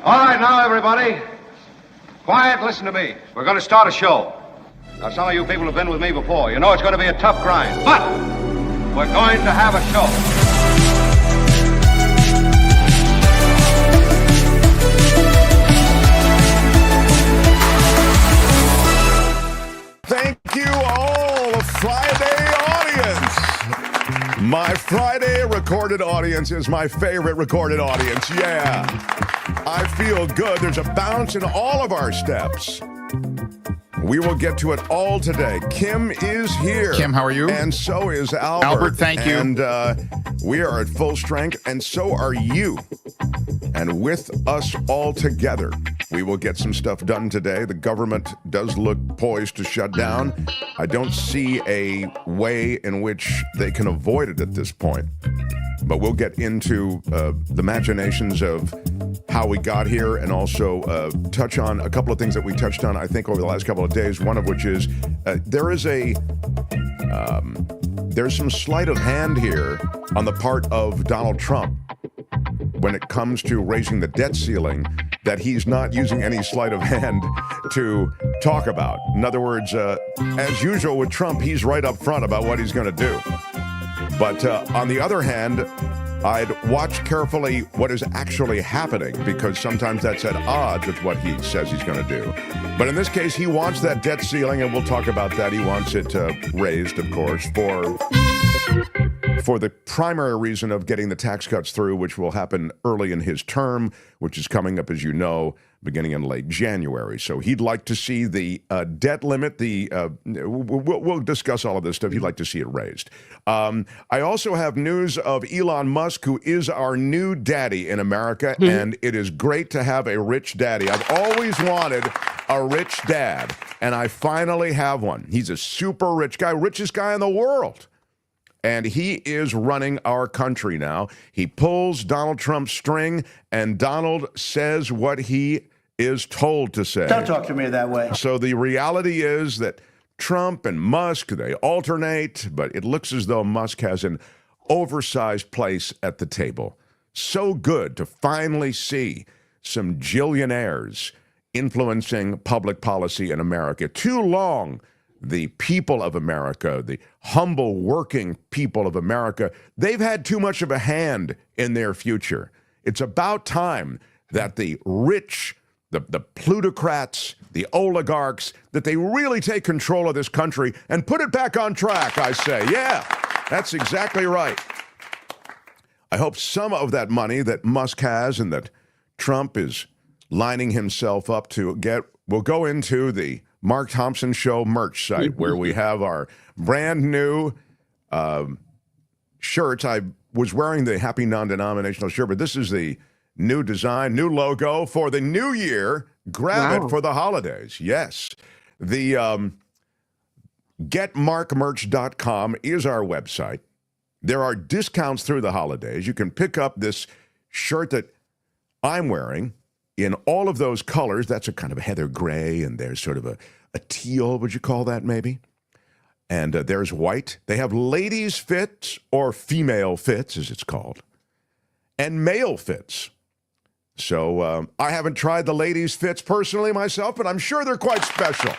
All right, now, everybody. Quiet, listen to me. We're going to start a show. Now, some of you people have been with me before. You know it's going to be a tough grind, but we're going to have a show. Thank you all, Friday audience. My Friday recorded audience is my favorite recorded audience. Yeah, I feel good. There's a bounce in all of our steps. We will get to it all today. Kim is here. Kim, how are you? And so is Albert. Albert, thank you. And we are at full strength, and so are you. And with us all together, we will get some stuff done today. The government does look poised to shut down. I don't see a way in which they can avoid it at this point. But we'll get into the machinations of how we got here and also touch on a couple of things that we touched on, I think, over the last couple of days, one of which is there's some sleight of hand here on the part of Donald Trump when it comes to raising the debt ceiling that he's not using any sleight of hand to talk about. In other words, as usual with Trump, he's right up front about what he's going to do. But on the other hand, I'd watch carefully what is actually happening, because sometimes that's at odds with what he says he's going to do. But in this case, he wants that debt ceiling, and we'll talk about that. He wants it raised, of course, for the primary reason of getting the tax cuts through, which will happen early in his term, which is coming up, as you know, beginning in late January. So he'd like to see the debt limit, we'll discuss all of this stuff. He'd like to see it raised. I also have news of Elon Musk, who is our new daddy in America, and it is great to have a rich daddy. I've always wanted a rich dad, and I finally have one. He's a super rich guy, richest guy in the world. And he is running our country now. He pulls Donald Trump's string, and Donald says what he is told to say. Don't talk to me that way. So the reality is that Trump and Musk, they alternate, but it looks as though Musk has an oversized place at the table. So good to finally see some jillionaires influencing public policy in America. Too long, the people of America, the humble working people of America, they've had too much of a hand in their future. It's about time that the rich, the plutocrats, the oligarchs, that they really take control of this country and put it back on track, I say. Yeah, that's exactly right. I hope some of that money that Musk has and that Trump is lining himself up to get will go into the Mark Thompson Show merch site, where we have our brand new shirts. I was wearing the Happy Non-Denominational shirt, but this is the new design, new logo for the new year. Grab it for the holidays. Yes. The getmarkmerch.com is our website. There are discounts through the holidays. You can pick up this shirt that I'm wearing in all of those colors. That's a kind of a heather gray, and there's sort of a teal, would you call that maybe? And there's white. They have ladies fits, or female fits, as it's called, and male fits. So I haven't tried the ladies fits personally myself, but I'm sure they're quite special.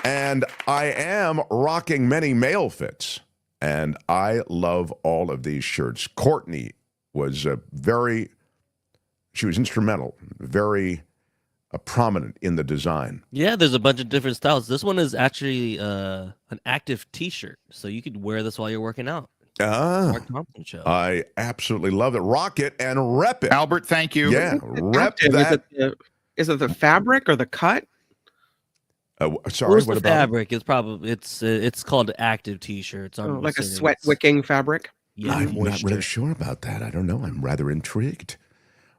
And I am rocking many male fits, and I love all of these shirts. Courtney was she was instrumental, very prominent in the design. Yeah, there's a bunch of different styles. This one is actually an active T-shirt, so you could wear this while you're working out. Mark Thompson Show. I absolutely love it. Rock it and rep it. Albert, thank you. Yeah, rep that. Is it the fabric or the cut? Sorry, Where's what the about fabric? It's probably it's called active T-shirts. Like a sweat wicking fabric? Yeah, I'm not moisture. really sure about that. I don't know. I'm rather intrigued.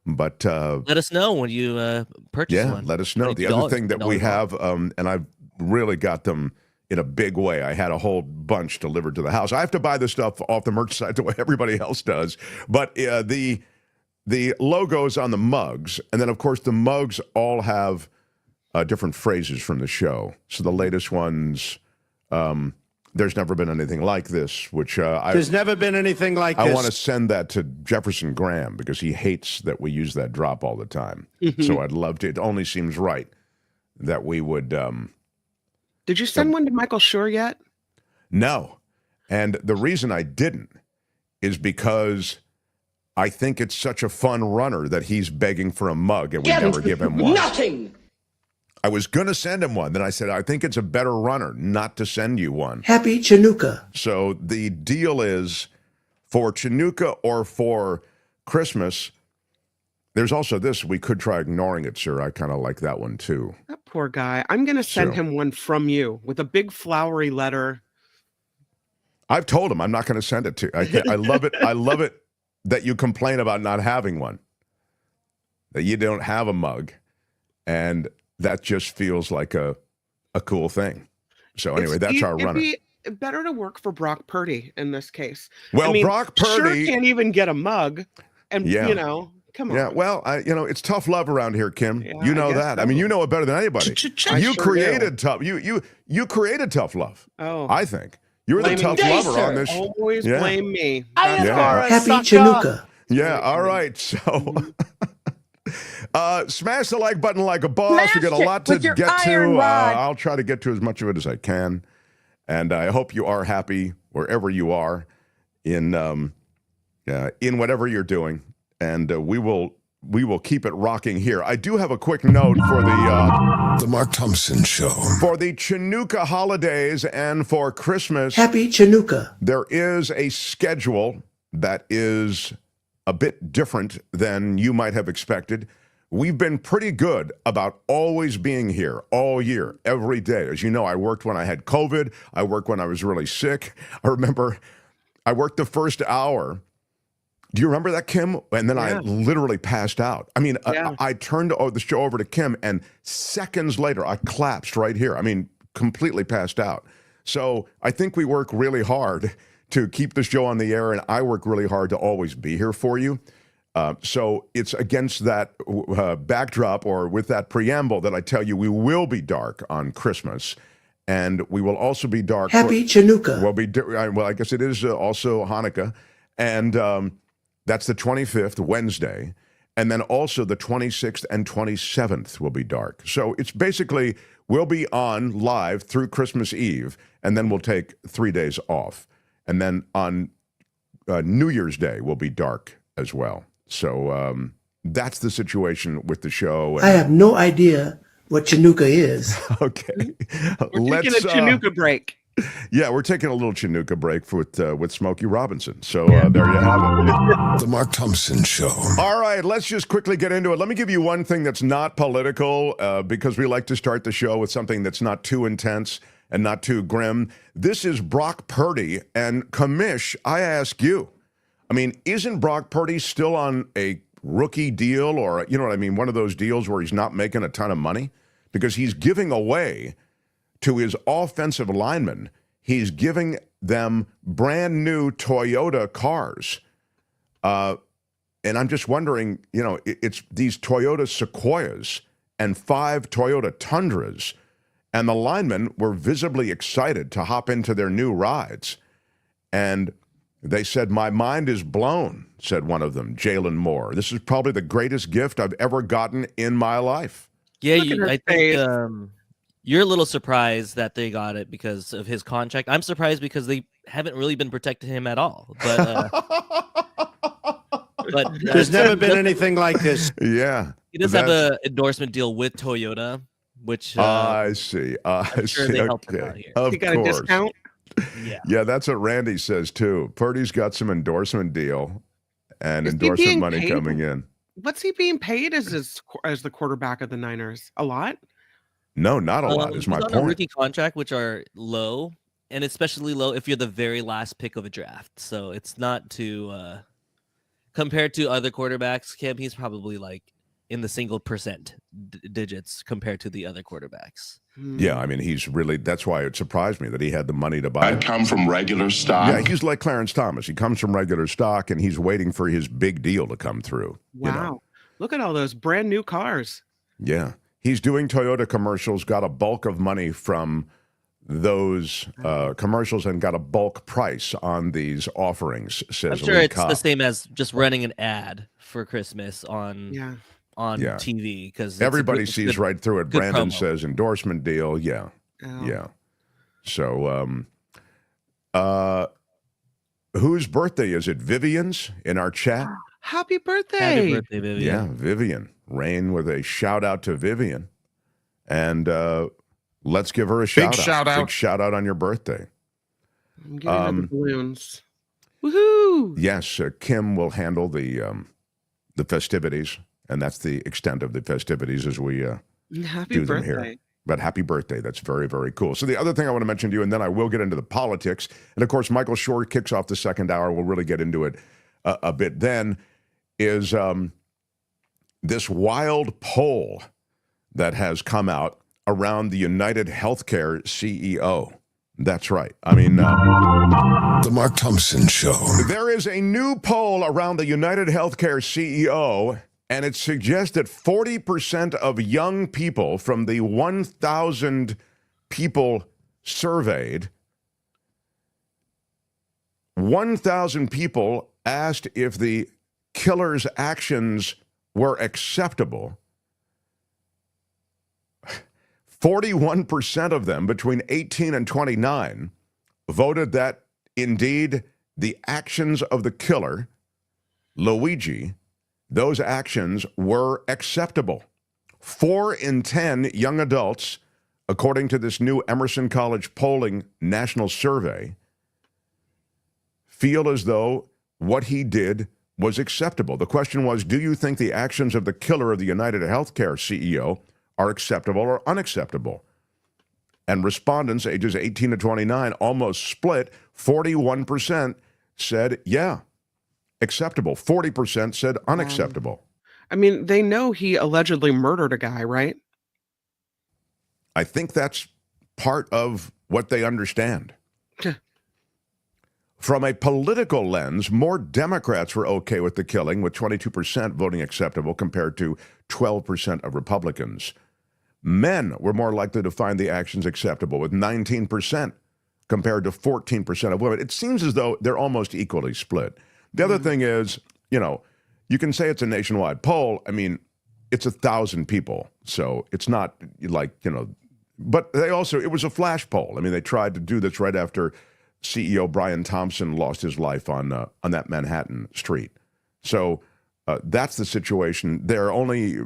But let us know when you purchase one. Yeah, let us know. The other thing that we have, and I've really got them in a big way. I had a whole bunch delivered to the house. I have to buy the stuff off the merch site the way everybody else does. But the logos on the mugs, and then, of course, the mugs all have different phrases from the show. So the latest ones, There's never been anything like this, which There's never been anything like this. I want to send that to Jefferson Graham because he hates that we use that drop all the time. So I'd love to. It only seems right that we would. Did you send one to Michael Shure yet? No. And the reason I didn't is because I think it's such a fun runner that he's begging for a mug and we never give him one. Nothing. I was going to send him one. Then I said, I think it's a better runner not to send you one. Happy Chinooka. So the deal is for Chinooka or for Christmas, there's also this. We could try ignoring it, sir. I kind of like that one too. That poor guy. I'm going to send him one from you with a big flowery letter. I've told him I'm not going to send it to you. I love it. I love it that you complain about not having one, that you don't have a mug. And that just feels like a cool thing. So anyway, that's our runner. It'd be better to work for Brock Purdy in this case. Well, I mean, Brock Purdy Sure can't even get a mug, and you know, come on. Yeah, well, it's tough love around here, Kim. Yeah, you know I guess that. so. I mean, you know it better than anybody. You created tough. You created tough love. Oh, I think you're the tough lover on this. Always blame me. Happy Chinooka. Yeah. All right. So. Smash the like button like a boss. We got a lot to get to. I'll try to get to as much of it as I can. And I hope you are happy wherever you are in whatever you're doing. And we will keep it rocking here. I do have a quick note for the Mark Thompson Show. For the Chinooka holidays and for Christmas. Happy Chinooka. There is a schedule that is a bit different than you might have expected. We've been pretty good about always being here all year, every day. As you know, I worked when I had COVID. I worked when I was really sick. I remember I worked the first hour. Do you remember that, Kim? And then I literally passed out. I mean, I turned the show over to Kim, and seconds later, I collapsed right here. I mean, completely passed out. So I think we work really hard to keep the show on the air, and I work really hard to always be here for you. So it's against that backdrop or with that preamble that I tell you we will be dark on Christmas, and we will also be dark. Happy Chinooka. Well, I guess it is also Hanukkah, and that's the 25th, Wednesday, and then also the 26th and 27th will be dark. So it's basically we'll be on live through Christmas Eve, and then we'll take 3 days off. And then on New Year's Day, we'll be dark as well. So that's the situation with the show. I have no idea what Chinooka is. Okay. We're taking a Chinooka break. Yeah, we're taking a little Chinooka break with Smokey Robinson. So there you have it. The Mark Thompson Show. All right, let's just quickly get into it. Let me give you one thing that's not political because we like to start the show with something that's not too intense and not too grim. This is Brock Purdy. And Commish, I ask you, I mean, isn't Brock Purdy still on a rookie deal or, you know what I mean, one of those deals where he's not making a ton of money? Because he's giving away to his offensive linemen, he's giving them brand new Toyota cars. And I'm just wondering, you know, it's these Toyota Sequoias and 5 Toyota Tundras. And the linemen were visibly excited to hop into their new rides. And they said, "My mind is blown," said one of them, Jalen Moore. "This is probably the greatest gift I've ever gotten in my life." Yeah, I think you're a little surprised that they got it because of his contract. I'm surprised because they haven't really been protecting him at all. But there's never been anything like this. Yeah. He does have an endorsement deal with Toyota, which I see. I'm sure they helped him out here. Of He got a discount? Yeah, that's what Randy says too. Purdy's got some endorsement deal and endorsement money coming in. What's he being paid as the quarterback of the Niners? A lot? No, not a lot is my he's point. on a rookie contract, which are low, and especially low if you're the very last pick of a draft. So it's not too compared to other quarterbacks. Cam, he's probably like in the single percent digits compared to the other quarterbacks. Yeah, I mean, he's really, that's why it surprised me that he had the money to buy it. I come from regular stock. Yeah, he's like Clarence Thomas. He comes from regular stock, and he's waiting for his big deal to come through. Wow. You know? Look at all those brand new cars. Yeah. He's doing Toyota commercials, got a bulk of money from those commercials and got a bulk price on these offerings, I'm says sure Lee it's the Cobb. same as just running an ad for Christmas on Yeah. TV because Everybody sees right through it. good Brandon promo. says endorsement deal. Yeah. Oh. Yeah. So, whose birthday is it? Vivian's in our chat? Happy birthday. Happy birthday, Vivian. Yeah, Vivian. Rain with a shout out to Vivian. And let's give her a shout out. Big shout out on your birthday. I'm giving her the balloons. Woohoo! Yes, Kim will handle the festivities, and that's the extent of the festivities as we Happy do them birthday. here. But happy birthday. That's very, very cool. So the other thing I want to mention to you, and then I will get into the politics, and of course, Michael Shure kicks off the second hour. We'll really get into it a bit then, is this wild poll that has come out around the United Healthcare CEO. That's right. I mean, The Mark Thompson Show. there is a new poll around the United Healthcare CEO, and it suggests that 40% of young people from the 1,000 people surveyed, 1,000 people asked if the killer's actions were acceptable. 41% of them, between 18 and 29, voted that indeed the actions of the killer, Luigi, those actions were acceptable. 4 in 10 young adults, according to this new Emerson College polling national survey, feel as though what he did was acceptable. The question was, do you think the actions of the killer of the United Healthcare CEO are acceptable or unacceptable? And respondents ages 18 to 29 almost split. 41% said, yeah, acceptable. 40% said unacceptable. I mean, they know he allegedly murdered a guy, right? I think that's part of what they understand. From a political lens, more Democrats were okay with the killing, with 22% voting acceptable compared to 12% of Republicans. Men were more likely to find the actions acceptable, with 19% compared to 14% of women. It seems as though they're almost equally split. The other thing is, you can say it's a nationwide poll. I mean, it's 1,000 people, so it's not like, but they also, it was a flash poll. I mean, they tried to do this right after CEO Brian Thompson lost his life on that Manhattan street. So that's the situation. They're only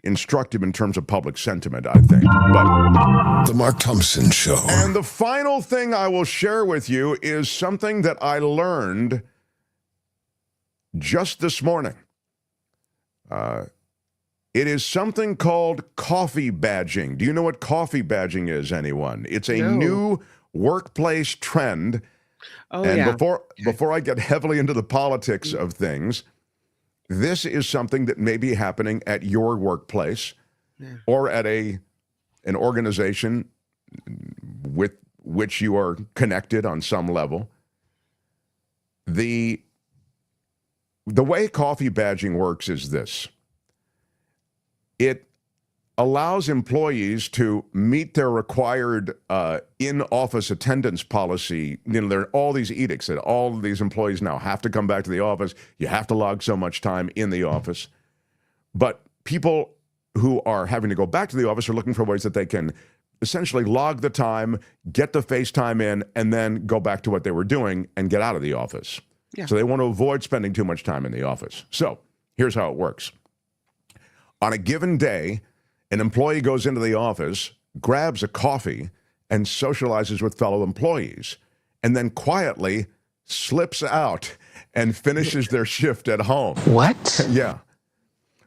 instructive in terms of public sentiment, I think. But The Mark Thompson Show. And the final thing I will share with you is something that I learned just this morning. It is something called coffee badging. Do you know what coffee badging is, anyone? It's a new workplace trend. Oh, and yeah. before I get heavily into the politics of things, this is something that may be happening at your workplace or at an organization with which you are connected on some level. The way coffee badging works is this. It allows employees to meet their required in-office attendance policy. There are all these edicts that all of these employees now have to come back to the office. You have to log so much time in the office. But people who are having to go back to the office are looking for ways that they can essentially log the time, get the FaceTime in, and then go back to what they were doing and get out of the office. Yeah. So they want to avoid spending too much time in the office. So here's how it works. On a given day, an employee goes into the office, grabs a coffee, and socializes with fellow employees, and then quietly slips out and finishes their shift at home. What? Yeah.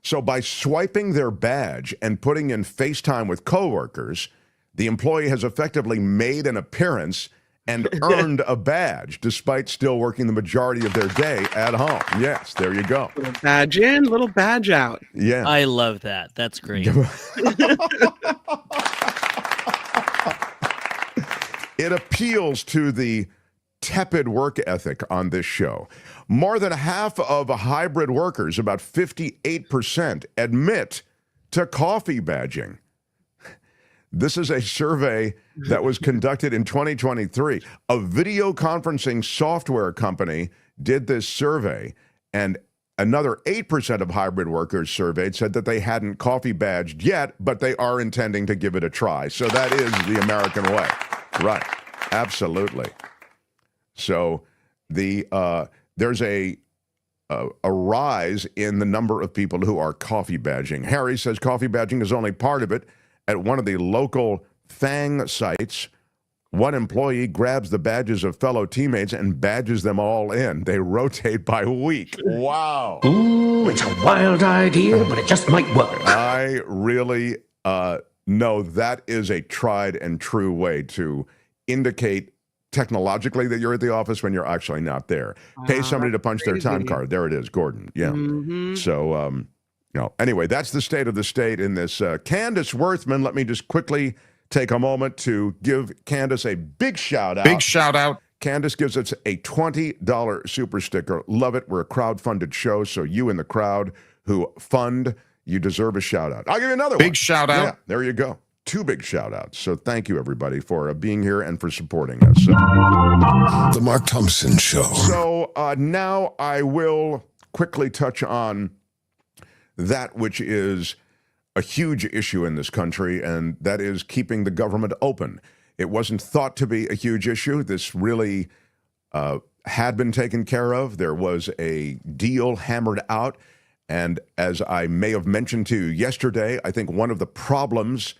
So by swiping their badge and putting in FaceTime with coworkers, the employee has effectively made an appearance and earned a badge, despite still working the majority of their day at home. Yes, there you go. Little badge in, little badge out. Yeah. I love that. That's great. It appeals to the tepid work ethic on this show. More than half of hybrid workers, about 58%, admit to coffee badging. This is a survey that was conducted in 2023. A video conferencing software company did this survey, and another 8% of hybrid workers surveyed said that they hadn't coffee badged yet, but they are intending to give it a try. So that is the American way. Right. Absolutely. So there's a rise in the number of people who are coffee badging. Harry says coffee badging is only part of it. At one of the local FANG sites, one employee grabs the badges of fellow teammates and badges them all in. They rotate by week. Wow. Ooh, it's a wild idea, but it just might work. I really know that is a tried and true way to indicate technologically that you're at the office when you're actually not there. Pay somebody to punch their time card. There it is, Gordon. Yeah. Mm-hmm. So, anyway, that's the state of the state in this. Candace Worthman, let me just quickly take a moment to give Candace a big shout out. Big shout out. Candace gives us a $20 super sticker. Love it. We're a crowd-funded show, so you in the crowd who fund, you deserve a shout out. I'll give you another one. Big shout out. Yeah, there you go. 2 big shout outs. So thank you, everybody, for being here and for supporting us. The Mark Thompson Show. So now I will quickly touch on that which is a huge issue in this country, and that is keeping the government open. It wasn't thought to be a huge issue. This really had been taken care of. There was a deal hammered out, and as I may have mentioned to you yesterday, I think one of the problems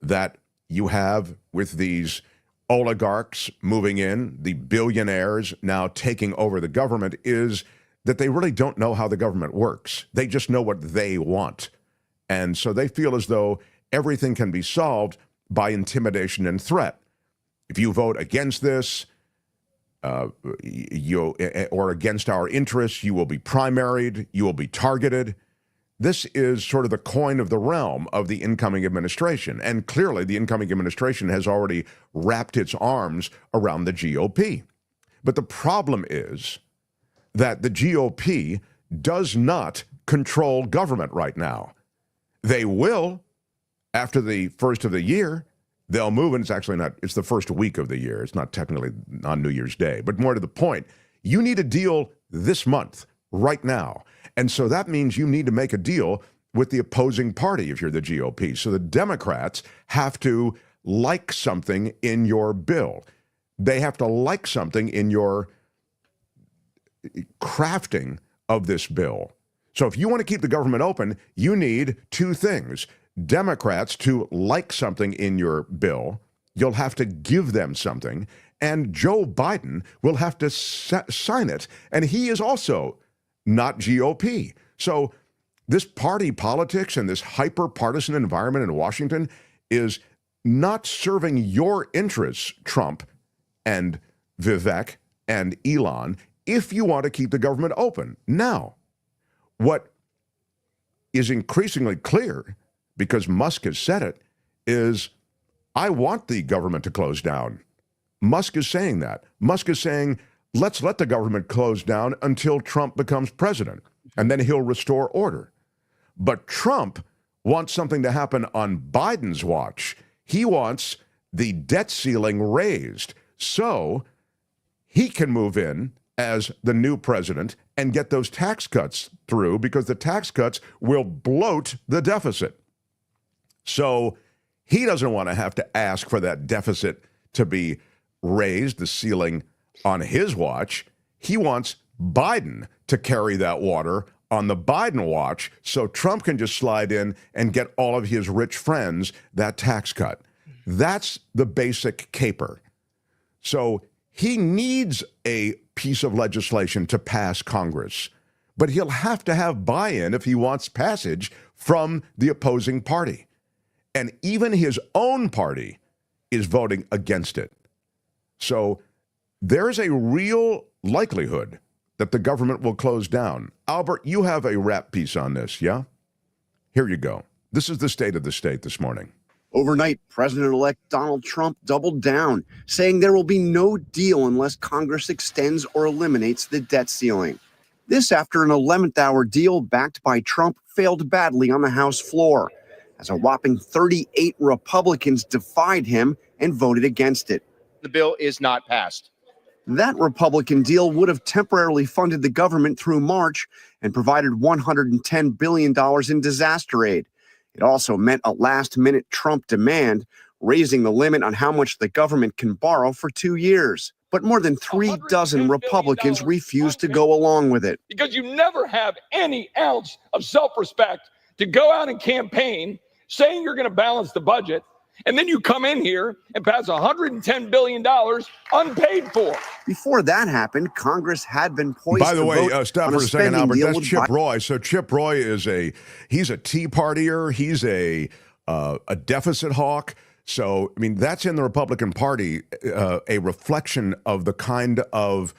that you have with these oligarchs moving in, the billionaires now taking over the government, is that they really don't know how the government works. They just know what they want. And so they feel as though everything can be solved by intimidation and threat. If you vote against this, or against our interests, you will be primaried, you will be targeted. This is sort of the coin of the realm of the incoming administration. And clearly the incoming administration has already wrapped its arms around the GOP. But the problem is that the GOP does not control government right now. They will after the first of the year. They'll move, and it's actually not, it's the first week of the year. It's not technically on New Year's Day. But more to the point, you need a deal this month, right now. And so that means you need to make a deal with the opposing party if you're the GOP. So the Democrats have to like something in your bill. They have to like something in your crafting of this bill. So if you want to keep the government open, you need 2 things. Democrats to like something in your bill. You'll have to give them something. And Joe Biden will have to sign it. And he is also not GOP. So this party politics and this hyper-partisan environment in Washington is not serving your interests, Trump and Vivek and Elon, if you want to keep the government open. Now, what is increasingly clear, because Musk has said it, is I want the government to close down. Musk is saying that. Musk is saying, let's let the government close down until Trump becomes president, and then he'll restore order. But Trump wants something to happen on Biden's watch. He wants the debt ceiling raised so he can move in as the new president and get those tax cuts through, because the tax cuts will bloat the deficit. So he doesn't want to have to ask for that deficit to be raised, the ceiling on his watch. He wants Biden to carry that water on the Biden watch so Trump can just slide in and get all of his rich friends that tax cut. That's the basic caper. So he needs a piece of legislation to pass Congress, but he'll have to have buy-in if he wants passage from the opposing party. And even his own party is voting against it. So there's a real likelihood that the government will close down. Albert, you have a wrap piece on this, yeah? Here you go. This is the state of the state this morning. Overnight, President-elect Donald Trump doubled down, saying there will be no deal unless Congress extends or eliminates the debt ceiling. This after an 11th hour deal backed by Trump failed badly on the House floor. as a whopping 38 Republicans defied him and voted against it. The bill is not passed. That Republican deal would have temporarily funded the government through March and provided $110 billion in disaster aid. It also meant a last-minute Trump demand, raising the limit on how much the government can borrow for 2 years. But more than 3 dozen Republicans refused to go along with it. Because you never have any ounce of self-respect to go out and campaign saying you're going to balance the budget, and then you come in here and pass $110 billion unpaid for. Before that happened, Congress had been poised By the to way, vote stop on for a second, Albert. deal That's with Chip Roy. So Chip Roy is he's a Tea Partier. He's a deficit hawk. So, I mean, that's in the Republican Party, a reflection of the kind of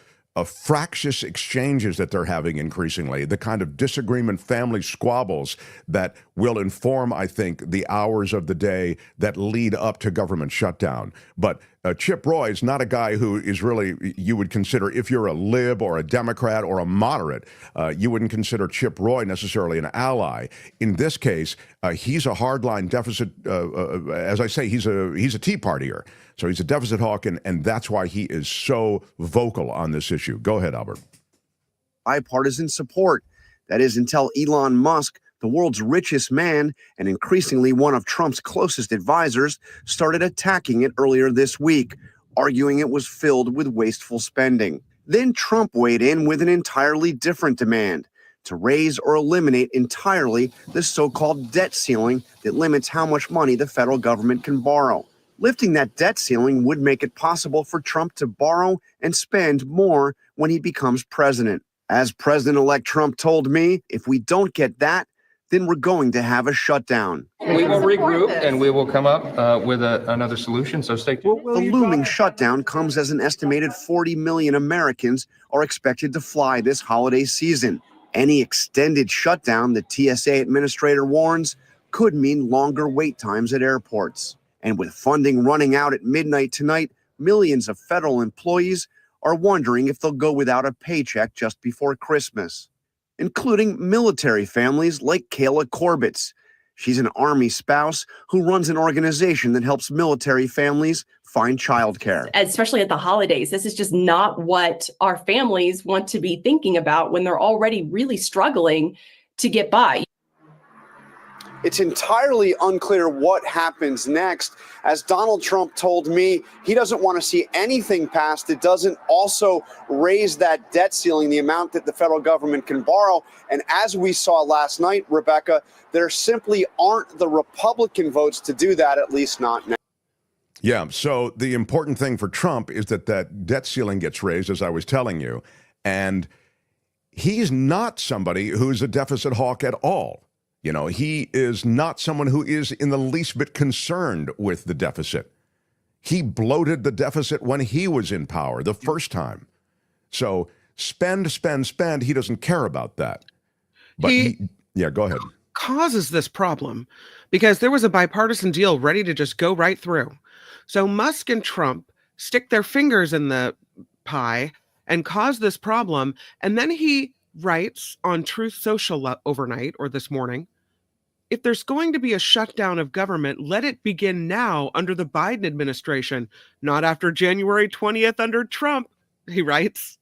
fractious exchanges that they're having increasingly, the kind of disagreement, family squabbles that will inform, I think, the hours of the day that lead up to government shutdown. But Chip Roy is not a guy who is really, you would consider, if you're a lib or a Democrat or a moderate, you wouldn't consider Chip Roy necessarily an ally. In this case, he's a hardline deficit, as I say, he's a Tea Partier. So he's a deficit hawk, and that's why he is so vocal on this issue. Go ahead, Albert. Bipartisan support. That is until Elon Musk, the world's richest man and increasingly one of Trump's closest advisors, started attacking it earlier this week, arguing it was filled with wasteful spending. Then Trump weighed in with an entirely different demand: to raise or eliminate entirely the so-called debt ceiling that limits how much money the federal government can borrow. Lifting that debt ceiling would make it possible for Trump to borrow and spend more when he becomes president. As President-elect Trump told me, if we don't get that, then we're going to have a shutdown. We will regroup and we will come up with another solution, so stay tuned. The looming shutdown comes as an estimated 40 million Americans are expected to fly this holiday season. Any extended shutdown, the TSA administrator warns, could mean longer wait times at airports. And with funding running out at midnight tonight, millions of federal employees are wondering if they'll go without a paycheck just before Christmas, including military families like Kayla Corbett's. She's an Army spouse who runs an organization that helps military families find childcare. Especially at the holidays, this is just not what our families want to be thinking about when they're already really struggling to get by. It's entirely unclear what happens next. As Donald Trump told me, he doesn't want to see anything passed that doesn't also raise that debt ceiling, the amount that the federal government can borrow. And as we saw last night, Rebecca, there simply aren't the Republican votes to do that, at least not now. Yeah, so the important thing for Trump is that that debt ceiling gets raised, as I was telling you. And he's not somebody who's a deficit hawk at all. You know, he is not someone who is in the least bit concerned with the deficit. He bloated the deficit when he was in power the first time. So spend, spend, spend. He doesn't care about that. But yeah, go ahead. Causes this problem because there was a bipartisan deal ready to just go right through. So Musk and Trump stick their fingers in the pie and cause this problem. And then he writes on Truth Social overnight or this morning, if there's going to be a shutdown of government, let it begin now under the Biden administration, not after January 20th under Trump, he writes.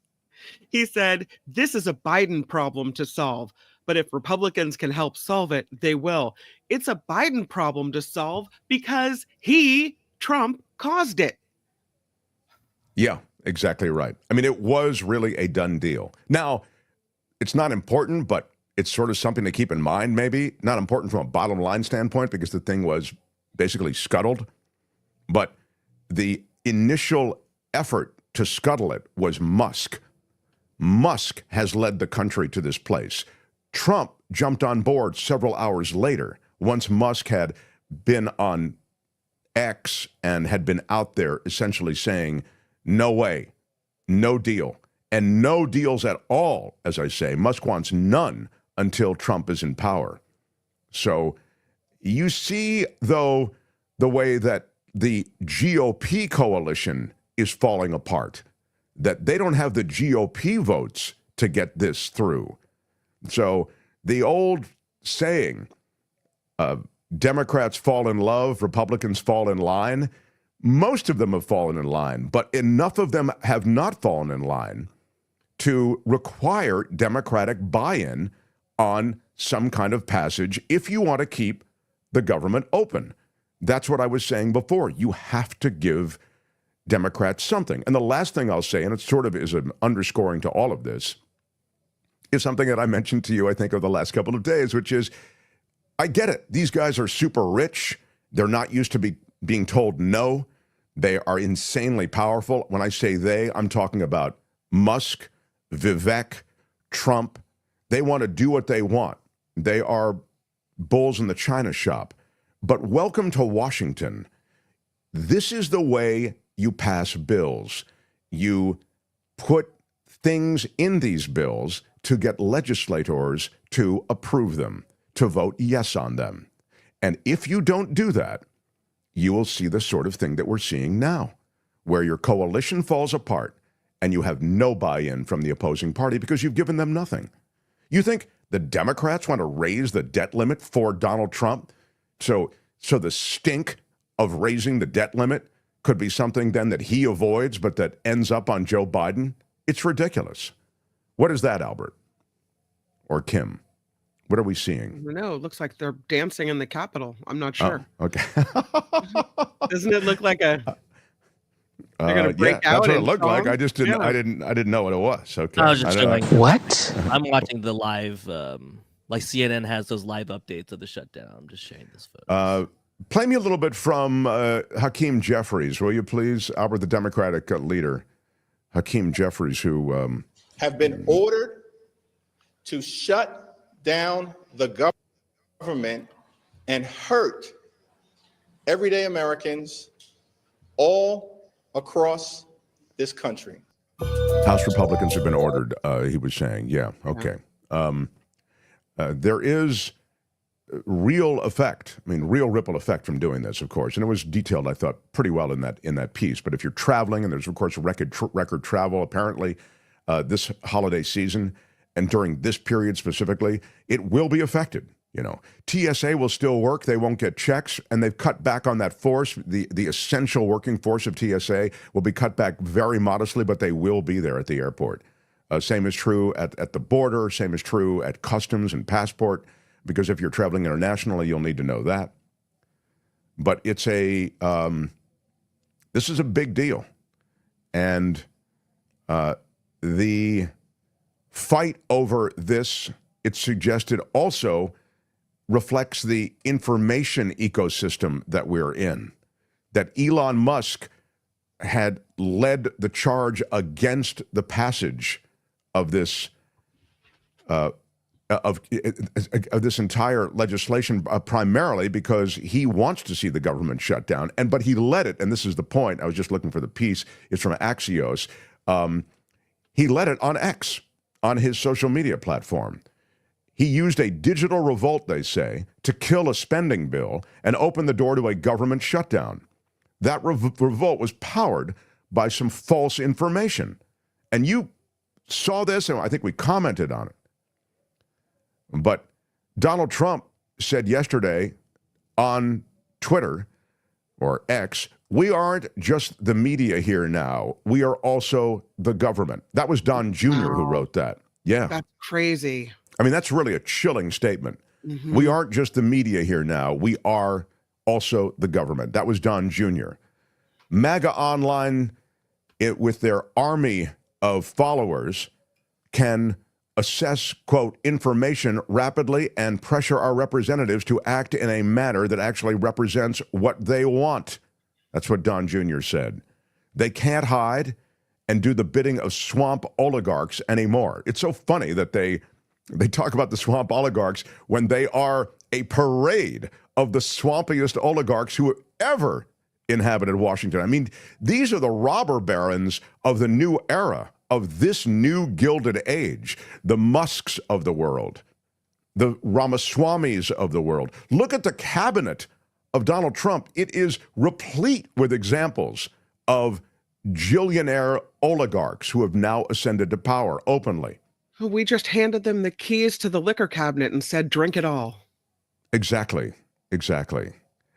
He said, this is a Biden problem to solve, but if Republicans can help solve it, they will. It's a Biden problem to solve because he, Trump, caused it. Yeah, exactly right. I mean, it was really a done deal. Now, it's not important, but it's sort of something to keep in mind, maybe. Not important from a bottom line standpoint because the thing was basically scuttled. But the initial effort to scuttle it was Musk. Musk has led the country to this place. Trump jumped on board several hours later, once Musk had been on X and had been out there essentially saying, no way, no deal. And no deals at all, as I say. Musk wants none until Trump is in power. So you see, though, the way that the GOP coalition is falling apart, that they don't have the GOP votes to get this through. So the old saying, Democrats fall in love, Republicans fall in line. Most of them have fallen in line, but enough of them have not fallen in line to require Democratic buy-in on some kind of passage if you want to keep the government open. That's what I was saying before. You have to give Democrats something. And the last thing I'll say, and it sort of is an underscoring to all of this, is something that I mentioned to you, I think, over the last couple of days, which is, I get it. These guys are super rich. They're not used to being told no. They are insanely powerful. When I say they, I'm talking about Musk, Vivek, Trump. They want to do what they want. They are bulls in the china shop. But welcome to Washington. This is the way you pass bills. You put things in these bills to get legislators to approve them, to vote yes on them. And if you don't do that, you will see the sort of thing that we're seeing now, where your coalition falls apart and you have no buy-in from the opposing party because you've given them nothing. You think the Democrats want to raise the debt limit for Donald Trump? So the stink of raising the debt limit could be something then that he avoids, but that ends up on Joe Biden? It's ridiculous. What is that, Albert? Or Kim? What are we seeing? No, it looks like they're dancing in the Capitol. I'm not sure. Oh, okay. Doesn't it look like a? They're gonna break yeah, out. That's what it in looked like. song? I just didn't. Yeah. I didn't know what it was. Okay. I was just chilling. What? I'm watching the live, like CNN has those live updates of the shutdown. I'm just sharing this photo. Play me a little bit from Hakeem Jeffries, will you please, Albert, the Democratic leader, Hakeem Jeffries, who have been ordered to shut down the government and hurt everyday Americans all across this country. House Republicans have been ordered, he was saying. Yeah, okay. There is real effect, real ripple effect from doing this, of course. And it was detailed, I thought, pretty well in that piece. But if you're traveling, and there's, of course, record travel, apparently, this holiday season, and during this period specifically, it will be affected. TSA will still work. They won't get checks, and they've cut back on that force. The essential working force of TSA will be cut back very modestly, but they will be there at the airport. Same is true at the border. Same is true at customs and passport, because if you're traveling internationally, you'll need to know that. But it's this is a big deal. And the fight over this, it's suggested, also reflects the information ecosystem that we're in, that Elon Musk had led the charge against the passage of this of this entire legislation, primarily because he wants to see the government shut down, but he led it, and this is the point. I was just looking for the piece. It's from Axios. He led it on X, on his social media platform. He used a digital revolt, they say, to kill a spending bill and open the door to a government shutdown. That revolt was powered by some false information. And you saw this, and I think we commented on it. But Donald Trump said yesterday on Twitter, or X, we aren't just the media here now. We are also the government. That was Don Jr. who wrote that. Yeah. That's crazy. That's really a chilling statement. Mm-hmm. We aren't just the media here now. We are also the government. That was Don Jr. MAGA Online, with their army of followers, can assess, quote, information rapidly and pressure our representatives to act in a manner that actually represents what they want. That's what Don Jr. said. They can't hide and do the bidding of swamp oligarchs anymore. It's so funny that they talk about the swamp oligarchs when they are a parade of the swampiest oligarchs who ever inhabited Washington. These are the robber barons of the new era, of this new gilded age, the Musks of the world, the Ramaswamis of the world. Look at the cabinet of Donald Trump. It is replete with examples of gillionaire oligarchs who have now ascended to power openly. We just handed them the keys to the liquor cabinet and said, drink it all. Exactly. Exactly.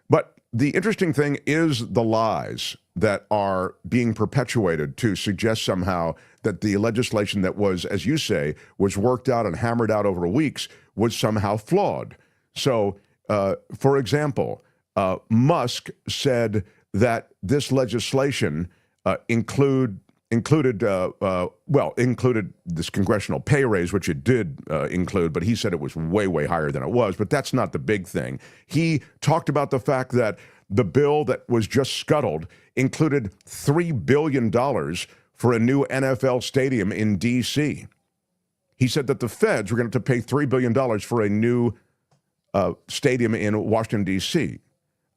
But the interesting thing is the lies that are being perpetuated to suggest somehow that the legislation that was, as you say, was worked out and hammered out over weeks was somehow flawed. So, for example, Musk said that this legislation included this congressional pay raise, which it did include, but he said it was way, way higher than it was. But that's not the big thing. He talked about the fact that the bill that was just scuttled included $3 billion for a new NFL stadium in D.C. He said that the feds were going to have to pay $3 billion for a new stadium in Washington, D.C.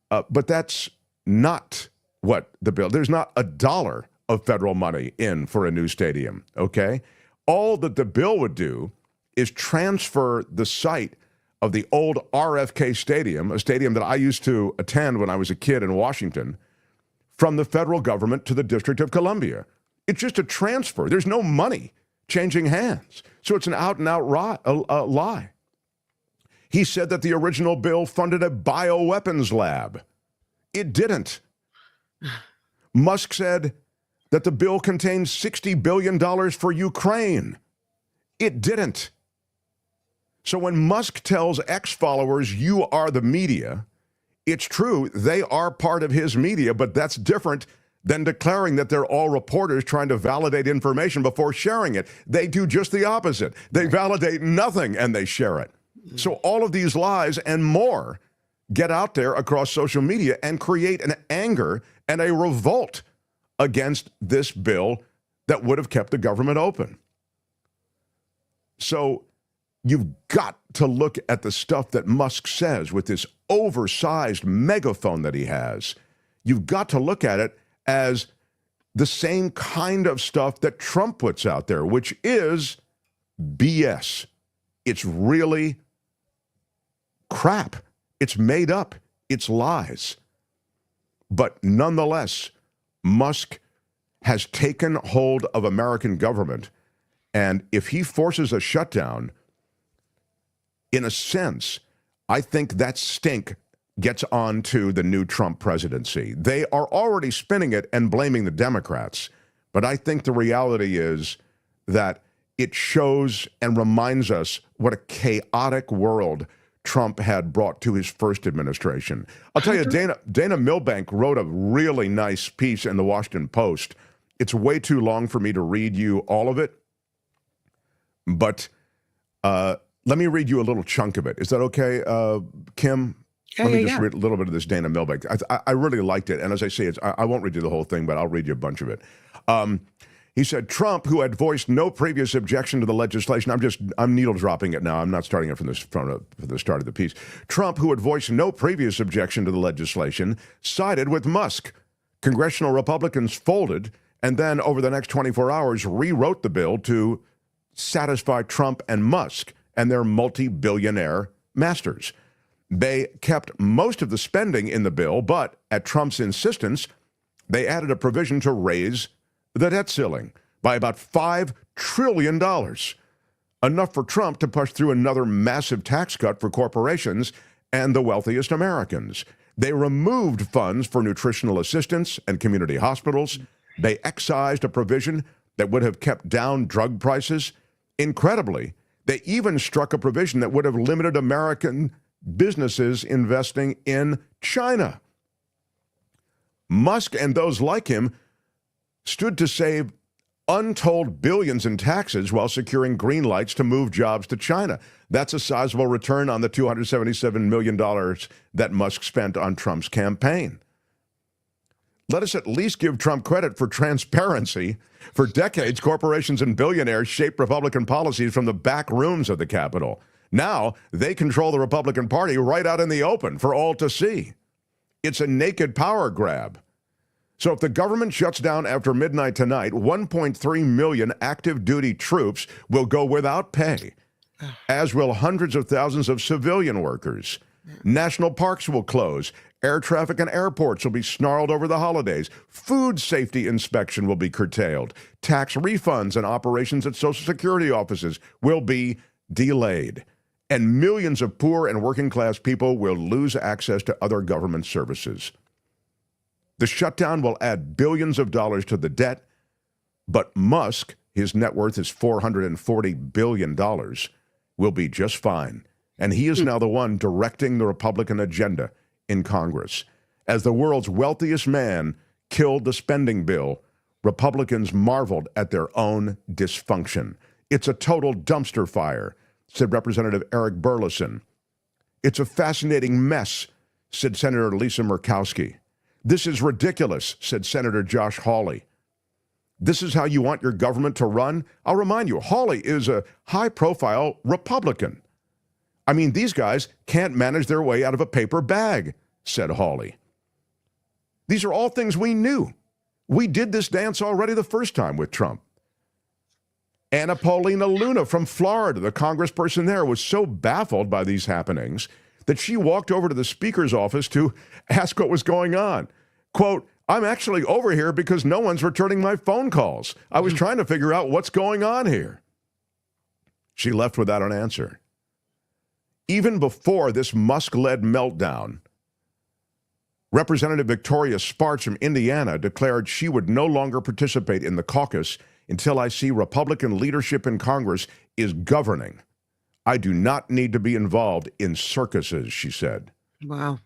But that's not what the bill, there's not a dollar of federal money in for a new stadium, okay? All that the bill would do is transfer the site of the old RFK Stadium, a stadium that I used to attend when I was a kid in Washington, from the federal government to the District of Columbia. It's just a transfer. There's no money changing hands. So it's an out-and-out lie. He said that the original bill funded a bioweapons lab. It didn't. Musk said that the bill contains $60 billion for Ukraine. It didn't. So when Musk tells X followers, you are the media, it's true, they are part of his media, but that's different than declaring that they're all reporters trying to validate information before sharing it. They do just the opposite. They validate nothing and they share it. So all of these lies and more get out there across social media and create an anger and a revolt against this bill that would have kept the government open. So you've got to look at the stuff that Musk says with this oversized megaphone that he has. You've got to look at it as the same kind of stuff that Trump puts out there, which is BS. It's really crap. It's made up. It's lies. But nonetheless, Musk has taken hold of American government, and if he forces a shutdown, in a sense, I think that stink gets on to the new Trump presidency. They are already spinning it and blaming the Democrats, but I think the reality is that it shows and reminds us what a chaotic world Trump had brought to his first administration. I'll tell you, Dana Milbank wrote a really nice piece in the Washington Post. It's way too long for me to read you all of it, but let me read you a little chunk of it. Is that okay, Kim? Let me just read a little bit of this Dana Milbank. I really liked it, and as I say, I won't read you the whole thing, but I'll read you a bunch of it. He said, Trump, who had voiced no previous objection to the legislation, I'm needle dropping it now. I'm not starting it from the start of the piece. Trump, who had voiced no previous objection to the legislation, sided with Musk. Congressional Republicans folded, and then over the next 24 hours, rewrote the bill to satisfy Trump and Musk and their multi-billionaire masters. They kept most of the spending in the bill, but at Trump's insistence, they added a provision to raise the debt ceiling by about $5 trillion, enough for Trump to push through another massive tax cut for corporations and the wealthiest Americans. They removed funds for nutritional assistance and community hospitals. They excised a provision that would have kept down drug prices. Incredibly, they even struck a provision that would have limited American businesses investing in China. Musk and those like him stood to save untold billions in taxes while securing green lights to move jobs to China. That's a sizable return on the $277 million that Musk spent on Trump's campaign. Let us at least give Trump credit for transparency. For decades, corporations and billionaires shaped Republican policies from the back rooms of the Capitol. Now, they control the Republican Party right out in the open for all to see. It's a naked power grab. So if the government shuts down after midnight tonight, 1.3 million active duty troops will go without pay, as will hundreds of thousands of civilian workers. National parks will close. Air traffic and airports will be snarled over the holidays. Food safety inspection will be curtailed. Tax refunds and operations at Social Security offices will be delayed. and millions of poor and working class people will lose access to other government services. The shutdown will add billions of dollars to the debt, but Musk, his net worth is $440 billion, will be just fine. And he is now the one directing the Republican agenda in Congress. As the world's wealthiest man killed the spending bill, Republicans marveled at their own dysfunction. It's a total dumpster fire, said Representative Eric Burleson. It's a fascinating mess, said Senator Lisa Murkowski. This is ridiculous, said Senator Josh Hawley. This is how you want your government to run? I'll remind you, Hawley is a high-profile Republican. I mean, these guys can't manage their way out of a paper bag, said Hawley. These are all things we knew. We did this dance already the first time with Trump. Anna Paulina Luna from Florida, the congressperson there, was so baffled by these happenings that she walked over to the speaker's office to ask what was going on. Quote, I'm actually over here because no one's returning my phone calls. I was trying to figure out what's going on here. She left without an answer. Even before this Musk-led meltdown, Representative Victoria Spartz from Indiana declared she would no longer participate in the caucus until I see Republican leadership in Congress is governing. I do not need to be involved in circuses, she said. Wow.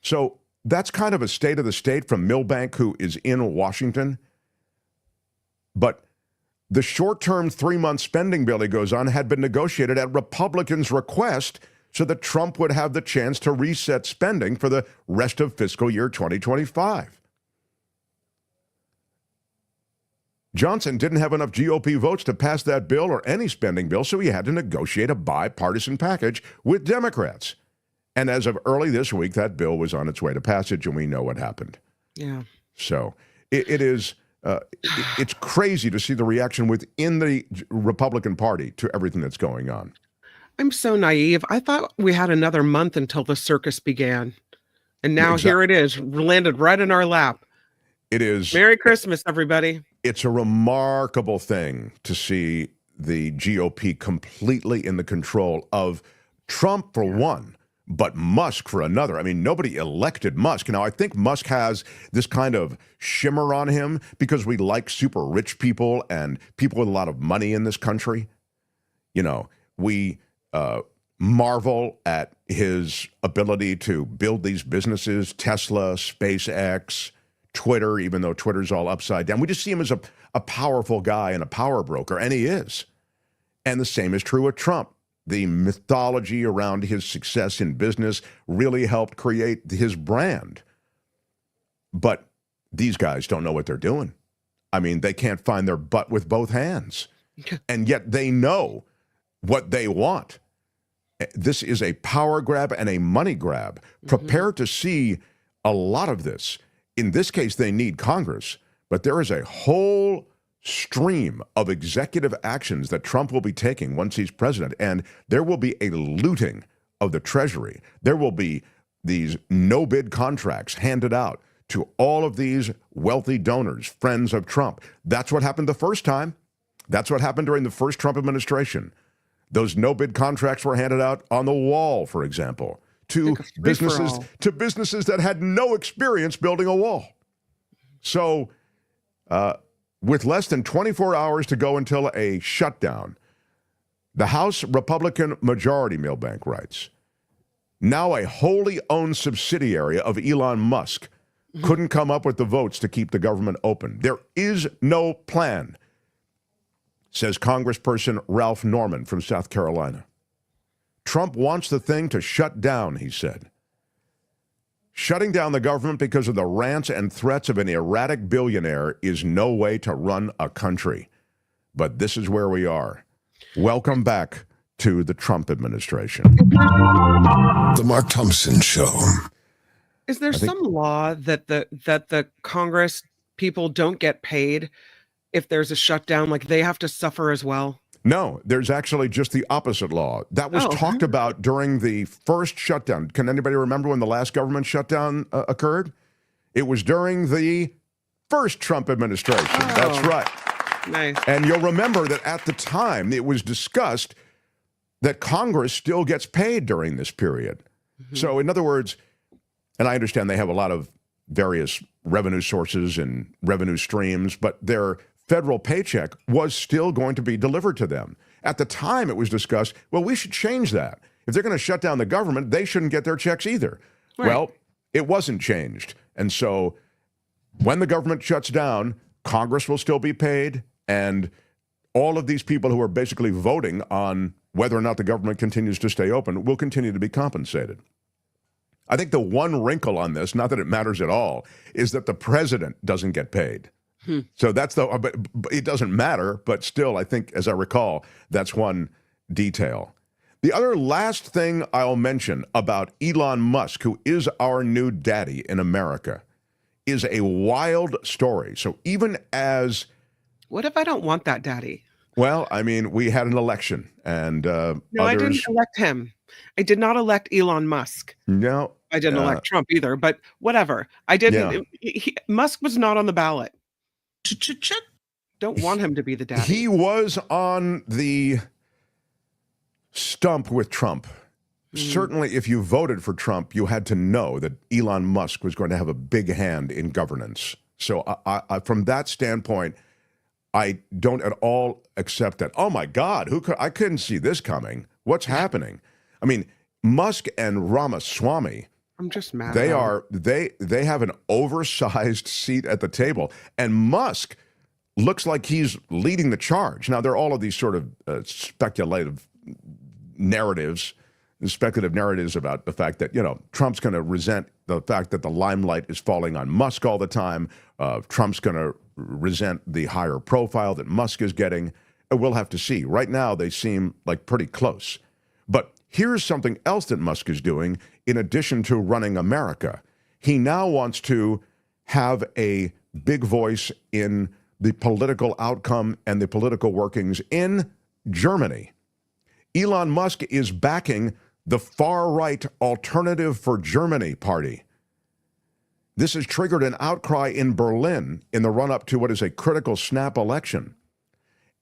So that's kind of a state of the state from Milbank, who is in Washington. But the short-term 3-month spending bill, he goes on, had been negotiated at Republicans' request so that Trump would have the chance to reset spending for the rest of fiscal year 2025. Johnson didn't have enough GOP votes to pass that bill or any spending bill, so he had to negotiate a bipartisan package with Democrats. And as of early this week, that bill was on its way to passage, and we know what happened. Yeah. So it's crazy to see the reaction within the Republican Party to everything that's going on. I'm so naive. I thought we had another month until the circus began. And now here it is, landed right in our lap. It is. Merry Christmas, everybody. It's a remarkable thing to see the GOP completely in the control of Trump for one, but Musk for another. I mean, nobody elected Musk. Now, I think Musk has this kind of shimmer on him because we like super rich people and people with a lot of money in this country. You know, we marvel at his ability to build these businesses, Tesla, SpaceX, Twitter, even though Twitter's all upside down. We just see him as a powerful guy and a power broker, and he is. And the same is true with Trump. The mythology around his success in business really helped create his brand. But these guys don't know what they're doing. I mean, they can't find their butt with both hands. And yet they know what they want. This is a power grab and a money grab. Prepare to see a lot of this. In this case, they need Congress, but there is a whole stream of executive actions that Trump will be taking once he's president, and there will be a looting of the Treasury. There will be these no-bid contracts handed out to all of these wealthy donors, friends of Trump. That's what happened the first time. That's what happened during the first Trump administration. Those no-bid contracts were handed out on the wall, for example, to businesses that had no experience building a wall. So with less than 24 hours to go until a shutdown, the House Republican majority, Milbank writes, now a wholly owned subsidiary of Elon Musk, couldn't come up with the votes to keep the government open. There is no plan, says Congressperson Ralph Norman from South Carolina. Trump wants the thing to shut down, he said. Shutting down the government because of the rants and threats of an erratic billionaire is no way to run a country. But this is where we are. Welcome back to the Trump administration. The Mark Thompson Show. Is there some law that the Congress people don't get paid if there's a shutdown? Like they have to suffer as well? No, there's actually just the opposite law. That was talked about during the first shutdown. Can anybody remember when the last government shutdown occurred? It was during the first Trump administration. That's right. Nice. And you'll remember that at the time it was discussed that Congress still gets paid during this period. So in other words, and I understand they have a lot of various revenue sources and revenue streams, but their federal paycheck was still going to be delivered to them. At the time it was discussed, well, we should change that. If they're going to shut down the government, they shouldn't get their checks either. Right. Well, it wasn't changed. And so when the government shuts down, Congress will still be paid, and all of these people who are basically voting on whether or not the government continues to stay open will continue to be compensated. I think the one wrinkle on this, not that it matters at all, is that the president doesn't get paid. So that's but it doesn't matter, but still, I think, as I recall, that's one detail. The other last thing I'll mention about Elon Musk, who is our new daddy in America, is a wild story. So even as... What if I don't want that daddy? Well, I mean, we had an election, and No, others... I didn't elect him. I did not elect Elon Musk. No. I didn't elect Trump either, but whatever. I didn't... Yeah. Musk was not on the ballot. Don't want him to be the daddy. He was on the stump with Trump. Certainly, if you voted for Trump, you had to know that Elon Musk was going to have a big hand in governance. So from that standpoint, I don't at all accept that. Oh my God, I couldn't see this coming. What's happening? I mean, Musk and Ramaswamy, I'm just mad. They have an oversized seat at the table, and Musk looks like he's leading the charge. Now, there are all of these sort of speculative narratives about the fact that, you know, Trump's going to resent the fact that the limelight is falling on Musk all the time. Trump's going to resent the higher profile that Musk is getting. We'll have to see. Right now, they seem like pretty close. But here's something else that Musk is doing in addition to running America. He now wants to have a big voice in the political outcome and the political workings in Germany. Elon Musk is backing the far-right Alternative for Germany party. This has triggered an outcry in Berlin in the run-up to what is a critical snap election.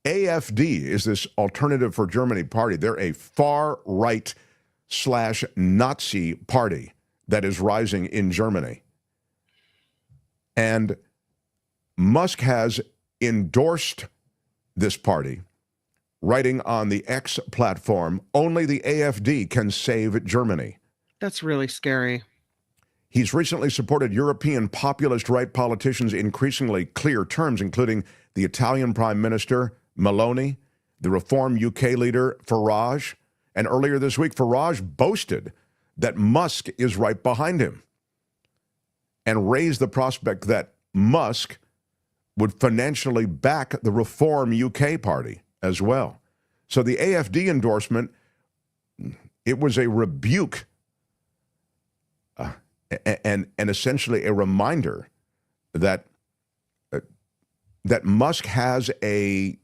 AfD is this Alternative for Germany party. They're a far-right / Nazi party that is rising in Germany. And Musk has endorsed this party, writing on the X platform, only the AfD can save Germany. That's really scary. He's recently supported European populist right politicians in increasingly clear terms, including the Italian Prime Minister, Meloni, the Reform UK leader, Farage, and earlier this week, Farage boasted that Musk is right behind him and raised the prospect that Musk would financially back the Reform UK party as well. So the AfD endorsement, it was a rebuke and essentially a reminder that that Musk has a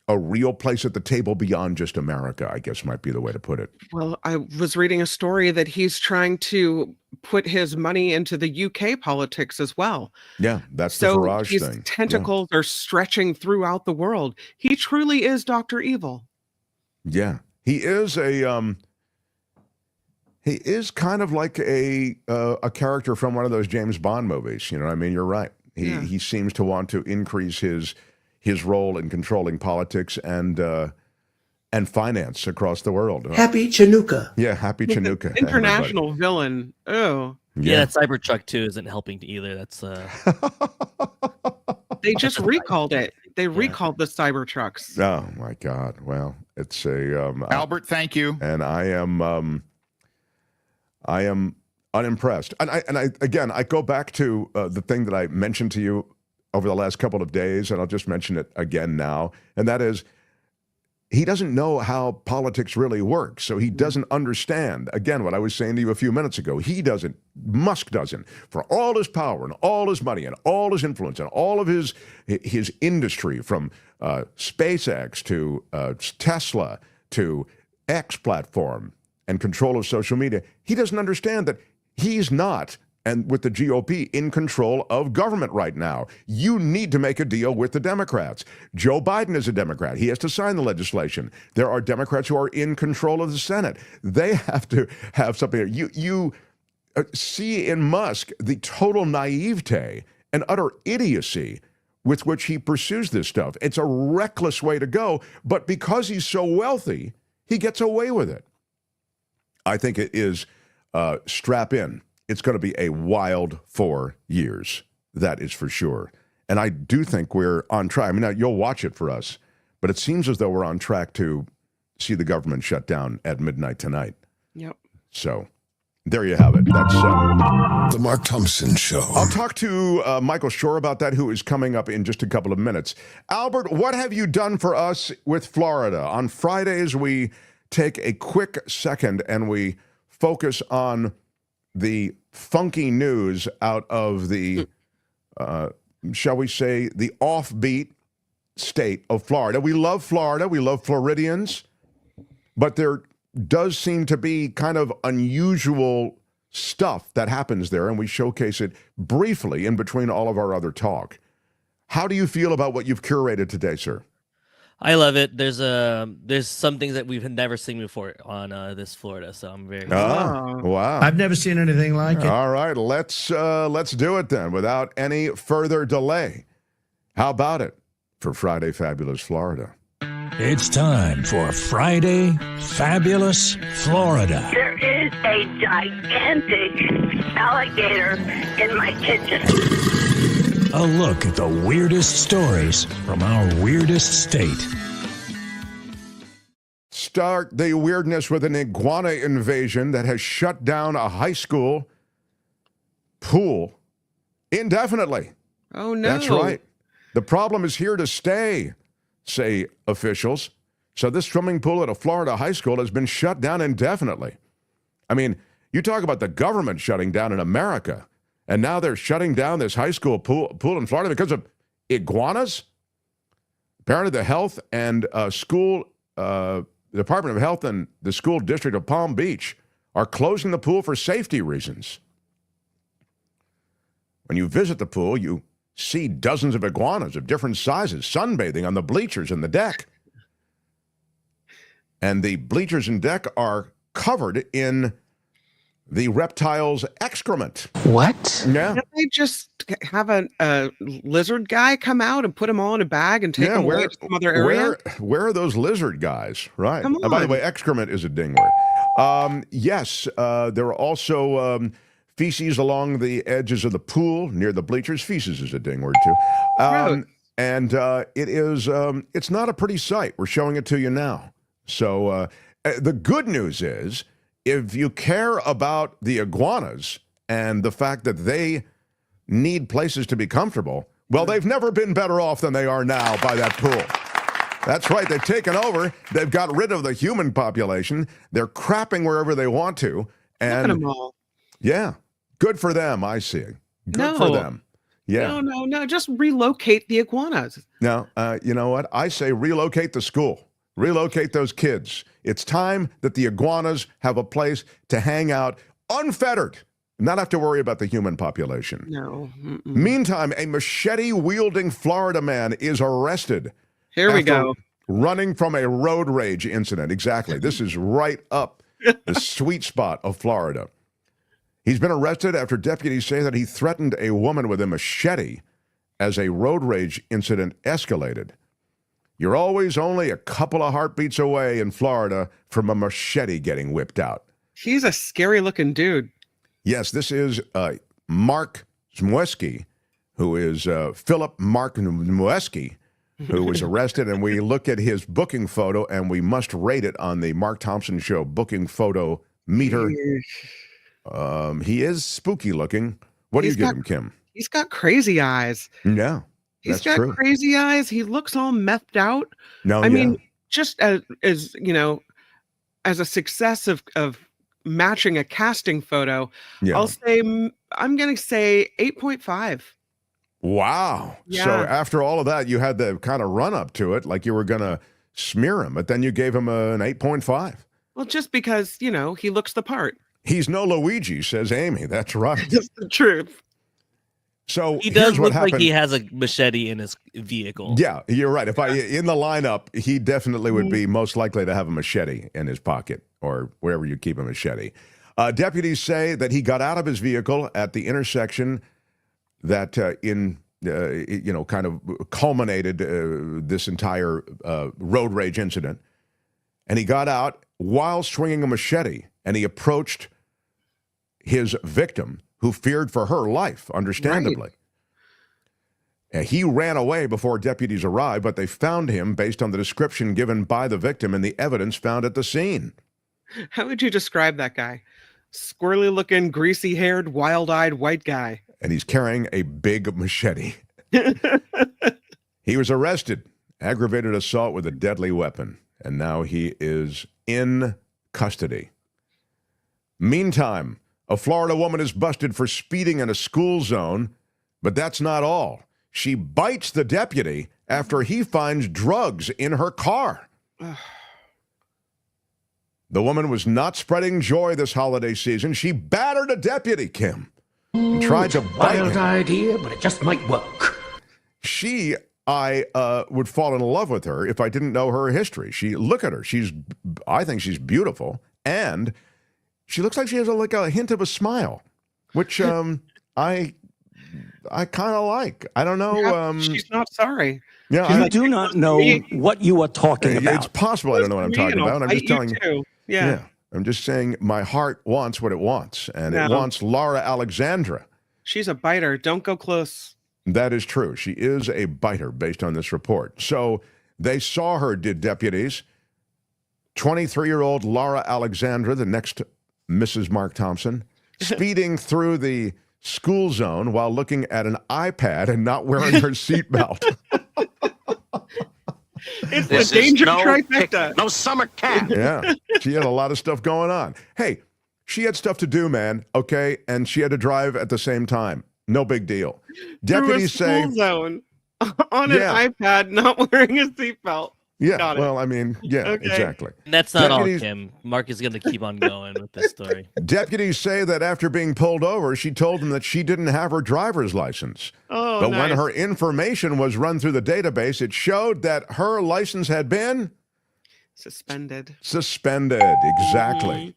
real place at the table beyond just America, I guess might be the way to put it. Well, I was reading a story that he's trying to put his money into the UK politics as well. Yeah, that's the Farage his thing. Tentacles are stretching throughout the world. He truly is Dr. Evil. Yeah, he is he is kind of like a character from one of those James Bond movies. You know what I mean? You're right. He seems to want to increase his role in controlling politics and finance across the world. Happy Chinooka. Yeah, happy Chinooka. International villain. Oh. Yeah, that Cybertruck too isn't helping either. That's They just recalled it. They recalled the Cybertrucks. Oh my God. Well, it's a Albert, thank you. And I am unimpressed. And I go back to the thing that I mentioned to you over the last couple of days, and I'll just mention it again now, and that is he doesn't know how politics really works, so he doesn't understand, again, what I was saying to you a few minutes ago. He doesn't, Musk doesn't, for all his power and all his money and all his influence and all of his industry, from SpaceX to Tesla to X platform and control of social media. He doesn't understand that he's not and with the GOP in control of government right now. You need to make a deal with the Democrats. Joe Biden is a Democrat. He has to sign the legislation. There are Democrats who are in control of the Senate. They have to have something. You see in Musk the total naivete and utter idiocy with which he pursues this stuff. It's a reckless way to go, but because he's so wealthy, he gets away with it. I think it is strap in. It's going to be a wild 4 years. That is for sure. And I do think we're on track. I mean, now you'll watch it for us, but it seems as though we're on track to see the government shut down at midnight tonight. Yep. So there you have it. That's The Mark Thompson Show. I'll talk to Michael Shure about that, who is coming up in just a couple of minutes. Albert, what have you done for us with Florida? On Fridays, we take a quick second and we focus on the funky news out of the, shall we say, the offbeat state of Florida. We love Florida. We love Floridians. But there does seem to be kind of unusual stuff that happens there, and we showcase it briefly in between all of our other talk. How do you feel about what you've curated today, sir? I love it. There's some things that we've never seen before on this Florida, so I'm very excited. Wow. I've never seen anything like it. All right, let's do it then without any further delay. How about it for Friday Fabulous Florida? It's time for Friday Fabulous Florida. There is a gigantic alligator in my kitchen. A look at the weirdest stories from our weirdest state. Start the weirdness with an iguana invasion that has shut down a high school pool indefinitely. Oh, no. That's right. The problem is here to stay, say officials. So this swimming pool at a Florida high school has been shut down indefinitely. I mean, you talk about the government shutting down in America, and now they're shutting down this high school pool in Florida because of iguanas? Apparently the health and the Department of Health and the school district of Palm Beach are closing the pool for safety reasons. When you visit the pool, you see dozens of iguanas of different sizes sunbathing on the bleachers and the deck. And the bleachers and deck are covered in the reptile's excrement. What? Yeah. Can't they just have a lizard guy come out and put them all in a bag and take them away to some other area? Where are those lizard guys? Right. Come By the on. way, excrement is a ding word. Yes, there are also feces along the edges of the pool near the bleachers. Feces is a ding word too. And it is it's not a pretty sight. We're showing it to you now. So the good news is, if you care about the iguanas and the fact that they need places to be comfortable, well, they've never been better off than they are now by that pool. That's right. They've taken over. They've got rid of the human population. They're crapping wherever they want to. And Look at them all. yeah, good for them, I see. Good for them. Yeah. No. Just relocate the iguanas. Now, you know what? I say relocate the school. Relocate those kids. It's time that the iguanas have a place to hang out unfettered, not have to worry about the human population. No. Meantime, a machete-wielding Florida man is arrested. Here we go. Running from a road rage incident. Exactly. This is right up the sweet spot of Florida. He's been arrested after deputies say that he threatened a woman with a machete as a road rage incident escalated. You're always only a couple of heartbeats away in Florida from a machete getting whipped out. He's a scary-looking dude. Yes, this is Mark Zmweski, who is Philip Mark Zmweski, who was arrested, and we look at his booking photo, and we must rate it on the Mark Thompson Show booking photo meter. He is spooky looking. What do you give him, Kim? He's got crazy eyes. Yeah. He's That's got true. crazy eyes. He looks all methed out. No, I mean, just as you know, as a success of matching a casting photo, I'll say I'm going to say 8.5. Wow. Yeah. So after all of that, you had the kind of run up to it, like you were going to smear him, but then you gave him an 8.5. Well, just because, he looks the part. He's no Luigi, says Amy. That's right. It's the truth. So He does here's what look like happened. he has a machete in his vehicle. Yeah, you're right. If in the lineup, he definitely would be most likely to have a machete in his pocket or wherever you keep a machete. Deputies say that he got out of his vehicle at the intersection that kind of culminated this entire road rage incident. And he got out while swinging a machete, and he approached his victim, who feared for her life, understandably. Right. And he ran away before deputies arrived, but they found him based on the description given by the victim and the evidence found at the scene. How would you describe that guy? Squirrely-looking, greasy-haired, wild-eyed white guy. And he's carrying a big machete. He was arrested, aggravated assault with a deadly weapon, and now he is in custody. Meantime, a Florida woman is busted for speeding in a school zone, but that's not all. She bites the deputy after he finds drugs in her car. The woman was not spreading joy this holiday season. She battered a deputy, Kim, and tried to bite him. Wild idea, but it just might work. I would fall in love with her if I didn't know her history. Look at her. I think she's beautiful, and she looks like she has a hint of a smile, which I kind of like. I don't know. Yeah, she's not sorry. Yeah, you do not know what you are talking about. It's possible I don't know what I'm talking about. I'm just telling you. Yeah. I'm just saying my heart wants what it wants, and it wants Laura Alexandra. She's a biter. Don't go close. That is true. She is a biter based on this report. So they saw her, did deputies. 23-year-old Laura Alexandra, the next Mrs. Mark Thompson, speeding through the school zone while looking at an iPad and not wearing her seatbelt. It's the danger trifecta. No summer camp. Yeah, she had a lot of stuff going on. Hey, she had stuff to do, man, okay? And she had to drive at the same time. No big deal. Deputies say... Through a school zone on an iPad, not wearing a seatbelt. Yeah, well, I mean, exactly. And that's not all, Kim. Mark is going to keep on going with this story. Deputies say that after being pulled over, she told them that she didn't have her driver's license. Oh, but nice. when her information was run through the database, it showed that her license had been... Suspended, exactly.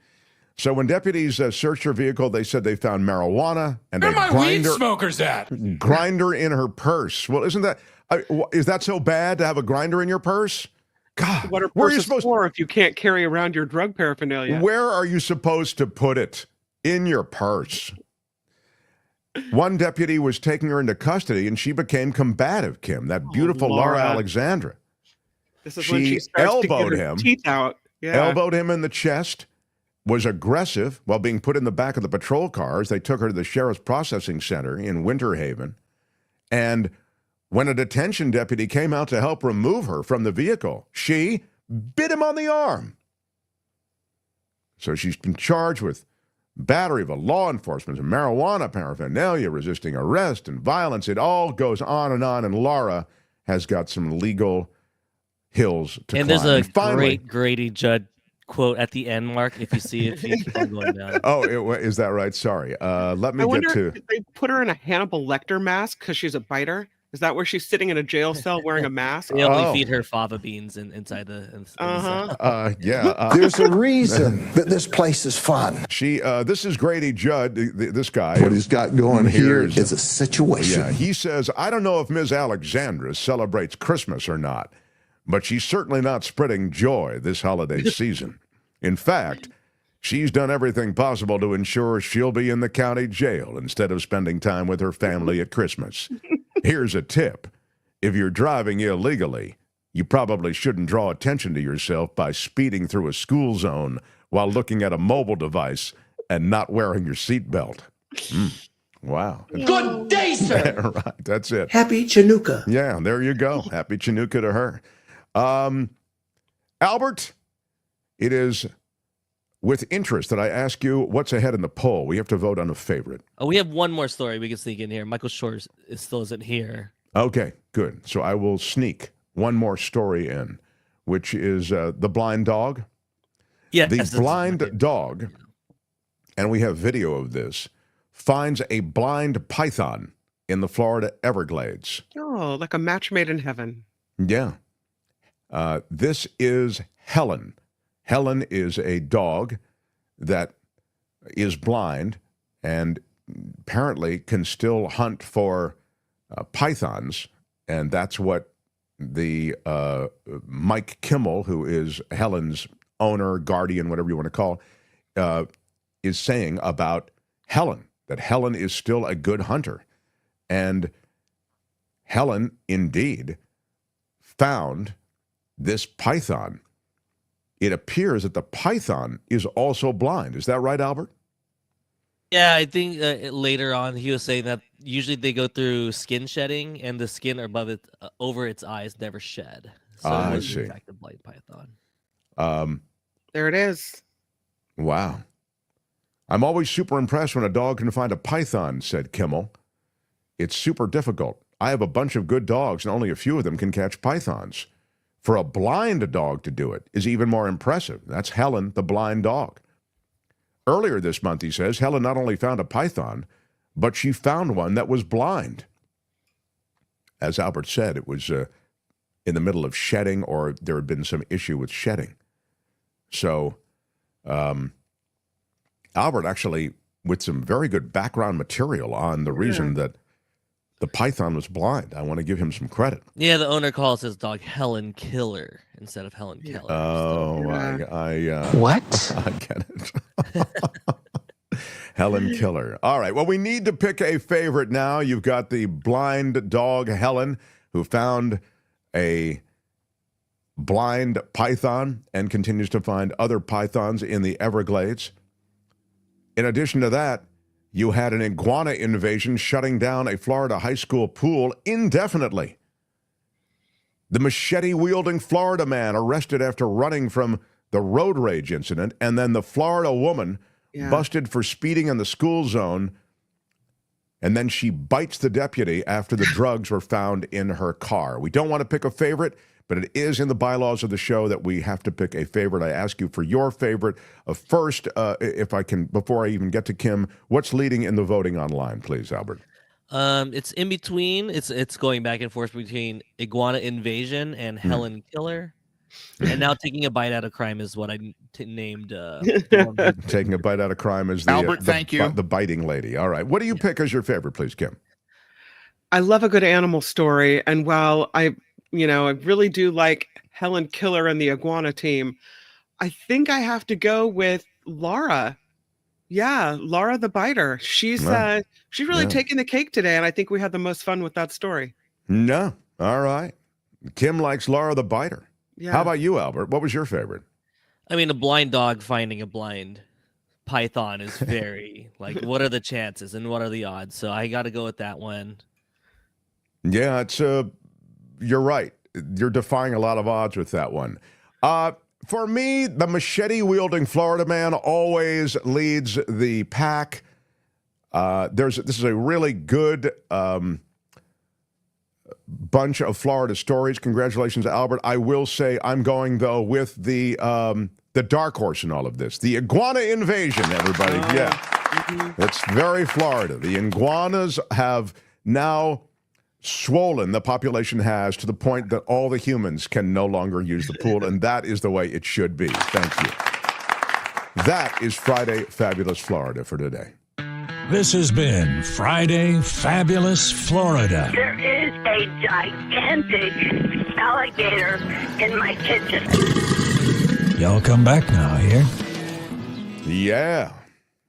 So when deputies searched her vehicle, they said they found marijuana and Where a are my weed smokers at? grinder in her purse. Well, is that so bad to have a grinder in your purse? God, what are where are you purses supposed for if you can't carry around your drug paraphernalia? Where are you supposed to put it? In your purse. One deputy was taking her into custody, and she became combative, Kim, that beautiful Laura Alexandra. This is when she starts to get her teeth out. Yeah. Elbowed him in the chest, was aggressive while being put in the back of the patrol cars. They took her to the Sheriff's Processing Center in Winter Haven. And when a detention deputy came out to help remove her from the vehicle, she bit him on the arm. So she's been charged with battery of a law enforcement, and marijuana paraphernalia, resisting arrest, and violence. It all goes on, and Laura has got some legal hills to climb. And there's a great Grady Judd quote at the end, Mark, if you see it, if you keep on going down. Oh, is that right? Sorry. Let me get to... Did they put her in a Hannibal Lecter mask because she's a biter? Is that where she's sitting in a jail cell wearing a mask? They only feed her fava beans inside the... There's a reason that this place is fun. This is Grady Judd, this guy. What he's got going here is a situation. Yeah, he says, I don't know if Ms. Alexandra celebrates Christmas or not, but she's certainly not spreading joy this holiday season. In fact, she's done everything possible to ensure she'll be in the county jail instead of spending time with her family at Christmas. Here's a tip. If you're driving illegally, you probably shouldn't draw attention to yourself by speeding through a school zone while looking at a mobile device and not wearing your seatbelt. Wow. Good day, sir. Right, that's it. Happy Chanukah. Yeah, there you go. Happy Chanukah to her. Albert, it is with interest that I ask you what's ahead in the poll. We have to vote on a favorite. Oh, we have one more story we can sneak in here. Michael Shure still isn't here. Okay, good. So I will sneak one more story in, which is the blind dog. Yeah, the blind dog and we have video of this, finds a blind python in the Florida Everglades. Oh, like a match made in heaven. Yeah. This is Helen. Helen is a dog that is blind and apparently can still hunt for pythons, and that's what the Mike Kimmel, who is Helen's owner, guardian, whatever you want to call, is saying about Helen, that Helen is still a good hunter. And Helen, indeed, found this python. It appears that the python is also blind. Is that right, Albert? Yeah, I think later on he was saying that usually they go through skin shedding, and the skin above it, over its eyes, never shed. So it was in fact a blind python. There it is. Wow. I'm always super impressed when a dog can find a python, said Kimmel. It's super difficult. I have a bunch of good dogs, and only a few of them can catch pythons. For a blind dog to do it is even more impressive. That's Helen, the blind dog. Earlier this month, he says, Helen not only found a python, but she found one that was blind. As Albert said, it was in the middle of shedding, or there had been some issue with shedding. So Albert actually, with some very good background material on the reason that the python was blind. I want to give him some credit. Yeah, the owner calls his dog Helen Killer instead of Helen Keller. Oh, So. What? I get it. Helen Killer. All right. Well, we need to pick a favorite now. You've got the blind dog, Helen, who found a blind python and continues to find other pythons in the Everglades. In addition to that, you had an iguana invasion shutting down a Florida high school pool indefinitely. The machete-wielding Florida man arrested after running from the road rage incident, and then the Florida woman busted for speeding in the school zone, and then she bites the deputy after the drugs were found in her car. We don't want to pick a favorite, but it is in the bylaws of the show that we have to pick a favorite. I ask you for your favorite. First, if I can, before I even get to Kim, what's leading in the voting online, please, Albert? It's in between. It's going back and forth between Iguana Invasion and Helen Killer. And now Taking a Bite Out of Crime is what I named. Taking a Bite Out of Crime is the, Albert, thank you. The biting lady. All right. What do you pick as your favorite, please, Kim? I love a good animal story. And while I really do like Helen Killer and the Iguana team, I think I have to go with Laura. Yeah, Laura the Biter. She's really taking the cake today, and I think we had the most fun with that story. No. All right. Kim likes Laura the Biter. Yeah. How about you, Albert? What was your favorite? I mean, a blind dog finding a blind python is very, what are the chances and what are the odds? So I got to go with that one. Yeah, it's you're right. You're defying a lot of odds with that one. For me, the machete-wielding Florida man always leads the pack. This is a really good bunch of Florida stories. Congratulations, Albert. I will say I'm going, though, with the dark horse in all of this. The iguana invasion, everybody. It's very Florida. The iguanas have now swollen, the population has, to the point that all the humans can no longer use the pool, and that is the way it should be. Thank you. That is Friday Fabulous Florida for today. This has been Friday Fabulous Florida. There is a gigantic alligator in my kitchen. Y'all come back now, here. Yeah.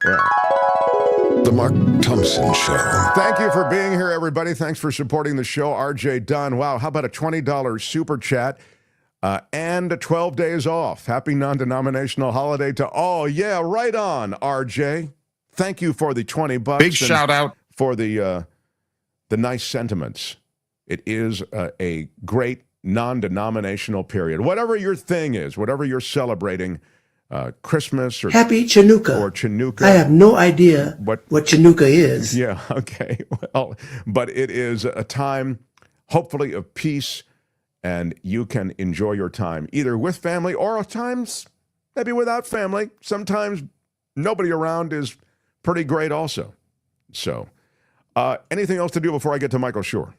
Well, The Mark Thompson Show. thank you for being here, everybody. Thanks for supporting the show. RJ Dunn. Wow, how about a $20 super chat and 12 days off? Happy non-denominational holiday to all. Yeah, right on, RJ. Thank you for the $20. Big shout out for the nice sentiments. It is a great non-denominational period. Whatever your thing is, whatever you're celebrating, Christmas or Happy Chanukah. Or Chanukah. I have no idea what Chanukah is. Yeah, okay. Well, but it is a time, hopefully, of peace, and you can enjoy your time either with family or at times maybe without family. Sometimes nobody around is pretty great also. So anything else to do before I get to Michael Shure?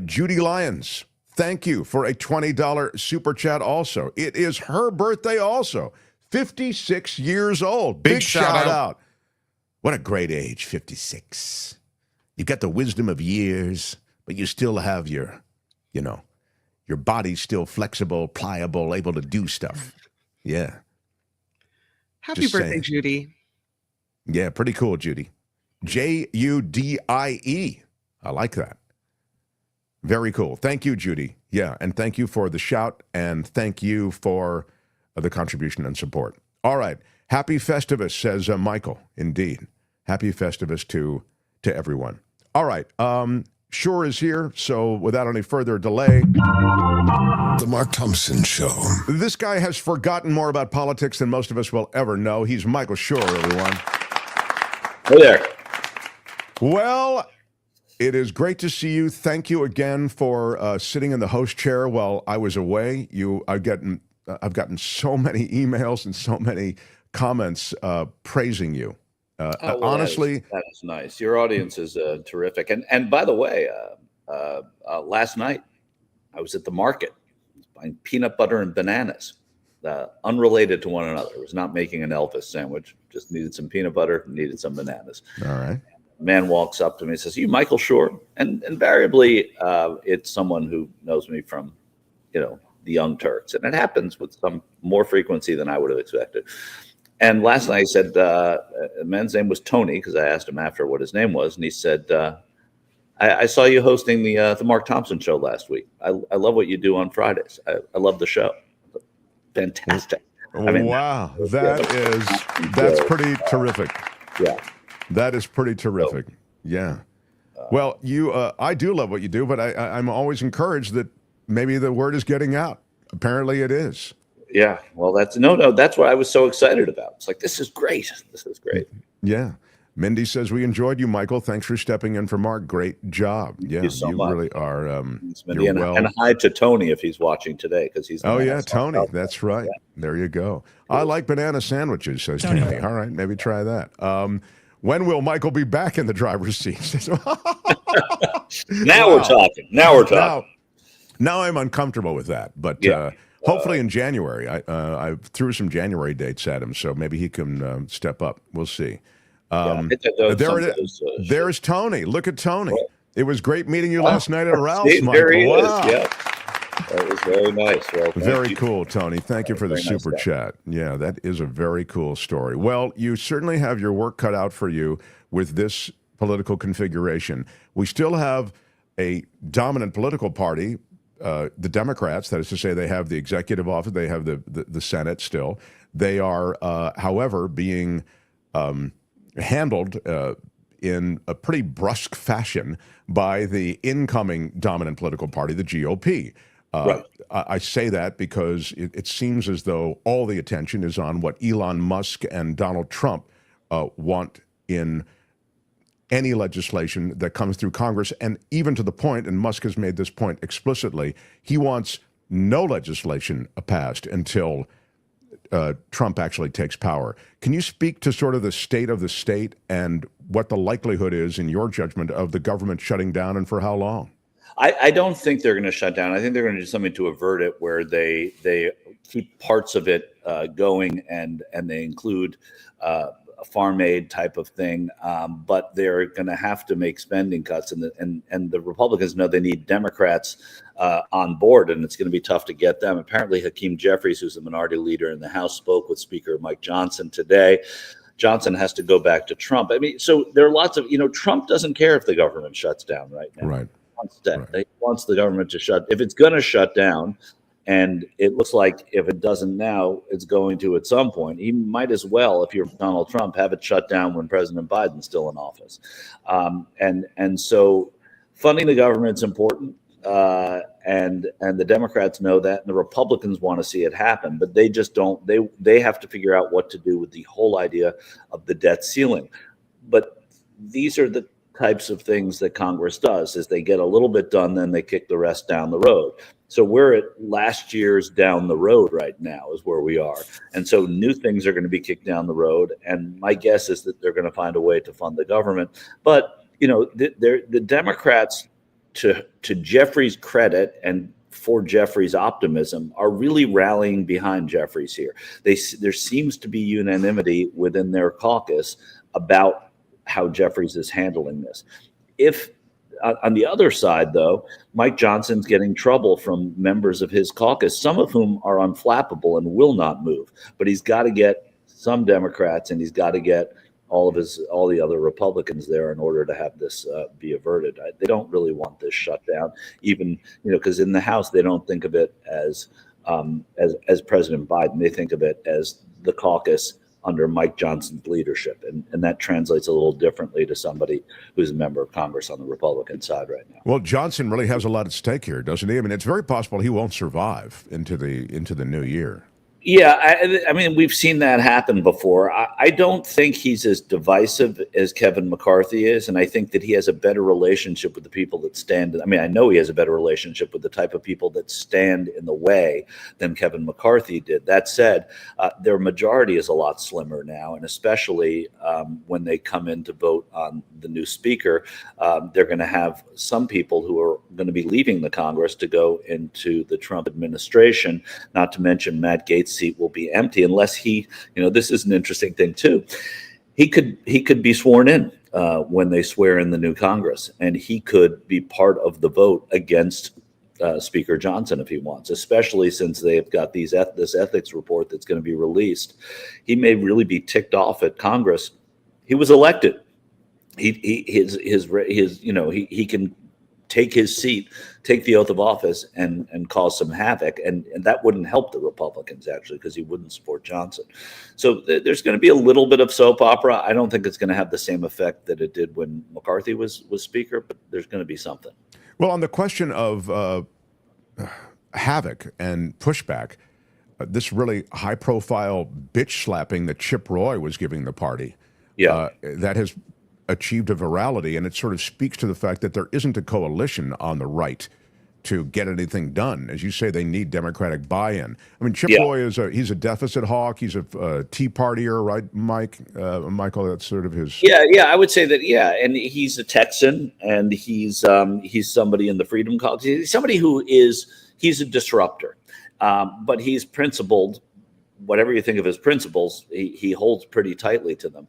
Judy Lyons, thank you for a $20 super chat also. It is her birthday also. 56 years old. Big shout out. What a great age, 56. You've got the wisdom of years, but you still have your body's still flexible, pliable, able to do stuff. Yeah. Happy birthday, Judy. Yeah, pretty cool, Judy. Judie. I like that. Very cool. Thank you, Judy. Yeah, and thank you for the shout, and thank you for the contribution and support. All right. Happy Festivus, says Michael. Indeed. Happy Festivus to everyone. All right. Shure is here, so without any further delay. The Mark Thompson Show. This guy has forgotten more about politics than most of us will ever know. He's Michael Shure, everyone. Hey there. Well, it is great to see you. Thank you again for sitting in the host chair while I was away. I've gotten so many emails and so many comments praising you. Well, honestly, that is nice. Your audience is terrific. And by the way, last night I was at the market buying peanut butter and bananas, unrelated to one another. I was not making an Elvis sandwich. Just needed some peanut butter, needed some bananas. All right. A man walks up to me and says, "You Michael Shure?" And invariably, it's someone who knows me from, the Young Turks, and it happens with some more frequency than I would have expected. And last night he said, the man's name was Tony, because I asked him after what his name was, and he said, I saw you hosting the Mark Thompson Show last week. I love what you do on Fridays. I love the show. Fantastic. Wow, that's pretty terrific. Yeah, that is pretty terrific. Yeah. Well, I do love what you do, but I'm always encouraged that maybe the word is getting out. Apparently, it is. Yeah. Well, that's what I was so excited about. It's like, this is great. This is great. Yeah. Mindy says, we enjoyed you, Michael. Thanks for stepping in for Mark. Great job. Yeah, Thank you so much. Really are. And hi to Tony if he's watching today, because he's. Oh yeah, Tony. That's right. Yeah. There you go. I like banana sandwiches, says Tammy. All right, maybe try that. When will Michael be back in the driver's seat? Now we're talking. Now I'm uncomfortable with that, but hopefully in January. I threw some January dates at him, so maybe he can step up. We'll see. There's Tony. Look at Tony. It was great meeting you last night at Ralph's, Michael. There he is. Yeah. That was very nice. Well, very cool, Tony. Thank you for the super chat. Yeah, that is a very cool story. Well, you certainly have your work cut out for you with this political configuration. We still have a dominant political party, the Democrats. That is to say, they have the executive office, they have the Senate still. They are, however, being handled in a pretty brusque fashion by the incoming dominant political party, the GOP. Right. I say that because it seems as though all the attention is on what Elon Musk and Donald Trump want in any legislation that comes through Congress, and even to the point, and Musk has made this point explicitly, he wants no legislation passed until Trump actually takes power. Can you speak to sort of the state of the state and what the likelihood is, in your judgment, of the government shutting down, and for how long? I don't think they're going to shut down. I think they're going to do something to avert it, where they keep parts of it going, and they include a farm aid type of thing. But they're going to have to make spending cuts, and the Republicans know they need Democrats on board, and it's going to be tough to get them. Apparently, Hakeem Jeffries, who's the minority leader in the House, spoke with Speaker Mike Johnson today. Johnson has to go back to Trump. I mean, so there are lots of, Trump doesn't care if the government shuts down right now. Right. He wants the government to shut. If it's going to shut down, and it looks like if it doesn't now, it's going to at some point, he might as well, if you're Donald Trump, have it shut down when President Biden's still in office. And so funding the government's important. And the Democrats know that, and the Republicans want to see it happen, but they just don't. They have to figure out what to do with the whole idea of the debt ceiling. But these are the types of things that Congress does is they get a little bit done, then they kick the rest down the road. So we're at last year's down the road right now is where we are. And so new things are going to be kicked down the road. And my guess is that they're going to find a way to fund the government. But, you know, the Democrats, to Jeffrey's credit and for Jeffrey's optimism, are really rallying behind Jeffries here. There seems to be unanimity within their caucus about how Jeffries is handling this. If on the other side, though, Mike Johnson's getting trouble from members of his caucus, some of whom are unflappable and will not move. But he's got to get some Democrats, and he's got to get all the other Republicans there in order to have this be averted. They don't really want this shutdown, even, you know, because in the House they don't think of it as President Biden. They think of it as the caucus under Mike Johnson's leadership. And that translates a little differently to somebody who's a member of Congress on the Republican side right now. Well, Johnson really has a lot at stake here, doesn't he? I mean, it's very possible he won't survive into the new year. Yeah, I mean, we've seen that happen before. I don't think he's as divisive as Kevin McCarthy is, and I think that he has a better relationship with the people that stand. I mean, I know he has a better relationship with the type of people that stand in the way than Kevin McCarthy did. That said, their majority is a lot slimmer now, and especially when they come in to vote on the new speaker, they're going to have some people who are going to be leaving the Congress to go into the Trump administration, not to mention Matt Gaetz' seat will be empty unless he, you know, this is an interesting thing too. He could be sworn in when they swear in the new Congress, and he could be part of the vote against Speaker Johnson if he wants, especially since they've got this ethics report that's going to be released. He may really be ticked off at Congress. He was elected. He can take his seat, take the oath of office, and cause some havoc. And that wouldn't help the Republicans, actually, because he wouldn't support Johnson. So there's going to be a little bit of soap opera. I don't think it's going to have the same effect that it did when McCarthy was speaker, but there's going to be something. Well, on the question of havoc and pushback, this really high-profile bitch slapping that Chip Roy was giving the party, that has achieved a virality, and it sort of speaks to the fact that there isn't a coalition on the right to get anything done. As you say, they need Democratic buy-in. I mean, Chip Roy he's a deficit hawk. He's a Tea Partier, right, Michael? That's sort of his. Yeah, I would say that. Yeah, and he's a Texan, and he's somebody in the Freedom Caucus. He's somebody he's a disruptor, but he's principled. Whatever you think of his principles, he holds pretty tightly to them.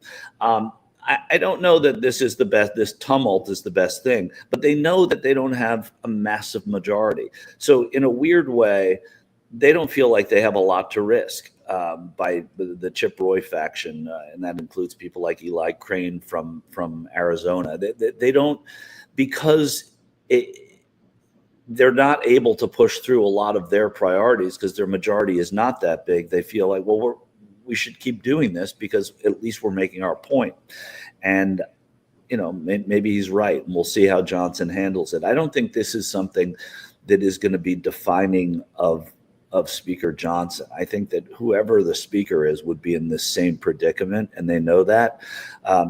I don't know that this is the best, this tumult is the best thing, but they know that they don't have a massive majority. So in a weird way, they don't feel like they have a lot to risk by the Chip Roy faction. And that includes people like Eli Crane from Arizona. They don't, because they're not able to push through a lot of their priorities because their majority is not that big. They feel like, well, we should keep doing this because at least we're making our point. And, you know, maybe he's right, and we'll see how Johnson handles it. I don't think this is something that is going to be defining of Speaker Johnson. I think that whoever the speaker is would be in this same predicament, and they know that.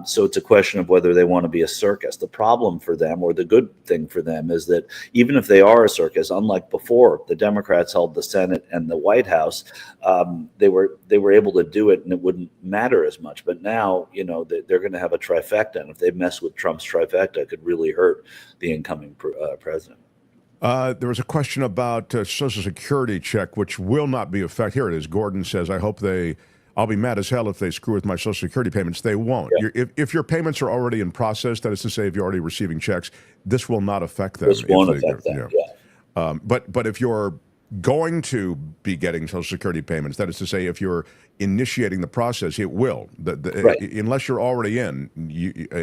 So it's a question of whether they want to be a circus. The problem for them, or the good thing for them, is that even if they are a circus, unlike before, the Democrats held the Senate and the White House, they were able to do it, and it wouldn't matter as much. But now, you know, they're going to have a trifecta, and if they mess with Trump's trifecta, it could really hurt the incoming president. There was a question about Social Security check, which will not be affected. Here it is. Gordon says, I'll be mad as hell if they screw with my Social Security payments. They won't. Yeah. If your payments are already in process, that is to say, if you're already receiving checks, this will not affect them. This won't affect them, yeah. But if you're going to be getting Social Security payments, that is to say, if you're initiating the process, it will. Right. Unless you're already in,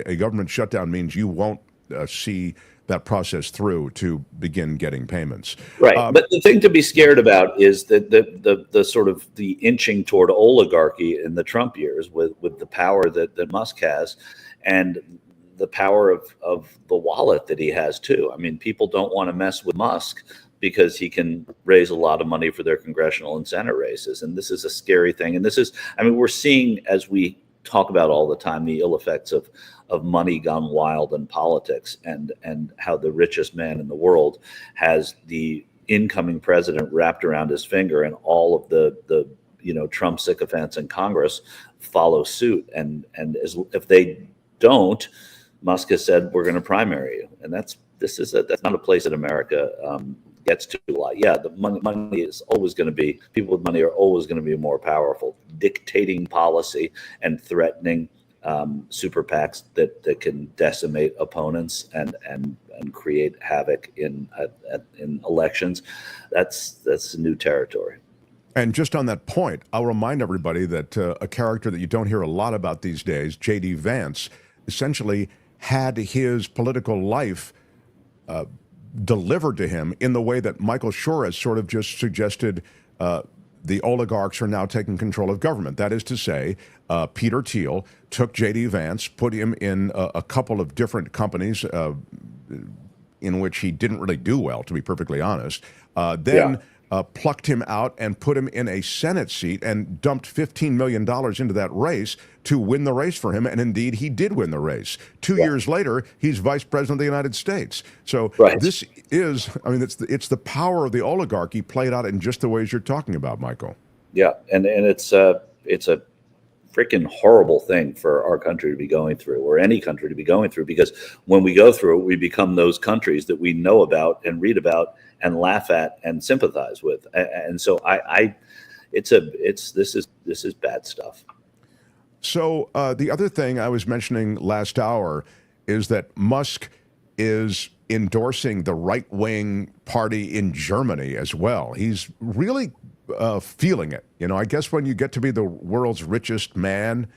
a government shutdown means you won't see that process through to begin getting payments. Right. But the thing to be scared about is that the sort of the inching toward oligarchy in the Trump years with the power that Musk has, and the power of the wallet that he has too. I mean, people don't want to mess with Musk because he can raise a lot of money for their congressional and Senate races. And this is a scary thing. And this is, I mean, we're seeing as we talk about all the time the ill effects of money gone wild in politics, and how the richest man in the world has the incoming president wrapped around his finger, and all of the Trump sycophants in Congress follow suit. And if they don't, Musk has said, we're going to primary you. And that's not a place that America gets to a lot. Yeah, the money is always going to be, people with money are always going to be more powerful, dictating policy and threatening super PACs that can decimate opponents and create havoc in elections. That's new territory. And just on that point, I'll remind everybody that a character that you don't hear a lot about these days, J.D. Vance, essentially had his political life delivered to him in the way that Michael Shure has sort of just suggested. The oligarchs are now taking control of government. That is to say, Peter Thiel took J.D. Vance, put him in a couple of different companies in which he didn't really do well, to be perfectly honest, plucked him out and put him in a Senate seat and dumped $15 million into that race to win the race for him. And indeed, he did win the race. 2 years later, he's vice president of the United States. So this is, I mean, it's the power of the oligarchy played out in just the ways you're talking about, Michael. Yeah, and it's a freaking horrible thing for our country to be going through, or any country to be going through, because when we go through it, we become those countries that we know about and read about and laugh at and sympathize with. And so this is bad stuff. So the other thing I was mentioning last hour is that Musk is endorsing the right-wing party in Germany as well. He's really feeling it. You know, I guess when you get to be the world's richest man,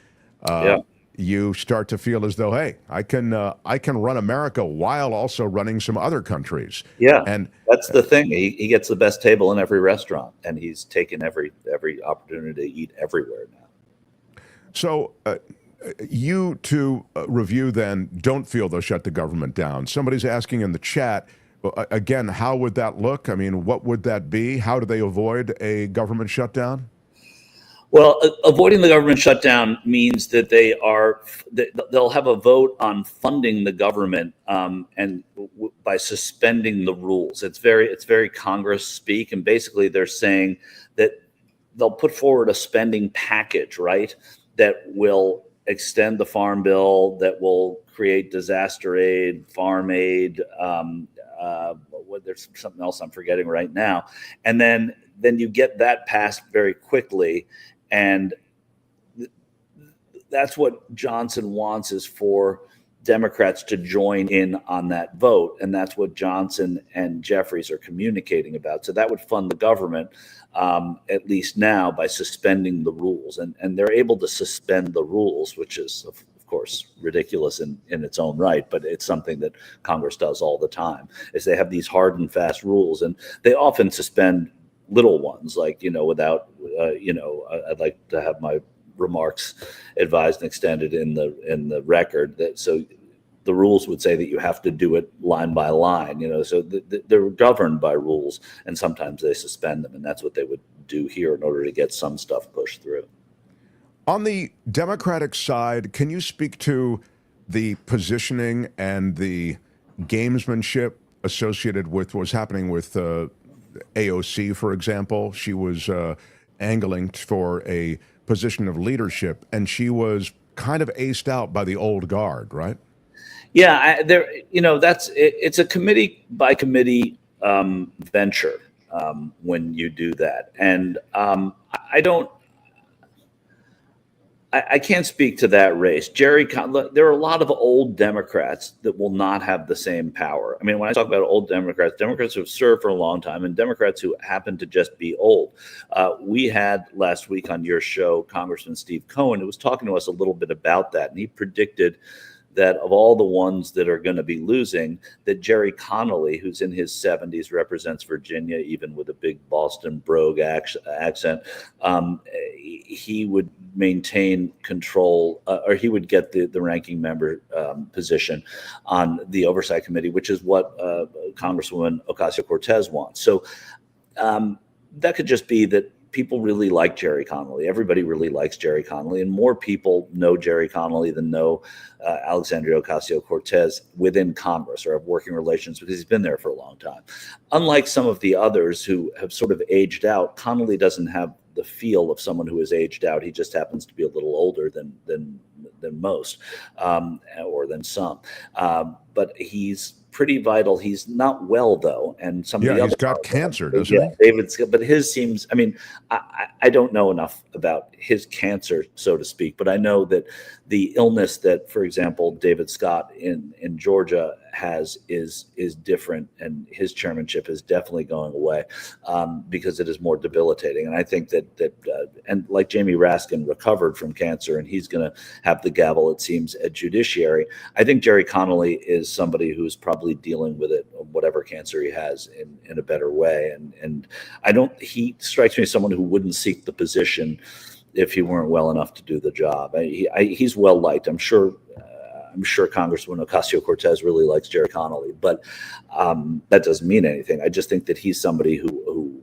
you start to feel as though, hey, I can run America while also running some other countries. Yeah, and that's the thing. He gets the best table in every restaurant, and he's taken every opportunity to eat everywhere now. So you to review then don't feel they'll shut the government down. Somebody's asking in the chat, again, how would that look? I mean, what would that be? How do they avoid a government shutdown? Well, avoiding the government shutdown means that they'll have a vote on funding the government by suspending the rules. It's very Congress speak, and basically they're saying that they'll put forward a spending package, right, that will extend the farm bill, that will create disaster aid, farm aid. There's something else I'm forgetting right now, and then you get that passed very quickly. And that's what Johnson wants, is for Democrats to join in on that vote. And that's what Johnson and Jeffries are communicating about. So that would fund the government, at least now, by suspending the rules. And they're able to suspend the rules, which is, of course, ridiculous in its own right. But it's something that Congress does all the time, is they have these hard and fast rules. And they often suspend little ones, like, without, I'd like to have my remarks advised and extended in the record, that so the rules would say that you have to do it line by line, so they're governed by rules, and sometimes they suspend them, and that's what they would do here in order to get some stuff pushed through. On the Democratic side, can you speak to the positioning and the gamesmanship associated with what's happening with AOC, for example? She was angling for a position of leadership, and she was kind of aced out by the old guard, right? Yeah, it's a committee by committee venture when you do that, and I can't speak to that race. There are a lot of old Democrats that will not have the same power. I mean, when I talk about old Democrats who have served for a long time, and Democrats who happen to just be old. We had last week on your show Congressman Steve Cohen, who was talking to us a little bit about that, and he predicted that of all the ones that are going to be losing, that Jerry Connolly, who's in his 70s, represents Virginia, even with a big Boston brogue accent, he would maintain control, or he would get the ranking member position on the Oversight Committee, which is what Congresswoman Ocasio-Cortez wants. So that could just be that people really like Jerry Connolly. Everybody really likes Jerry Connolly, and more people know Jerry Connolly than know Alexandria Ocasio-Cortez within Congress or have working relations, because he's been there for a long time. Unlike some of the others who have sort of aged out, Connolly doesn't have the feel of someone who has aged out. He just happens to be a little older than most, or than some. But he's pretty vital. He's not well though, and some of the he's other got cancer, doesn't he? David's, but his seems. I mean, I don't know enough about his cancer, so to speak, but I know that the illness that, for example, David Scott in Georgia has is different, and his chairmanship is definitely going away because it is more debilitating. And I think that and like Jamie Raskin recovered from cancer, and he's going to have the gavel, it seems, at judiciary. I think Jerry Connolly is somebody who's probably dealing with it, whatever cancer he has, in a better way. And he strikes me as someone who wouldn't seek the position if he weren't well enough to do the job. He's well liked. I'm sure Congresswoman Ocasio-Cortez really likes Jerry Connolly, but that doesn't mean anything. I just think that he's somebody who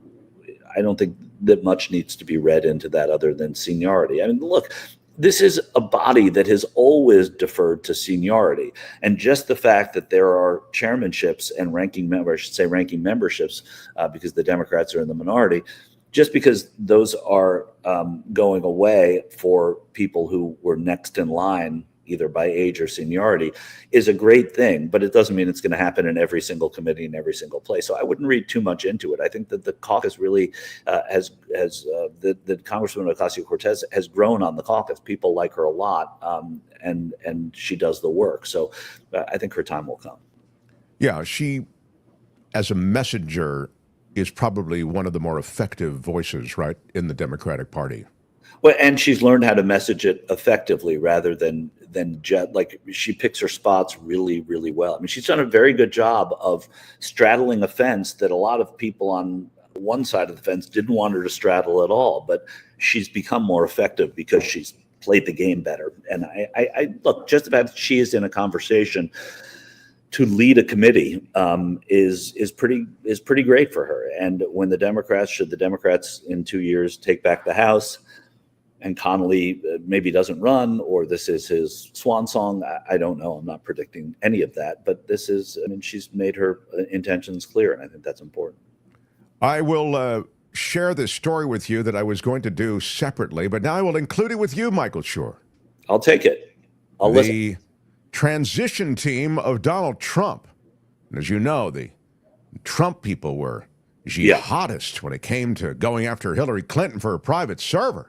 I don't think that much needs to be read into that other than seniority. I mean, look, this is a body that has always deferred to seniority. And just the fact that there are chairmanships and ranking memberships, because the Democrats are in the minority, just because those are going away for people who were next in line, either by age or seniority, is a great thing, but it doesn't mean it's going to happen in every single committee in every single place. So I wouldn't read too much into it. I think that the caucus really the Congresswoman Ocasio-Cortez has grown on the caucus. People like her a lot, and she does the work. So I think her time will come. Yeah, she, as a messenger, is probably one of the more effective voices, right, in the Democratic Party. Well, and she's learned how to message it effectively rather than like she picks her spots really, really well. I mean, she's done a very good job of straddling a fence that a lot of people on one side of the fence didn't want her to straddle at all. But she's become more effective because she's played the game better. And I look, just the fact that she is in a conversation to lead a committee is pretty great for her. And when the Democrats in 2 years take back the House, and Connolly maybe doesn't run, or this is his swan song, I don't know. I'm not predicting any of that, but she's made her intentions clear, and I think that's important. I will share this story with you that I was going to do separately, but now I will include it with you, Michael Shure. I'll take it. I'll listen. The transition team of Donald Trump. And as you know, the Trump people were jihadists when it came to going after Hillary Clinton for her private server.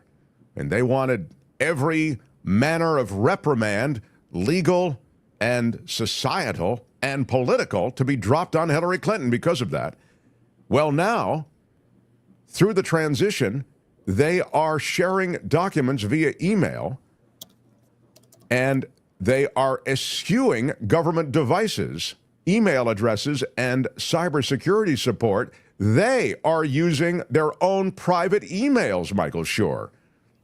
And they wanted every manner of reprimand, legal and societal and political, to be dropped on Hillary Clinton because of that. Well, now, through the transition, they are sharing documents via email, and they are eschewing government devices, email addresses, and cybersecurity support. They are using their own private emails, Michael Shure.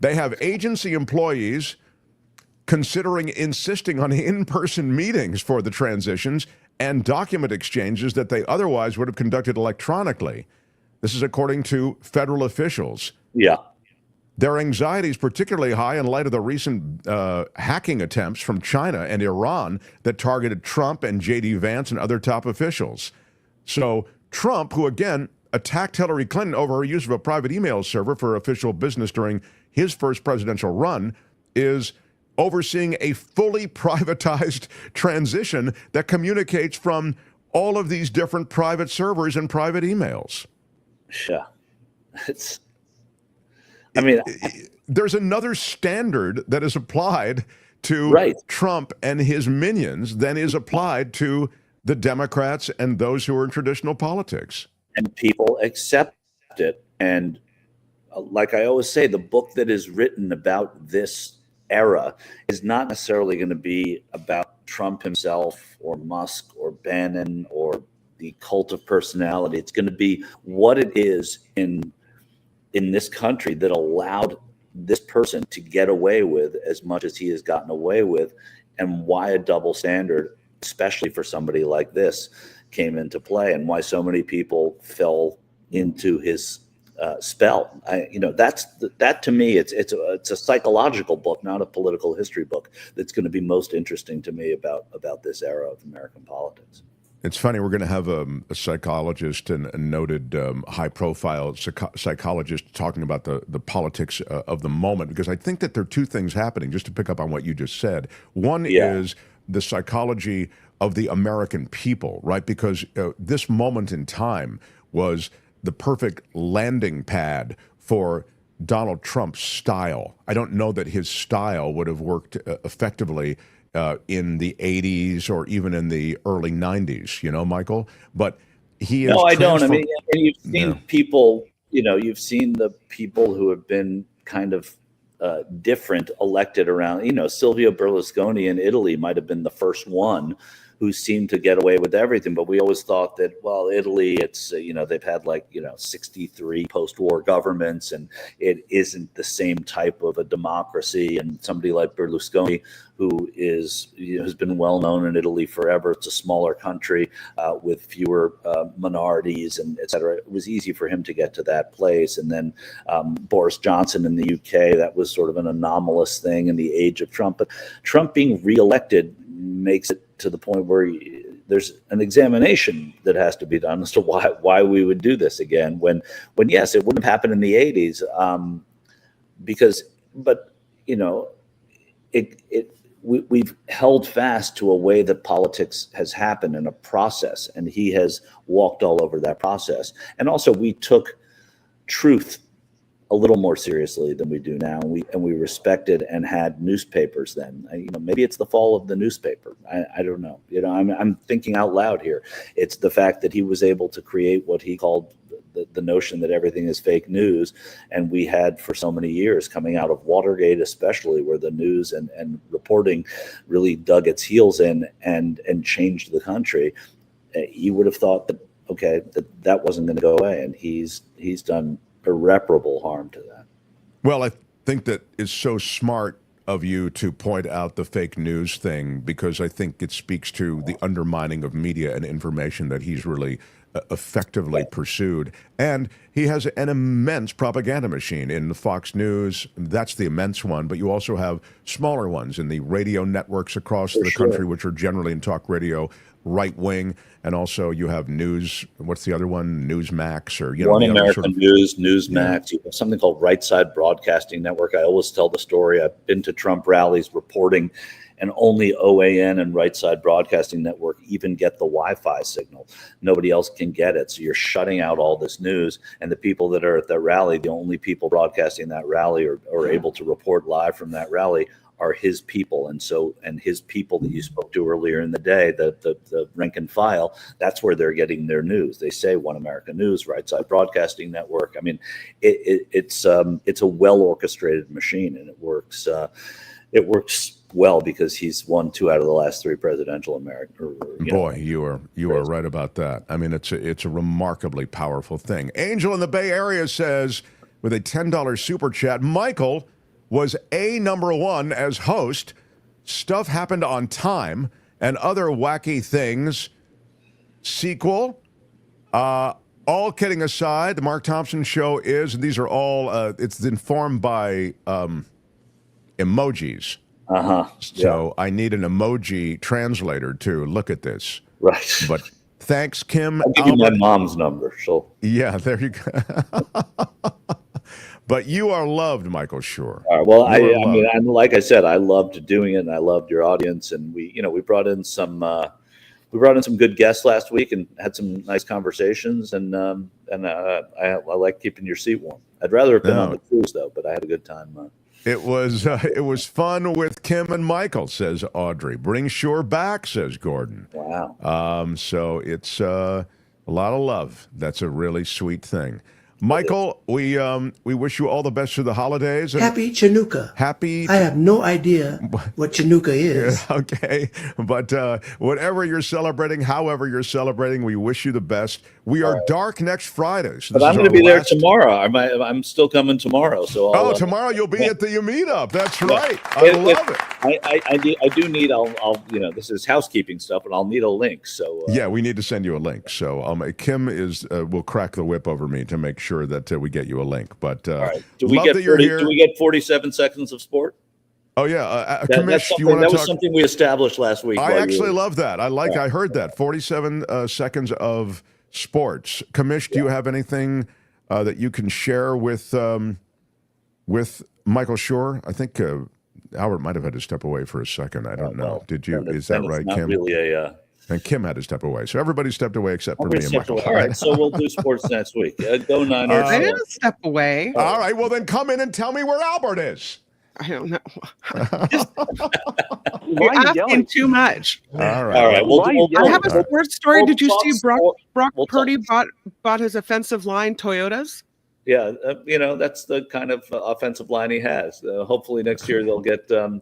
They have agency employees considering insisting on in-person meetings for the transitions and document exchanges that they otherwise would have conducted electronically. This is according to federal officials. Yeah. Their anxiety is particularly high in light of the recent hacking attempts from China and Iran that targeted Trump and J.D. Vance and other top officials. So Trump, who again attacked Hillary Clinton over her use of a private email server for official business during his first presidential run, is overseeing a fully privatized transition that communicates from all of these different private servers and private emails. Yeah. There's another standard that is applied to Trump and his minions than is applied to the Democrats and those who are in traditional politics. And people accept it. And like I always say, the book that is written about this era is not necessarily going to be about Trump himself or Musk or Bannon or the cult of personality. It's going to be what it is in this country that allowed this person to get away with as much as he has gotten away with, and why a double standard, especially for somebody like this, came into play, and why so many people fell into his spell. That to me, it's a psychological book, not a political history book. That's going to be most interesting to me about this era of American politics. It's funny, we're going to have a psychologist and a noted high-profile psychologist talking about the politics of the moment, because I think that there are two things happening, just to pick up on what you just said. One is the psychology of the American people, right? Because this moment in time was the perfect landing pad for Donald Trump's style. I don't know that his style would have worked effectively in the 80s or even in the early 90s, Michael? But he is. No, I don't. I mean, and you've seen people, you've seen the people who have been kind of different elected around, Silvio Berlusconi in Italy might have been the first one who seemed to get away with everything. But we always thought that, well, Italy, it's, they've had 63 post-war governments, and it isn't the same type of a democracy. And somebody like Berlusconi, who is, has been well known in Italy forever. It's a smaller country with fewer minorities and et cetera. It was easy for him to get to that place. And then Boris Johnson in the UK, that was sort of an anomalous thing in the age of Trump. But Trump being reelected makes it to the point where there's an examination that has to be done as to why we would do this again when yes, it wouldn't have happened in the 80s we've held fast to a way that politics has happened in a process, and he has walked all over that process. And also we took truth a little more seriously than we do now. And we respected and had newspapers then. Maybe it's the fall of the newspaper. I don't know. I'm thinking out loud here. It's the fact that he was able to create what he called the notion that everything is fake news. And we had for so many years, coming out of Watergate especially, where the news and reporting really dug its heels in and changed the country. You would have thought that, okay, that wasn't going to go away. And he's done irreparable harm to that. Well, I think that is so smart of you to point out the fake news thing, because I think it speaks to the undermining of media and information that he's really effectively pursued. And he has an immense propaganda machine in the Fox News. That's the immense one, but you also have smaller ones in the radio networks across the country, which are generally in talk radio right wing. And also you have news, what's the other one? Newsmax, or One American News, Newsmax. You have something called Right Side Broadcasting Network. I always tell the story. I've been to Trump rallies reporting, and only OAN and Right Side Broadcasting Network even get the Wi-Fi signal. Nobody else can get it. So you're shutting out all this news, and the people that are at that rally, the only people broadcasting that rally or able to report live from that rally are his people. And his people that you spoke to earlier in the day, the rank and file, that's where they're getting their news. They say One American News, Right Side Broadcasting Network. I mean, it's a well orchestrated machine, and it works well because he's won 2 out of the last 3 presidential American. Boy, you are right about that. I mean, it's a remarkably powerful thing. Angel in the Bay Area says, with a $10 super chat, Michael was number 1 as host. Stuff happened on time and other wacky things. Sequel. All kidding aside, the Mark Thompson show is, and these are all, it's informed by emojis. So I need an emoji translator to look at this. Right. But thanks, Kim. I'll give you my mom's number. Yeah, there you go. But you are loved, Michael Shure. All right, well, I mean, like I said, I loved doing it, and I loved your audience, and we brought in some good guests last week and had some nice conversations, and I like keeping your seat warm. I'd rather have been on the cruise though, but I had a good time. It was fun with Kim and Michael, says Audrey. Bring Shure back, says Gordon. Wow. So it's a lot of love. That's a really sweet thing. Michael, we wish you all the best for the holidays. Happy Chanukah. I have no idea what Chanukah is. Yeah, okay, but whatever you're celebrating, however you're celebrating, we wish you the best. We are dark next Friday. So but I'm going to be there tomorrow. I'm still coming tomorrow. So tomorrow you'll be at the meetup. That's right. I love it. I do need. I'll this is housekeeping stuff, and I'll need a link. So yeah, we need to send you a link. So Kim will crack the whip over me to make sure sure that we get you a link. But all right. Do we love get that you're here. Do we get 47 seconds of sport? Oh yeah, That Commish, you want to talk? was something we established last week. I actually love that. I heard that 47 seconds of sports. Commish, do you have anything that you can share with Michael Shure? I think Albert might have had to step away for a second. I don't know. Did you? Is that right, Kim? Really and Kim had to step away. So everybody stepped away except for me and Michael. All right, so we'll do sports next week. Go Niners. I didn't step away. All right, well then come in and tell me where Albert is. I don't know. You're asking too much. All right. I have a sports story. Did you see Brock Purdy bought his offensive line Toyotas? Yeah, that's the kind of offensive line he has. Hopefully next year they'll get some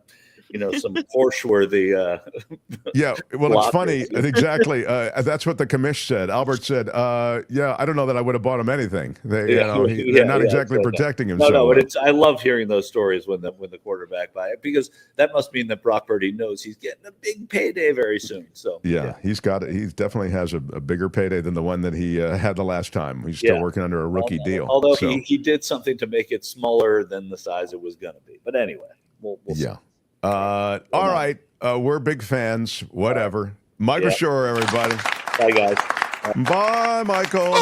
Porsche-worthy. Yeah, well, it's funny. Exactly. That's what the commish said. Albert said, "Yeah, I don't know that I would have bought him anything. They're not exactly protecting him." No, but I love hearing those stories when the quarterback buy it, because that must mean that Brock Purdy knows he's getting a big payday very soon. So yeah. He's got it. He definitely has a bigger payday than the one that he had the last time. He's still working under a rookie deal. Although he did something to make it smaller than the size it was going to be. But anyway, we'll see. All right. We're big fans. Whatever. Michael Shure, everybody. Bye, guys. Bye, Michael.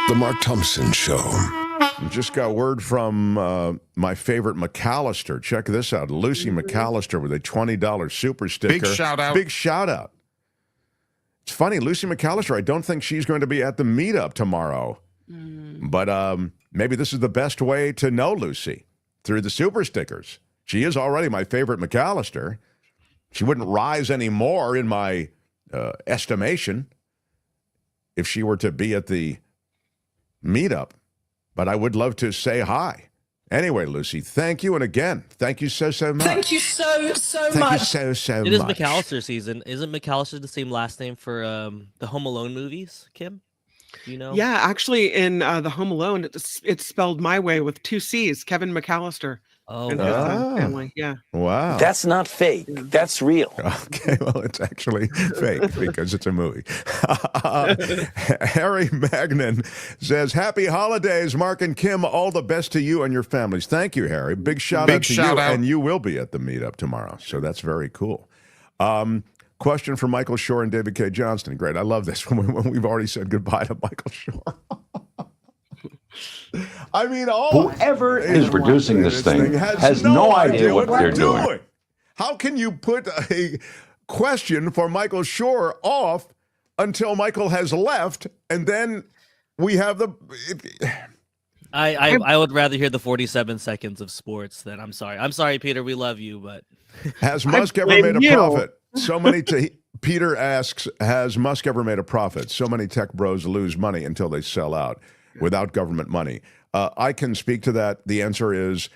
The Mark Thompson Show. Just got word from my favorite McAllister. Check this out. Lucy McAllister with a $20 super sticker. Big shout out. Big shout out. It's funny, Lucy McAllister, I don't think she's going to be at the meetup tomorrow. But maybe this is the best way to know Lucy. Through the super stickers. She is already my favorite McAllister. She wouldn't rise any more in my estimation if she were to be at the meetup, but I would love to say hi. Anyway, Lucy, thank you, and again, thank you so much. Thank you so much. Thank you so It is much. McAllister season. Isn't McAllister the same last name for the Home Alone movies, Kim? Do you know? Yeah, actually, in the Home Alone, it's spelled my way with 2 C's. Kevin McAllister. Oh, and his family. Yeah. Wow. That's not fake. That's real. Okay, well, it's actually fake because it's a movie. Harry Magnan says, "Happy holidays, Mark and Kim. All the best to you and your families." Thank you, Harry. Big shout out to you. And you will be at the meetup tomorrow, so that's very cool. Question from Michael Shure and David K. Johnston. Great. I love this when we've already said goodbye to Michael Shure. I mean, whoever is producing this thing has no idea what they're doing. How can you put a question for Michael Shure off until Michael has left, and then we have the... I would rather hear the 47 seconds of sports than I'm sorry, Peter. We love you, but has Musk ever made a profit? So many. Peter asks, has Musk ever made a profit? So many tech bros lose money until they sell out without government money. I can speak to that. The answer is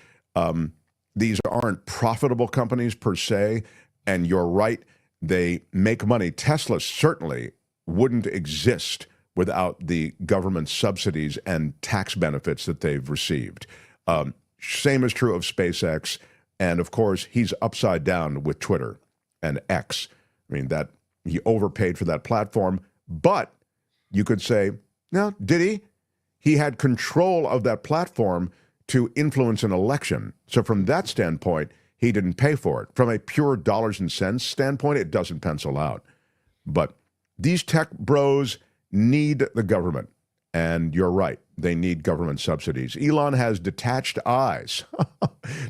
these aren't profitable companies per se, and you're right. They make money. Tesla certainly wouldn't exist without the government subsidies and tax benefits that they've received. Same is true of SpaceX. And of course, he's upside down with Twitter and X. I mean, that he overpaid for that platform. But you could say, no, did he? He had control of that platform to influence an election. So from that standpoint, he didn't pay for it. From a pure dollars and cents standpoint, it doesn't pencil out. But these tech bros need the government. And you're right. They need government subsidies. Elon has detached eyes.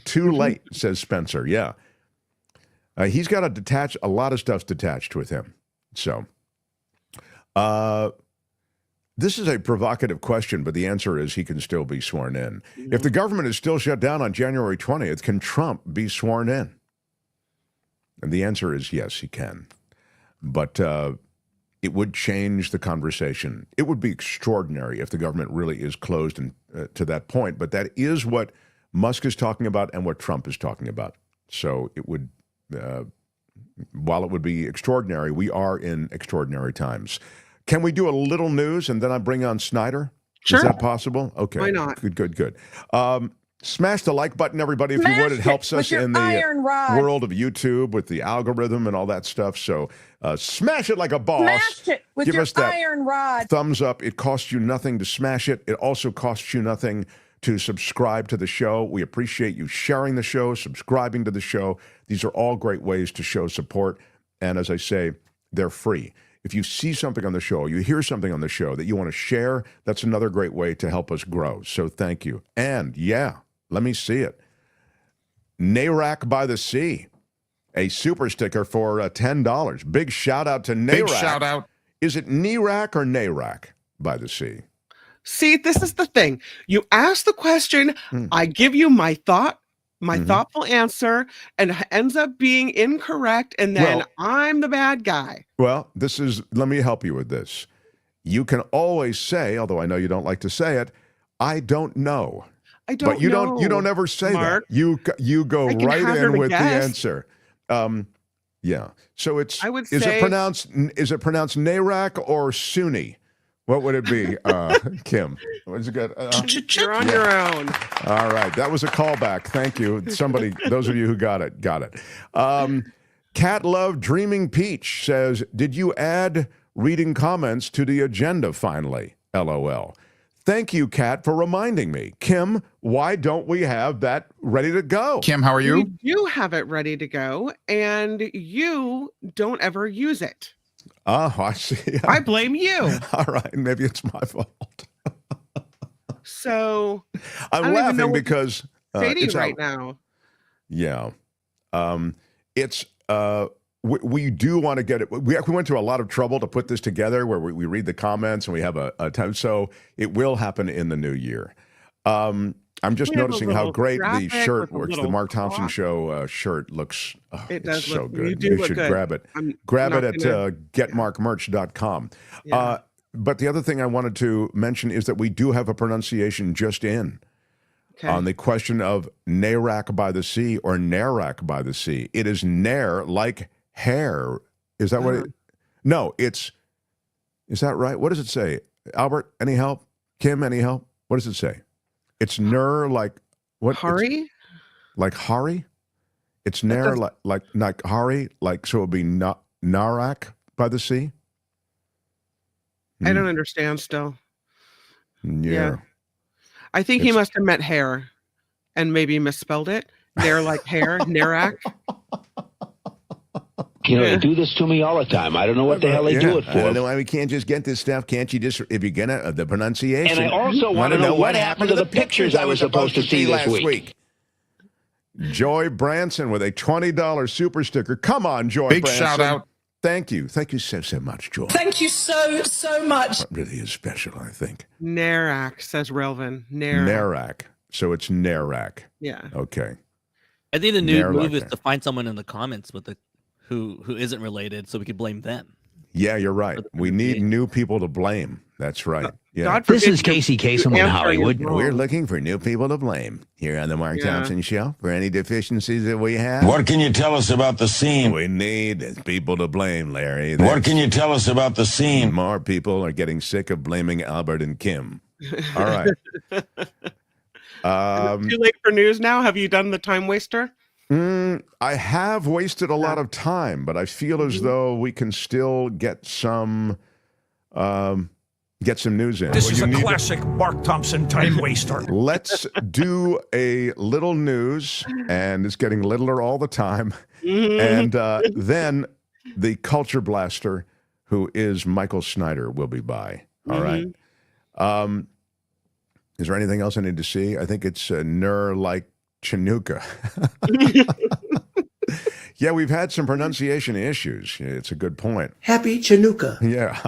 Too late, says Spencer. Yeah. He's got to detach. A lot of stuff's detached with him. So this is a provocative question, but the answer is he can still be sworn in. If the government is still shut down on January 20th, can Trump be sworn in? And the answer is yes, he can. But it would change the conversation. It would be extraordinary if the government really is closed to that point. But that is what Musk is talking about and what Trump is talking about. So it would, while it would be extraordinary, we are in extraordinary times. Can we do a little news and then I bring on Snyder? Sure. Is that possible? Okay. Why not? Good. Smash the like button, everybody, if you would. It helps us in the world of YouTube with the algorithm and all that stuff. So smash it like a boss. Smash it with your iron rod. Thumbs up. It costs you nothing to smash it. It also costs you nothing to subscribe to the show. We appreciate you sharing the show, subscribing to the show. These are all great ways to show support. And as I say, they're free. If you see something on the show, you hear something on the show that you want to share, that's another great way to help us grow. So thank you. And yeah, let me see it. NARAC by the Sea, a super sticker for $10. Big shout out to NARAC. Big shout out. Is it NARAC or NARAC by the Sea? See, this is the thing. You ask the question, I give you my thoughtful answer, and it ends up being incorrect, and then I'm the bad guy. Well, let me help you with this. You can always say, although I know you don't like to say it, I don't know. I don't know. But you don't ever say Mark. that. You go right in with the answer. Yeah. So is it pronounced NARAC or Sunni? What would it be, Kim? What's it good? You're on your own. All right. That was a callback. Thank you. Somebody, those of you who got it. Cat Love Dreaming Peach says, did you add reading comments to the agenda finally? LOL. Thank you, Kat, for reminding me. Kim, why don't we have that ready to go? Kim, how are you? We do have it ready to go, and you don't ever use it. Oh, I see. I blame you. All right. Maybe it's my fault. So I'm laughing because it's right now. Yeah. We do want to get it. We went to a lot of trouble to put this together where we read the comments and we have a time. So it will happen in the new year. I'm just noticing how great the shirt works. The Mark Thompson Show shirt looks it's so good. You should grab it. Grab it at getmarkmerch.com. Yeah. But the other thing I wanted to mention is that we do have a pronunciation just in on the question of NARAC by the Sea or NARAC by the Sea. It is Nair like hair. Is that what it? No, is that right? What does it say? Albert, any help? Kim, any help? What does it say? It's Nair like what? Hari? Like Hari? It's Nair like Hari, like so it would be NARAC by the Sea? I don't understand still. Yeah. I think he must have meant hair and maybe misspelled it. Nair like hair, NARAC. You know, they do this to me all the time. I don't know what the hell they do it for. I don't know why we can't just get this stuff. Can't you just, if you're gonna, the pronunciation. And I also want to know what happened to the pictures I was supposed to see last week. Joy Branson with a $20 super sticker. Come on, Joy Big Branson. shout out. Thank you. Thank you so much, Joy. Thank you so much. That really is special, I think. NARAC, says Relvin. NARAC. So it's NARAC. Yeah. Okay. I think the new move is to find someone in the comments with who isn't related, so we could blame them. Yeah, you're right. We need new people to blame. That's right. Yeah. This is Casey Kasem in Hollywood. We're looking for new people to blame here on the Mark Thompson Show for any deficiencies that we have. What can you tell us about the scene? We need people to blame, Larry. What can you tell us about the scene? More people are getting sick of blaming Albert and Kim. All right. Too late for news now? Have you done the time waster? I have wasted a lot of time, but I feel as though we can still get some news in. This is a classic Mark Thompson time waster. Let's do a little news, and it's getting littler all the time. And then the Culture Blaster, who is Michael Snyder, will be by. All right. Is there anything else I need to see? I think it's like Chinooka. Yeah, we've had some pronunciation issues. It's a good point. Happy Chinooka. Yeah.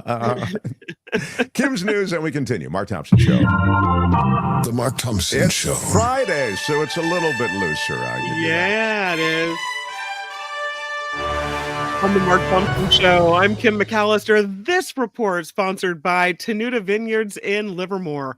Kim's news, and we continue. Mark Thompson Show. The Mark Thompson Show. It's Friday, so it's a little bit looser. Yeah, it is. On the Mark Thompson Show, I'm Kim McAllister. This report sponsored by Tenuta Vineyards in Livermore.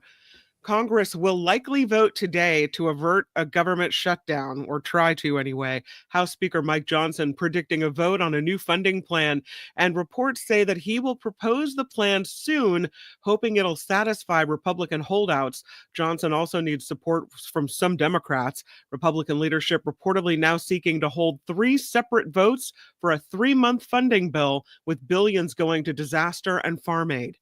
Congress will likely vote today to avert a government shutdown, or try to anyway. House Speaker Mike Johnson predicting a vote on a new funding plan, and reports say that he will propose the plan soon, hoping it'll satisfy Republican holdouts. Johnson also needs support from some Democrats. Republican leadership reportedly now seeking to hold 3 separate votes for a 3-month funding bill, with billions going to disaster and farm aid.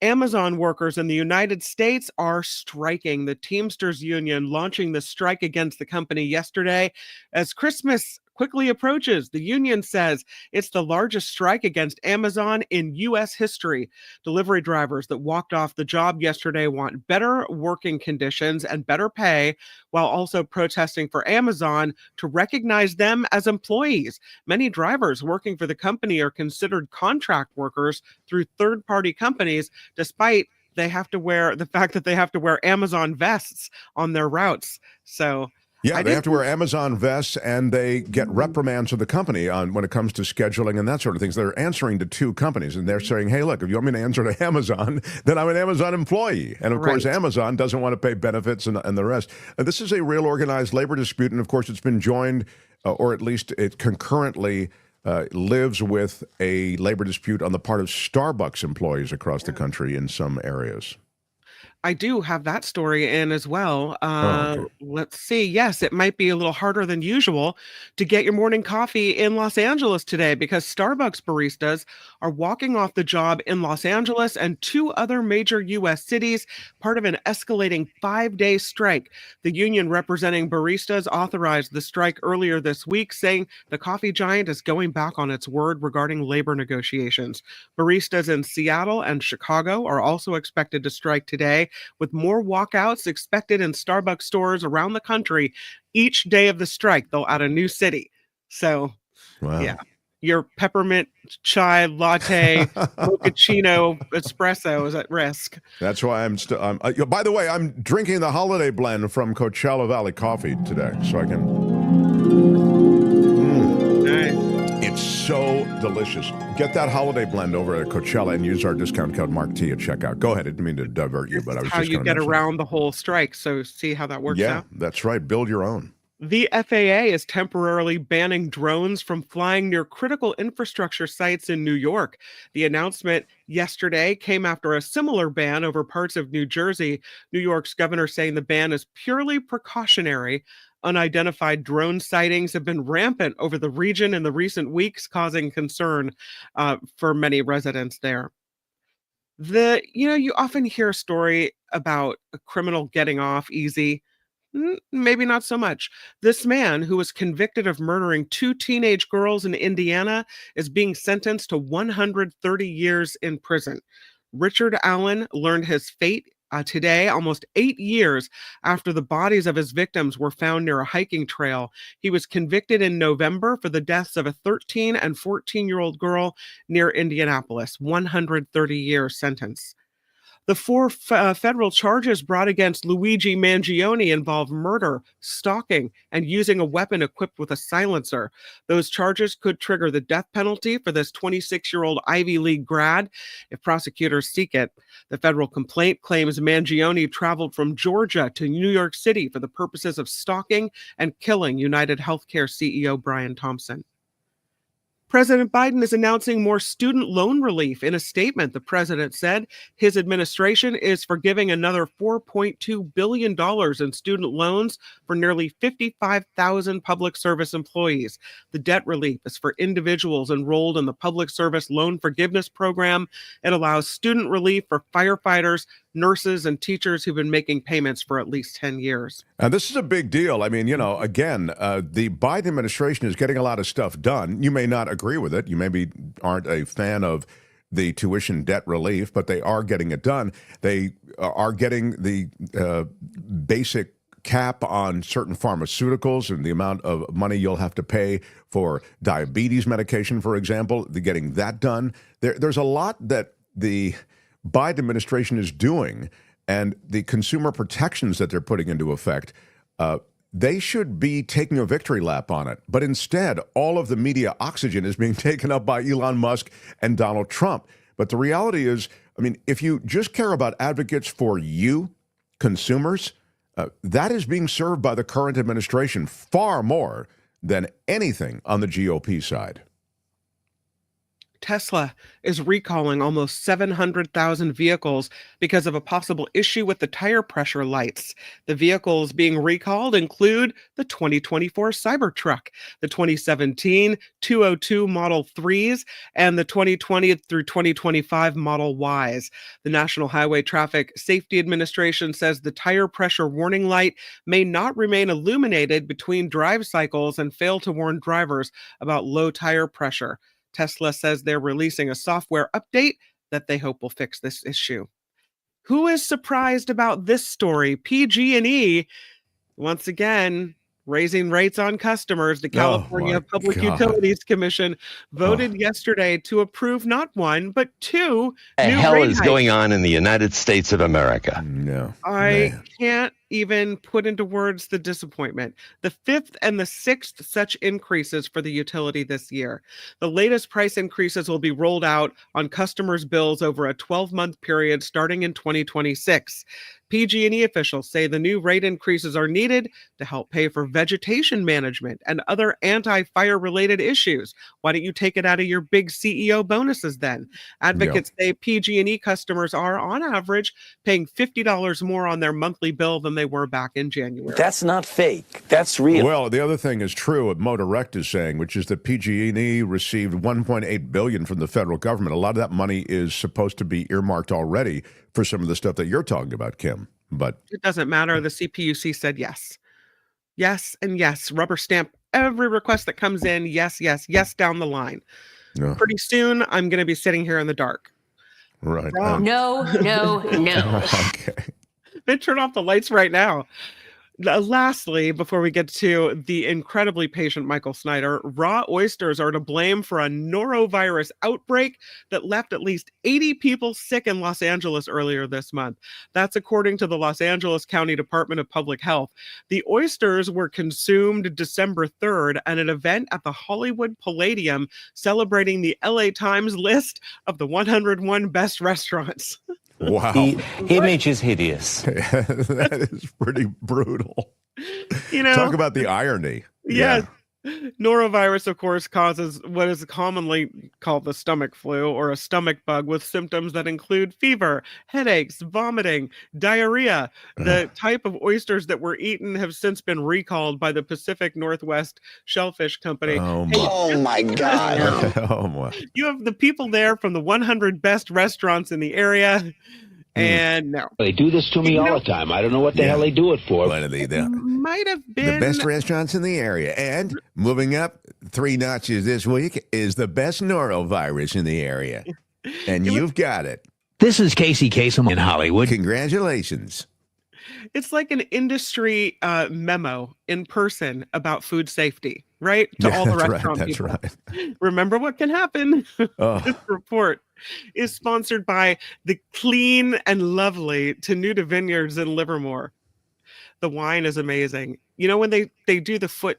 Amazon workers in the United States are striking. The Teamsters Union launching the strike against the company yesterday. As Christmas quickly approaches, the union says it's the largest strike against Amazon in U.S. history. Delivery drivers that walked off the job yesterday want better working conditions and better pay, while also protesting for Amazon to recognize them as employees. Many drivers working for the company are considered contract workers through third-party companies, despite the fact that they have to wear Amazon vests on their routes. So yeah, they have to wear Amazon vests, and they get reprimands of the company when it comes to scheduling and that sort of things. They're answering to 2 companies, and they're saying, hey, look, if you want me to answer to Amazon, then I'm an Amazon employee. And, of course, Amazon doesn't want to pay benefits and the rest. This is a real organized labor dispute, and, of course, it's been joined, or at least it concurrently lives with a labor dispute on the part of Starbucks employees across the country in some areas. I do have that story in as well. Okay. Let's see. Yes, it might be a little harder than usual to get your morning coffee in Los Angeles today, because Starbucks baristas are walking off the job in Los Angeles and 2 other major U.S. cities, part of an escalating 5-day strike. The union representing baristas authorized the strike earlier this week, saying the coffee giant is going back on its word regarding labor negotiations. Baristas in Seattle and Chicago are also expected to strike today, with more walkouts expected in Starbucks stores around the country. Each day of the strike, they'll add a new city. So, yeah, your peppermint chai latte, mochaccino espresso is at risk. That's why I'm still. By the way, I'm drinking the holiday blend from Coachella Valley Coffee today, so I can. It's so delicious. Get that holiday blend over at Coachella and use our discount code MarkT at checkout. Go ahead. I didn't mean to divert you, but I was how just you get around the whole strike. So see how that works out. Yeah, that's right. Build your own. The FAA is temporarily banning drones from flying near critical infrastructure sites in New York. The announcement yesterday came after a similar ban over parts of New Jersey. New York's governor saying the ban is purely precautionary. Unidentified drone sightings have been rampant over the region in the recent weeks, causing concern for many residents there. You often hear a story about a criminal getting off easy. Maybe not so much. This man, who was convicted of murdering 2 teenage girls in Indiana, is being sentenced to 130 years in prison. Richard Allen learned his fate today, almost 8 years after the bodies of his victims were found near a hiking trail. He was convicted in November for the deaths of a 13 and 14-year-old girl near Indianapolis. 130-year sentence. The 4 federal charges brought against Luigi Mangione involve murder, stalking, and using a weapon equipped with a silencer. Those charges could trigger the death penalty for this 26-year-old Ivy League grad if prosecutors seek it. The federal complaint claims Mangione traveled from Georgia to New York City for the purposes of stalking and killing United Healthcare CEO Brian Thompson. President Biden is announcing more student loan relief. In a statement, the president said his administration is forgiving another $4.2 billion in student loans for nearly 55,000 public service employees. The debt relief is for individuals enrolled in the Public Service Loan Forgiveness Program. It allows student relief for firefighters, nurses, and teachers who've been making payments for at least 10 years. And this is a big deal. I mean, again, the Biden administration is getting a lot of stuff done. You may not agree with it. You maybe aren't a fan of the tuition debt relief, but they are getting it done. They are getting the basic cap on certain pharmaceuticals and the amount of money you'll have to pay for diabetes medication, for example. They're getting that done. There's a lot that the Biden administration is doing, and the consumer protections that they're putting into effect, they should be taking a victory lap on it. But instead, all of the media oxygen is being taken up by Elon Musk and Donald Trump. But the reality is, I mean, if you just care about advocates for you consumers, that is being served by the current administration far more than anything on the GOP side. Tesla is recalling almost 700,000 vehicles because of a possible issue with the tire pressure lights. The vehicles being recalled include the 2024 Cybertruck, the 2017 202 Model 3s, and the 2020 through 2025 Model Ys. The National Highway Traffic Safety Administration says the tire pressure warning light may not remain illuminated between drive cycles and fail to warn drivers about low tire pressure. Tesla says they're releasing a software update that they hope will fix this issue. Who is surprised about this story? PG&E, once again, raising rates on customers. The California Public Utilities Commission voted yesterday to approve not one, but two The new hell rate is hikes. going on in the United States of America? No. I can't even put into words the disappointment. The fifth and the sixth such increases for the utility this year. The latest price increases will be rolled out on customers' bills over a 12-month period starting in 2026. PG&E officials say the new rate increases are needed to help pay for vegetation management and other anti-fire related issues. Why don't you take it out of your big CEO bonuses then? Advocates say PG&E customers are, on average, paying $50 more on their monthly bill than they were back in January. That's not fake. That's real. Well, the other thing is true, what Modirect is saying, which is that PG&E received $1.8 billion from the federal government. A lot of that money is supposed to be earmarked already for some of the stuff that you're talking about, Kim. But it doesn't matter. The CPUC said yes. Yes and yes. Rubber stamp every request that comes in. Yes, yes, yes, down the line. Pretty soon, I'm going to be sitting here in the dark. Right. No. Okay. They turn off the lights right now. Lastly, before we get to the incredibly patient Michael Snyder, raw oysters are to blame for a norovirus outbreak that left at least 80 people sick in Los Angeles earlier this month. That's according to the Los Angeles County Department of Public Health. The oysters were consumed December 3rd at an event at the Hollywood Palladium celebrating the LA Times list of the 101 best restaurants. Wow. The image is hideous. That is pretty brutal. You know, talk about the irony. Yes. Norovirus, of course, causes what is commonly called the stomach flu or a stomach bug with symptoms that include fever, headaches, vomiting, diarrhea. The type of oysters that were eaten have since been recalled by the Pacific Northwest Shellfish Company. Oh my God. Oh my. You have the people there from the 100 best restaurants in the area. And no. They do this to me all the time. I don't know what the hell they do it for. One of the Might have been the best restaurants in the area. And moving up 3 notches this week is the best norovirus in the area. And you've got it. This is Casey Kasem in Hollywood. Congratulations. It's like an industry memo in person about food safety, right? To all the restaurant people. That's right. Remember what can happen. This report is sponsored by the clean and lovely Tenuta Vineyards in Livermore. The wine is amazing. You know, when they do the foot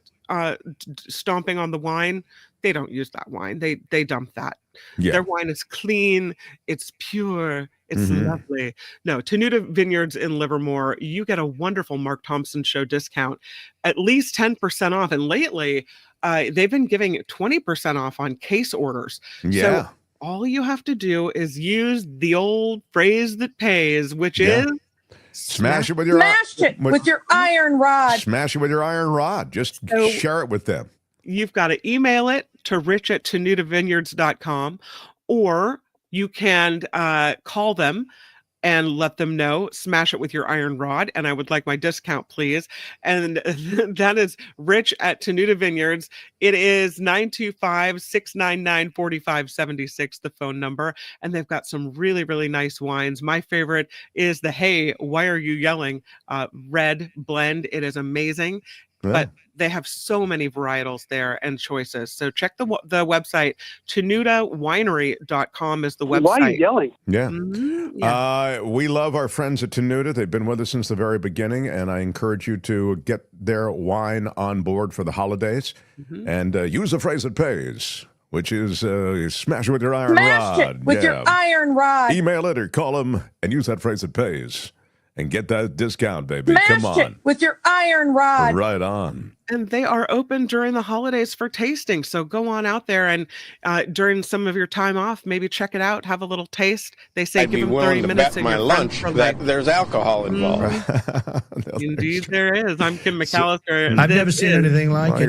stomping on the wine, they don't use that wine. They dump that. Yeah. Their wine is clean. It's pure. It's lovely. No, Tenuta Vineyards in Livermore, you get a wonderful Mark Thompson Show discount, at least 10% off. And lately, they've been giving 20% off on case orders. Yeah. So all you have to do is use the old phrase that pays, which is Smash it with your with your iron rod. Smash it with your iron rod. Just share it with them. You've got to email it to rich@tenutavineyards.com, or you can call them and let them know, smash it with your iron rod, and I would like my discount, please. And that is Rich at Tenuta Vineyards. It is 925-699-4576, the phone number. And they've got some really, really nice wines. My favorite is the Hey, Why Are You Yelling? Red blend. It is amazing. Yeah. But they have so many varietals there and choices. So check the website. TenutaWinery.com is the website. Why are you yelling? Yeah. We love our friends at Tenuta. They've been with us since the very beginning, and I encourage you to get their wine on board for the holidays and use the phrase that pays, which is smash it with your iron rod. Smash it with your iron rod. Email it or call them and use that phrase that pays. and get that discount, baby. Smash Come on. it with your iron rod. Right on. And they are open during the holidays for tasting. So go on out there and during some of your time off, maybe check it out, have a little taste. They say I'd give be them willing 30 to minutes bet and my you're lunch for that life. there's alcohol involved. Indeed, there is. I'm Kim McAllister. I've never seen anything like it.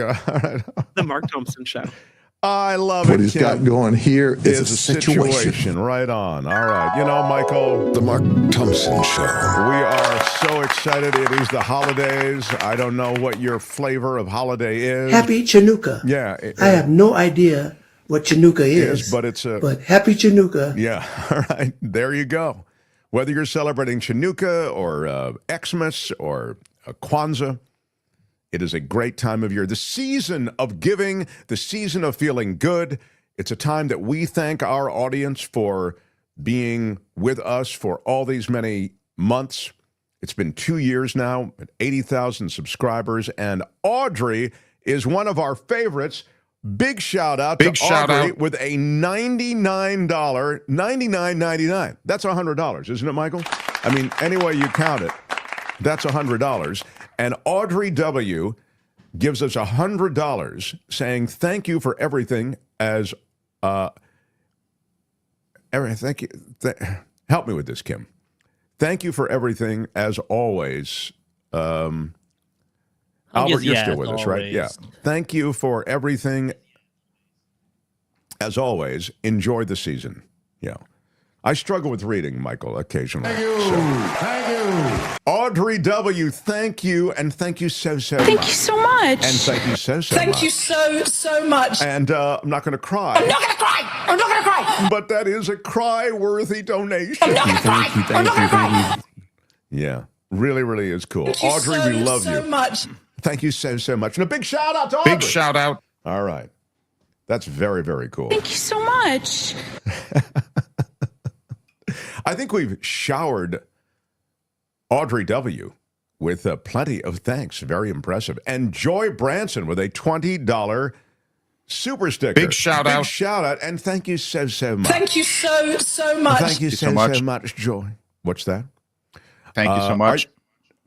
The Mark Thompson Show. I love What it, he's Kim. got going here is a situation. Right on. All right. You know, Michael. The Mark Thompson Show. We are so excited. It is the holidays. I don't know what your flavor of holiday is. Happy Chanukah. Yeah. I have no idea what Chanukah is, but it's a. But happy Chanukah. Yeah. All right. There you go. Whether you're celebrating Chanukah or Xmas or Kwanzaa, it is a great time of year. The season of giving, the season of feeling good. It's a time that we thank our audience for being with us for all these many months. It's been 2 years now, 80,000 subscribers, and Audrey is one of our favorites. Big shout out to Audrey with a $99.99. That's $100, isn't it, Michael? I mean, any way you count it, that's $100. And Audrey W. gives us $100 saying thank you for everything as thank you. Help me with this, Kim. Thank you for everything as always. Albert, you're still with us, right? Yeah. Thank you for everything as always. Enjoy the season. Yeah. I struggle with reading, Michael, occasionally. Thank you. Thank you. Audrey W., thank you, and thank you so much. Thank you so much. And thank you so much. Thank you so much. And I'm not going to cry. I'm not going to cry. I'm not going to cry. But that is a cry-worthy donation. I'm not going to cry. I'm not going to cry. Yeah, really, really is cool. Thank you Audrey, we love you. so much. Thank you so much. And a big shout out to Audrey. Big shout out. All right. That's very, very cool. Thank you so much. I think we've showered Audrey W. with plenty of thanks. Very impressive. And Joy Branson with a $20 super sticker. Big shout out. Big shout out. And thank you so much. Thank you so much. Thank you so much, Joy. What's that? Thank you so much.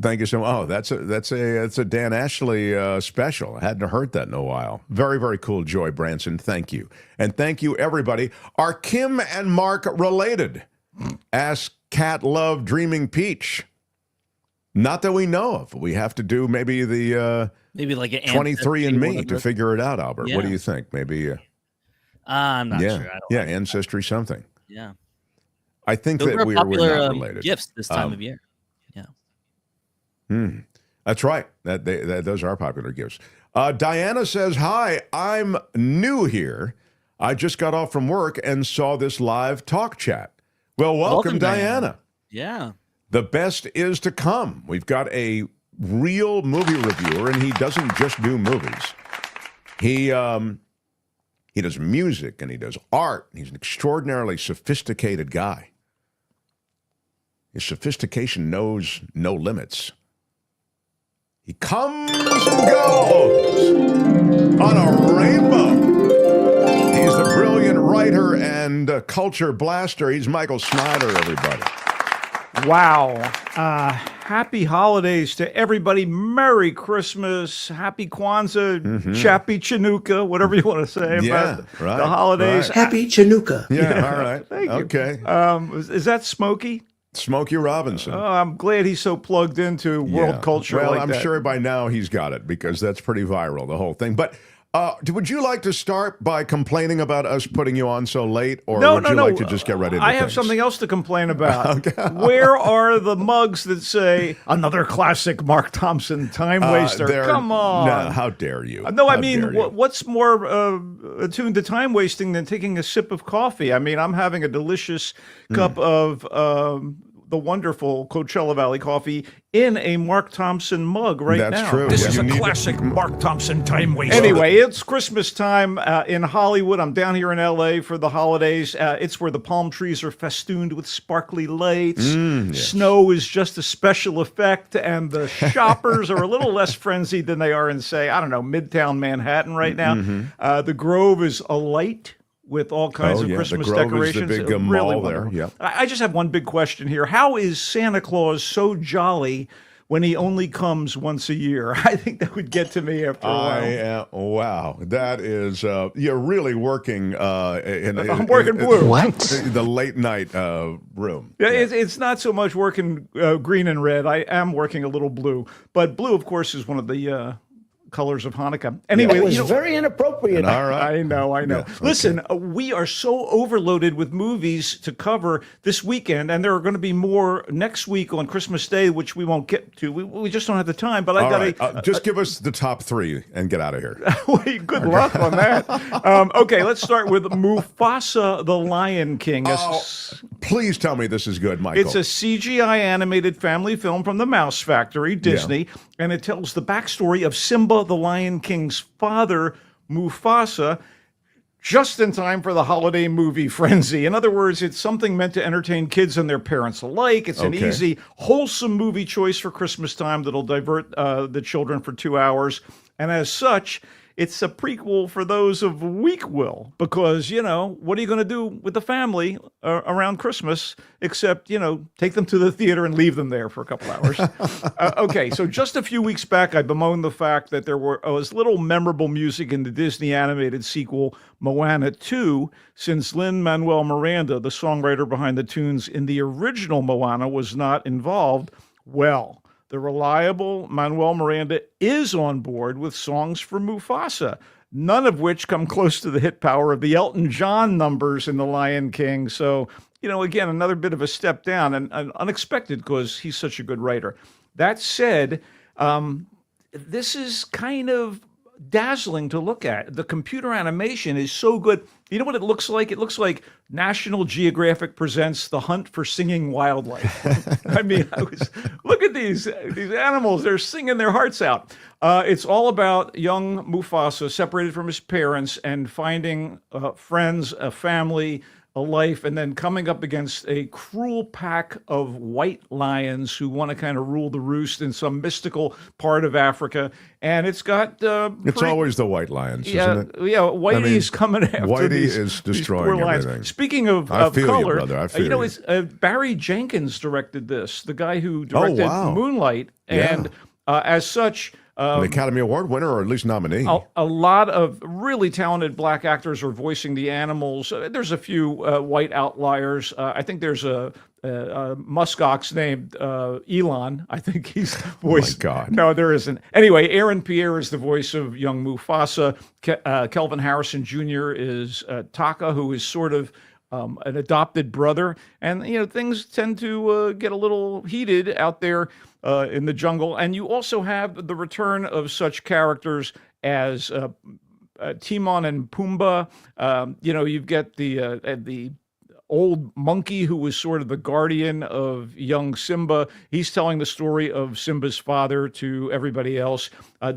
Thank you so much. Oh, that's a Dan Ashley special. I hadn't heard that in a while. Very, very cool, Joy Branson. Thank you. And thank you, everybody. Are Kim and Mark related? Ask Cat Love Dreaming Peach. Not that we know of. We have to do maybe the maybe like an 23andMe to figure it out, Albert. Yeah. What do you think? Maybe I'm not sure. I don't Ancestry something. Yeah. I think Those that are we're popular, not related. gifts this time of year. That's right. Those are popular gifts. Diana says, hi, I'm new here. I just got off from work and saw this live talk chat. Well, welcome Diana. Yeah. The best is to come. We've got a real movie reviewer, and he doesn't just do movies. He does music, and he does art. He's an extraordinarily sophisticated guy. His sophistication knows no limits. He comes and goes on a rainbow. He's the brilliant writer and culture blaster. He's Michael Snyder, everybody. Wow. Happy holidays to everybody. Merry Christmas. Happy Kwanzaa. Chappy Chanukah, whatever you want to say about the holidays. Right. Happy Chanukah. Yeah, all right. Thank you. Okay. Is that Smokey? Smokey Robinson. Oh, I'm glad he's so plugged into world culture. Well, like I'm that. sure by now he's got it because that's pretty viral, the whole thing. But would you like to start by complaining about us putting you on so late, or would you like to just get right into I have things? something else to complain about. Where are the mugs that say another classic Mark Thompson time waster? Come on. No, how dare you? No, I How mean, dare you? what's more attuned to time wasting than taking a sip of coffee? I mean, I'm having a delicious cup of the wonderful Coachella Valley coffee in a Mark Thompson mug right now. That's true. This is a classic Mark Thompson time waster. Anyway, it's Christmas time in Hollywood. I'm down here in L.A. for the holidays. It's where the palm trees are festooned with sparkly lights. Yes. Snow is just a special effect, and the shoppers are a little less frenzied than they are in, say, I don't know, Midtown Manhattan right now. The Grove is alight with all kinds of the Christmas Grove decorations. is the big Really mall there. wonderful. Yeah. I just have one big question here. How is Santa Claus so jolly when he only comes once a year? I think that would get to me after a while. Wow, that is you're really working. I'm working blue. What? The late night room. Yeah, it's not so much working green and red. I am working a little blue, but blue, of course, is one of the colors of Hanukkah. Anyway, That was very inappropriate. All right. I know. Yeah, okay. Listen, we are so overloaded with movies to cover this weekend, and there are going to be more next week on Christmas Day, which we won't get to. We just don't have the time. But I got just give us the top three and get out of here. Good luck on that. Okay, let's start with Mufasa the Lion King. Please tell me this is good, Michael. It's a CGI animated family film from the Mouse Factory, Disney, and it tells the backstory of Simba the Lion King's father, Mufasa, just in time for the holiday movie frenzy. In other words, it's something meant to entertain kids and their parents alike. It's an easy, wholesome movie choice for Christmas time that'll divert the children for 2 hours. And as such, it's a prequel for those of weak will, because, what are you going to do with the family around Christmas except, take them to the theater and leave them there for a couple hours. Okay, so just a few weeks back, I bemoaned the fact that there was little memorable music in the Disney animated sequel, Moana 2, since Lin-Manuel Miranda, the songwriter behind the tunes in the original Moana, was not involved. Well, the reliable Manuel Miranda is on board with songs for Mufasa, none of which come close to the hit power of the Elton John numbers in The Lion King. So, again, another bit of a step down, and unexpected because he's such a good writer. That said, this is kind of dazzling to look at. The computer animation is so good. You know what it looks like? It looks like National Geographic presents The Hunt for Singing Wildlife. I mean, look at these animals. They're singing their hearts out. It's all about young Mufasa separated from his parents and finding friends, a family, a life, and then coming up against a cruel pack of white lions who want to kind of rule the roost in some mystical part of Africa. And it's got it's always the white lions, isn't it? Yeah, Whitey's coming after Whitey these, is these poor destroying lions. everything. Speaking of I feel color, you, brother. I feel you. it's Barry Jenkins directed this, the guy who directed Moonlight, and as such. An Academy Award winner, or at least nominee. A lot of really talented black actors are voicing the animals. There's a few white outliers. I think there's a muskox named Elon. I think he's voiced. Oh my God. No, there isn't. Anyway, Aaron Pierre is the voice of young Mufasa. Kelvin Harrison Jr. is Taka, who is sort of an adopted brother. And, things tend to get a little heated out there in the jungle. And you also have the return of such characters as Timon and Pumbaa. You've got the old monkey who was sort of the guardian of young Simba. He's telling the story of Simba's father to everybody else.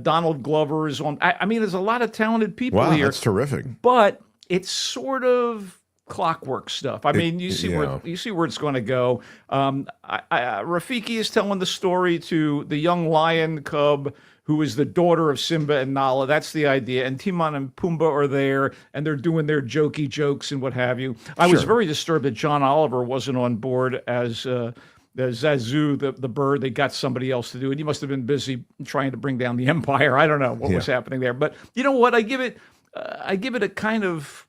Donald Glover is on. I mean, there's a lot of talented people here. Wow, that's terrific. But it's sort of clockwork stuff. I mean, you see where it's going to go. Rafiki is telling the story to the young lion cub who is the daughter of Simba and Nala. That's the idea. And Timon and Pumbaa are there, and they're doing their jokey jokes and what have you. I was very disturbed that John Oliver wasn't on board as the Zazu, the bird. They got somebody else to do it. He must have been busy trying to bring down the empire. I don't know what was happening there. But you know what? I give it a kind of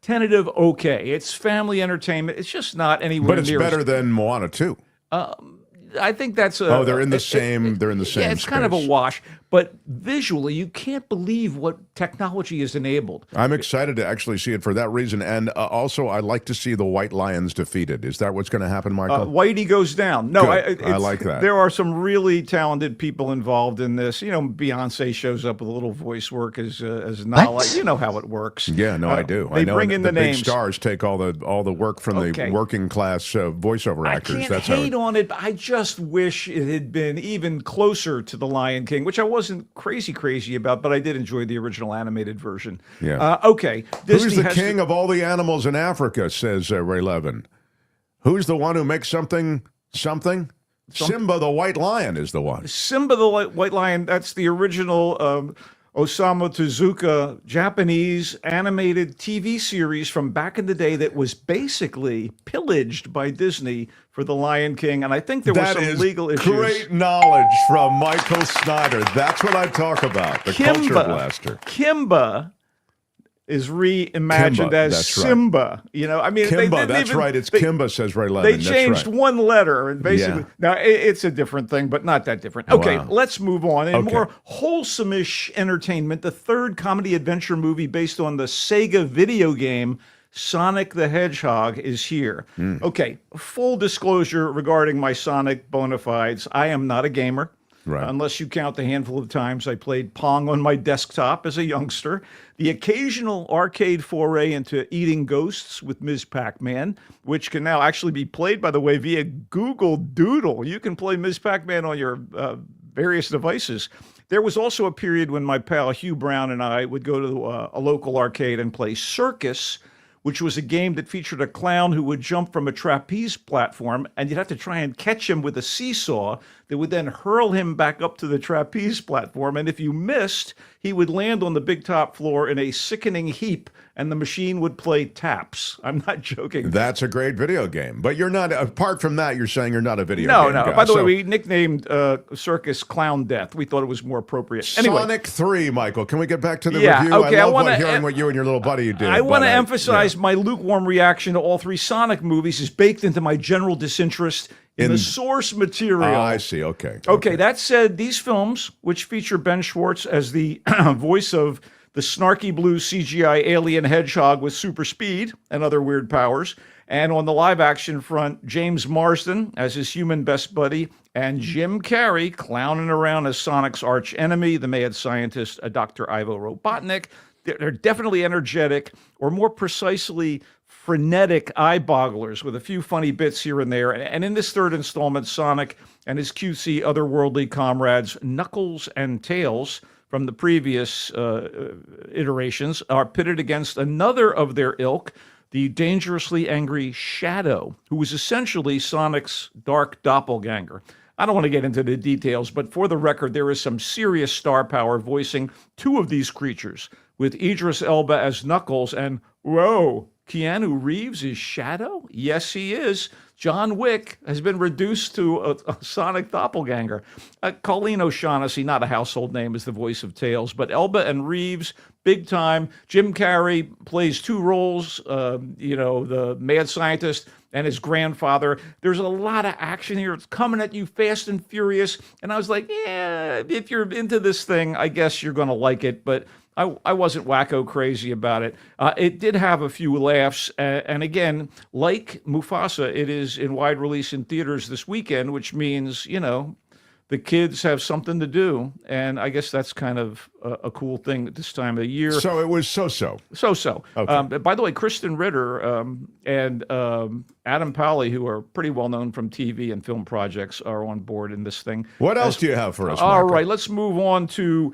tentative okay. It's family entertainment. It's just not anywhere But it's near better than Moana 2. I think that's they're in the same. They're in the same. Yeah, it's kind of a wash. But visually, you can't believe what technology has enabled. I'm excited to actually see it for that reason, and also I like to see the white lions defeated. Is that what's going to happen, Michael? Whitey goes down. No, I like that. There are some really talented people involved in this. Beyonce shows up with a little voice work as Nala. You know how it works. Yeah, no, I do. They bring in the names. Big stars take all the work from the working class voiceover actors. I can't hate on it, but I just wish it had been even closer to The Lion King, which I wasn't crazy about, but I did enjoy the original animated version. Yeah. Okay. Who's the king of all the animals in Africa, says Ray Levin. Who's the one who makes something? Simba the white lion is the one. Simba the white lion, that's the original Osamu Tezuka Japanese animated TV series from back in the day that was basically pillaged by Disney for The Lion King. And I think there were some legal issues. Great knowledge from Michael Snyder. That's what I talk about. The Culture Blaster. Kimba is reimagined as Simba. You know, I mean, Kimba, that's right. It's Kimba, says Ray Levin. They changed one letter, and basically, now it's a different thing, but not that different. Okay, let's move on. In more wholesome-ish entertainment, the third comedy adventure movie based on the Sega video game Sonic the Hedgehog is here. Okay, full disclosure regarding my Sonic bona fides. I am not a gamer. Right. Unless you count the handful of times I played Pong on my desktop as a youngster, the occasional arcade foray into eating ghosts with Ms. Pac-Man, which can now actually be played, by the way, via Google Doodle. You can play Ms. Pac-Man on your various devices. There was also a period when my pal Hugh Brown and I would go to a local arcade and play Circus, which was a game that featured a clown who would jump from a trapeze platform, and you'd have to try and catch him with a seesaw that would then hurl him back up to the trapeze platform. And if you missed, he would land on the big top floor in a sickening heap, and the machine would play taps. I'm not joking. That's a great video game. But you're not, apart from that, you're saying you're not a video game guy. By the way, we nicknamed Circus Clown Death. We thought it was more appropriate. Anyway. Sonic 3, Michael. Can we get back to the review? Okay, I love hearing what you and your little buddy did. I want to emphasize my lukewarm reaction to all three Sonic movies is baked into my general disinterest in the source material. I see. Okay. Okay. That said, these films, which feature Ben Schwartz as the voice of the snarky blue CGI alien hedgehog with super speed and other weird powers, and on the live action front, James Marsden as his human best buddy, and Jim Carrey clowning around as Sonic's arch enemy, the mad scientist, Dr. Ivo Robotnik. They're definitely energetic, or more precisely, frenetic eye-bogglers with a few funny bits here and there. And in this third installment, Sonic and his cutesy otherworldly comrades, Knuckles and Tails, from the previous iterations, are pitted against another of their ilk, the dangerously angry Shadow, who was essentially Sonic's dark doppelganger. I don't want to get into the details, but for the record, there is some serious star power voicing two of these creatures, with Idris Elba as Knuckles and, whoa, Keanu Reeves is Shadow? Yes, he is. John Wick has been reduced to a Sonic doppelganger. Colleen O'Shaughnessy, not a household name, is the voice of Tails, but Elba and Reeves, big time. Jim Carrey plays two roles, the mad scientist and his grandfather. There's a lot of action here. It's coming at you fast and furious. And I was like, yeah, if you're into this thing, I guess you're going to like it. But I wasn't wacko crazy about it. It did have a few laughs. And again, like Mufasa, it is in wide release in theaters this weekend, which means, the kids have something to do. And I guess that's kind of a cool thing at this time of the year. So it was so-so. So-so. Okay. By the way, Kristen Ritter and Adam Pally, who are pretty well known from TV and film projects, are on board in this thing. What else do you have for us, All Michael? right, let's move on to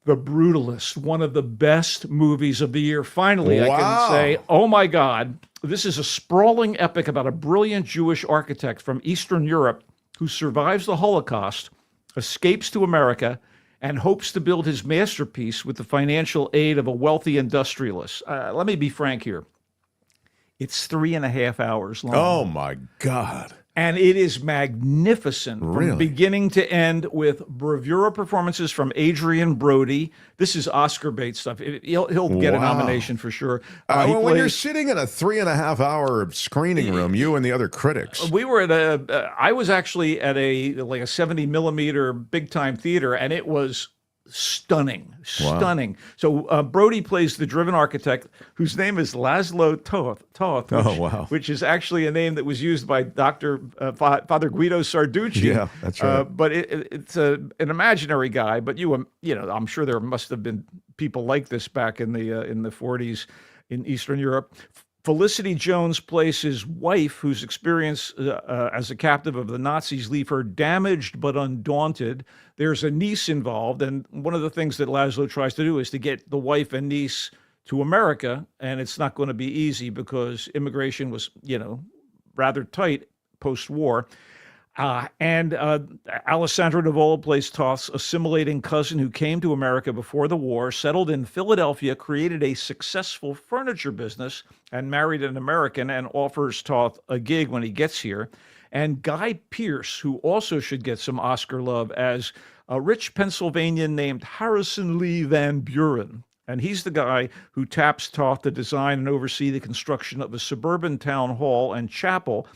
The Brutalist, one of the best movies of the year. Finally, Wow. I can say, oh my God, this is a sprawling epic about a brilliant Jewish architect from Eastern Europe who survives the Holocaust, escapes to America, and hopes to build his masterpiece with the financial aid of a wealthy industrialist. Let me be frank here. It's 3.5 hours long. Oh my God. And it is magnificent from Really? beginning to end, with bravura performances from Adrian Brody. This is Oscar bait stuff. He'll get a Wow. nomination for sure. When you're sitting in a 3.5 hour screening room, you and the other critics. We were at I was actually at a 70 millimeter big time theater, and it was stunning. So Brody plays the driven architect, whose name is Laszlo Toth, which is actually a name that was used by Father Guido Sarducci. Yeah, that's right. But it's an imaginary guy. But I'm sure there must have been people like this back in the 40s in Eastern Europe. Felicity Jones plays his wife, whose experience as a captive of the Nazis leave her damaged but undaunted. There's a niece involved, and one of the things that Laszlo tries to do is to get the wife and niece to America, and it's not going to be easy because immigration was, rather tight post-war. And Alessandro Nivola plays Toth's assimilating cousin who came to America before the war, settled in Philadelphia, created a successful furniture business, and married an American, and offers Toth a gig when he gets here. And Guy Pearce, who also should get some Oscar love, as a rich Pennsylvanian named Harrison Lee Van Buren. And he's the guy who taps Toth to design and oversee the construction of a suburban town hall and chapel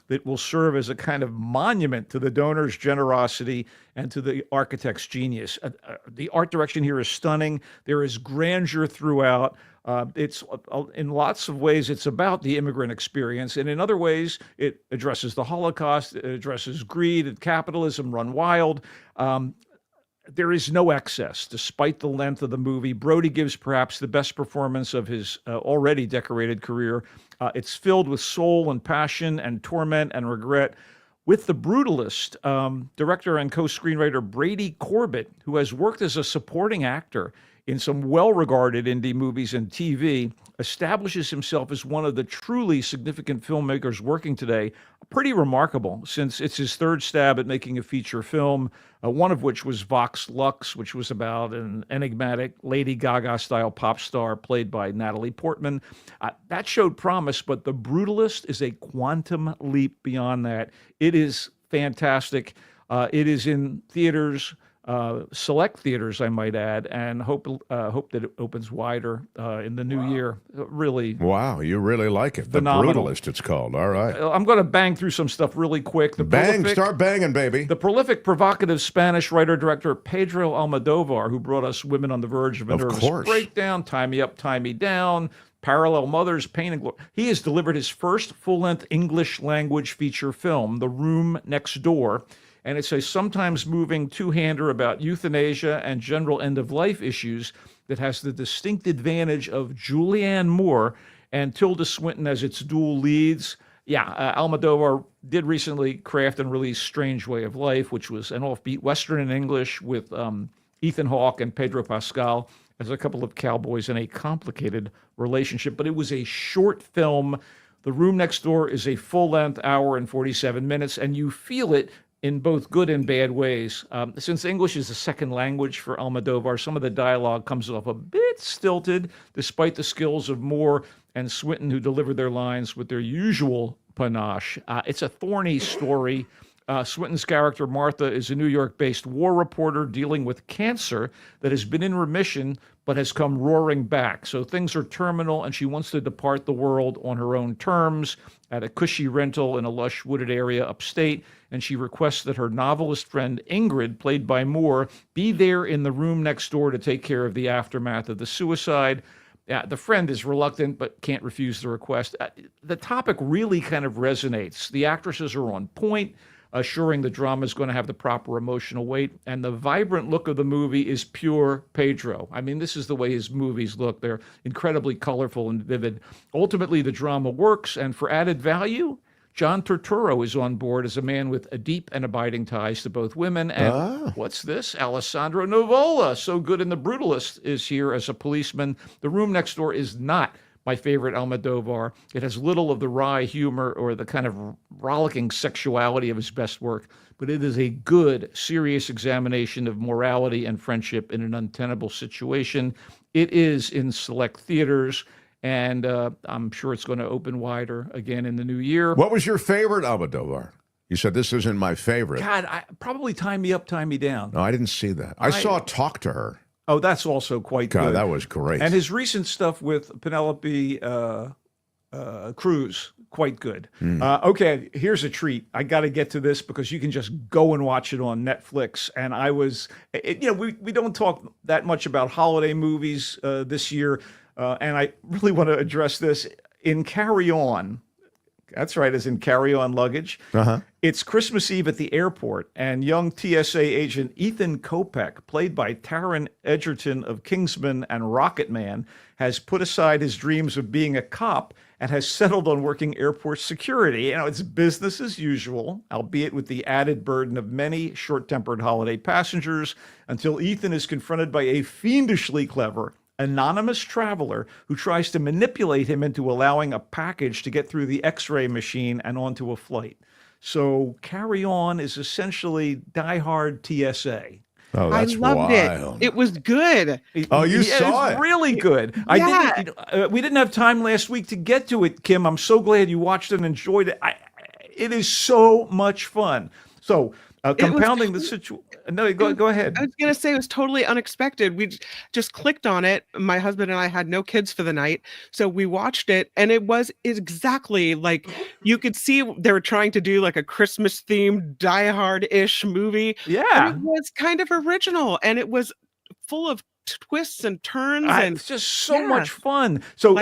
that will serve as a kind of monument to the donor's generosity and to the architect's genius. The art direction here is stunning. There is grandeur throughout. It's in lots of ways, it's about the immigrant experience. And in other ways, it addresses the Holocaust, it addresses greed and capitalism run wild. There is no excess, despite the length of the movie. Brody gives perhaps the best performance of his already decorated career. It's filled with soul and passion and torment and regret. With the brutalist, director and co-screenwriter Brady Corbett, who has worked as a supporting actor in some well-regarded indie movies and TV, establishes himself as one of the truly significant filmmakers working today. Pretty remarkable, since it's his third stab at making a feature film, one of which was Vox Lux, which was about an enigmatic Lady Gaga-style pop star played by Natalie Portman. That showed promise, but The Brutalist is a quantum leap beyond that. It is fantastic. It is in theaters, select theaters, I might add, and hope that it opens wider in the new year. Really. Wow, you really like it. Phenomenal. The Brutalist, it's called. All right. I'm going to bang through some stuff really quick. Start banging, baby. The prolific, provocative Spanish writer-director Pedro Almodovar, who brought us Women on the Verge of a Nervous Breakdown, Tie Me Up, Tie Me Down, Parallel Mothers, Pain and Glory. He has delivered his first full-length English-language feature film, The Room Next Door, and it's a sometimes moving two-hander about euthanasia and general end-of-life issues that has the distinct advantage of Julianne Moore and Tilda Swinton as its dual leads. Almodovar did recently craft and release Strange Way of Life, which was an offbeat Western in English with Ethan Hawke and Pedro Pascal as a couple of cowboys in a complicated relationship. But it was a short film. The Room Next Door is a full-length hour and 47 minutes, and you feel it in both good and bad ways. Since English is a second language for Almodovar, some of the dialogue comes off a bit stilted, despite the skills of Moore and Swinton, who deliver their lines with their usual panache. It's a thorny story. Swinton's character, Martha, is a New York-based war reporter dealing with cancer that has been in remission but has come roaring back. So things are terminal, and she wants to depart the world on her own terms at a cushy rental in a lush wooded area upstate, and she requests that her novelist friend Ingrid, played by Moore, be there in the room next door to take care of the aftermath of the suicide. The friend is reluctant but can't refuse the request. The topic really kind of resonates. The actresses are on point, assuring the drama is going to have the proper emotional weight. And the vibrant look of the movie is pure Pedro. I mean, this is the way his movies look. They're incredibly colorful and vivid. Ultimately, the drama works. And for added value, John Turturro is on board as a man with a deep and abiding ties to both women. And what's this? Alessandro Nivola, so good in The Brutalist, is here as a policeman. The Room Next Door is not my favorite Almodovar. It has little of the wry humor or the kind of rollicking sexuality of his best work, but it is a good, serious examination of morality and friendship in an untenable situation. It is in select theaters, and I'm sure it's going to open wider again in the new year. What was your favorite Almodovar? You said this isn't my favorite. God, probably Tie Me Up, Tie Me Down. No, I didn't see that. I saw Talk to Her. Oh, that's also quite good. God, that was great. And his recent stuff with Penelope Cruz, quite good. Okay, here's a treat. I got to get to this because you can just go and watch it on Netflix. And we don't talk that much about holiday movies this year, and I really want to address this. In Carry On, that's right, as in Carry On Luggage. It's Christmas Eve at the airport, and young TSA agent Ethan Kopech, played by Taron Egerton of Kingsman and Rocketman, has put aside his dreams of being a cop and has settled on working airport security. It's business as usual, albeit with the added burden of many short-tempered holiday passengers, until Ethan is confronted by a fiendishly clever anonymous traveler who tries to manipulate him into allowing a package to get through the X-ray machine and onto a flight. So Carry On is essentially Die Hard TSA. Oh, that's I loved wild. it. It was good. Oh, you saw it's it. really good. We didn't have time last week to get to it, Kim. I'm so glad you watched it and enjoyed it. It is so much fun. So compounding the situation. No, go ahead. I was going to say it was totally unexpected. We just clicked on it. My husband and I had no kids for the night. So we watched it, and it was exactly like you could see they were trying to do like a Christmas themed Die Hard-ish movie. Yeah. And it was kind of original, and it was full of twists and turns. And it's just so much fun. So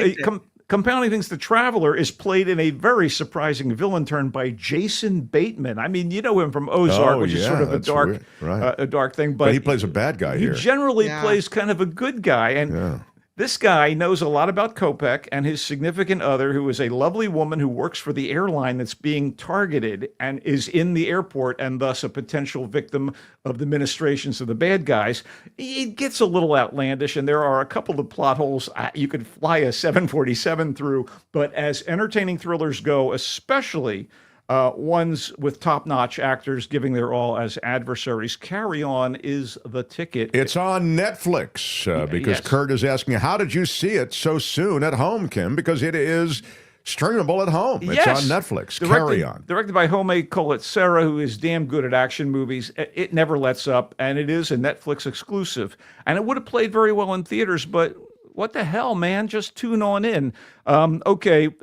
compounding things, The Traveler is played in a very surprising villain turn by Jason Bateman. I mean, you know him from Ozark, which is sort of a dark, a dark thing. But he plays a bad guy here. He generally plays kind of a good guy. And this guy knows a lot about Kopech and his significant other, who is a lovely woman who works for the airline that's being targeted and is in the airport and thus a potential victim of the ministrations of the bad guys. It gets a little outlandish, and there are a couple of plot holes you could fly a 747 through. But as entertaining thrillers go, especially ones with top-notch actors giving their all as adversaries, Carry On is the ticket. It's on Netflix because Kurt is asking, how did you see it so soon at home, Kim? Because it is streamable at home. It's on Netflix. Carry On. Directed by Homey Collet-Serra, who is damn good at action movies. It never lets up, and it is a Netflix exclusive. And it would have played very well in theaters, but what the hell, man? Just tune on in. Quickies,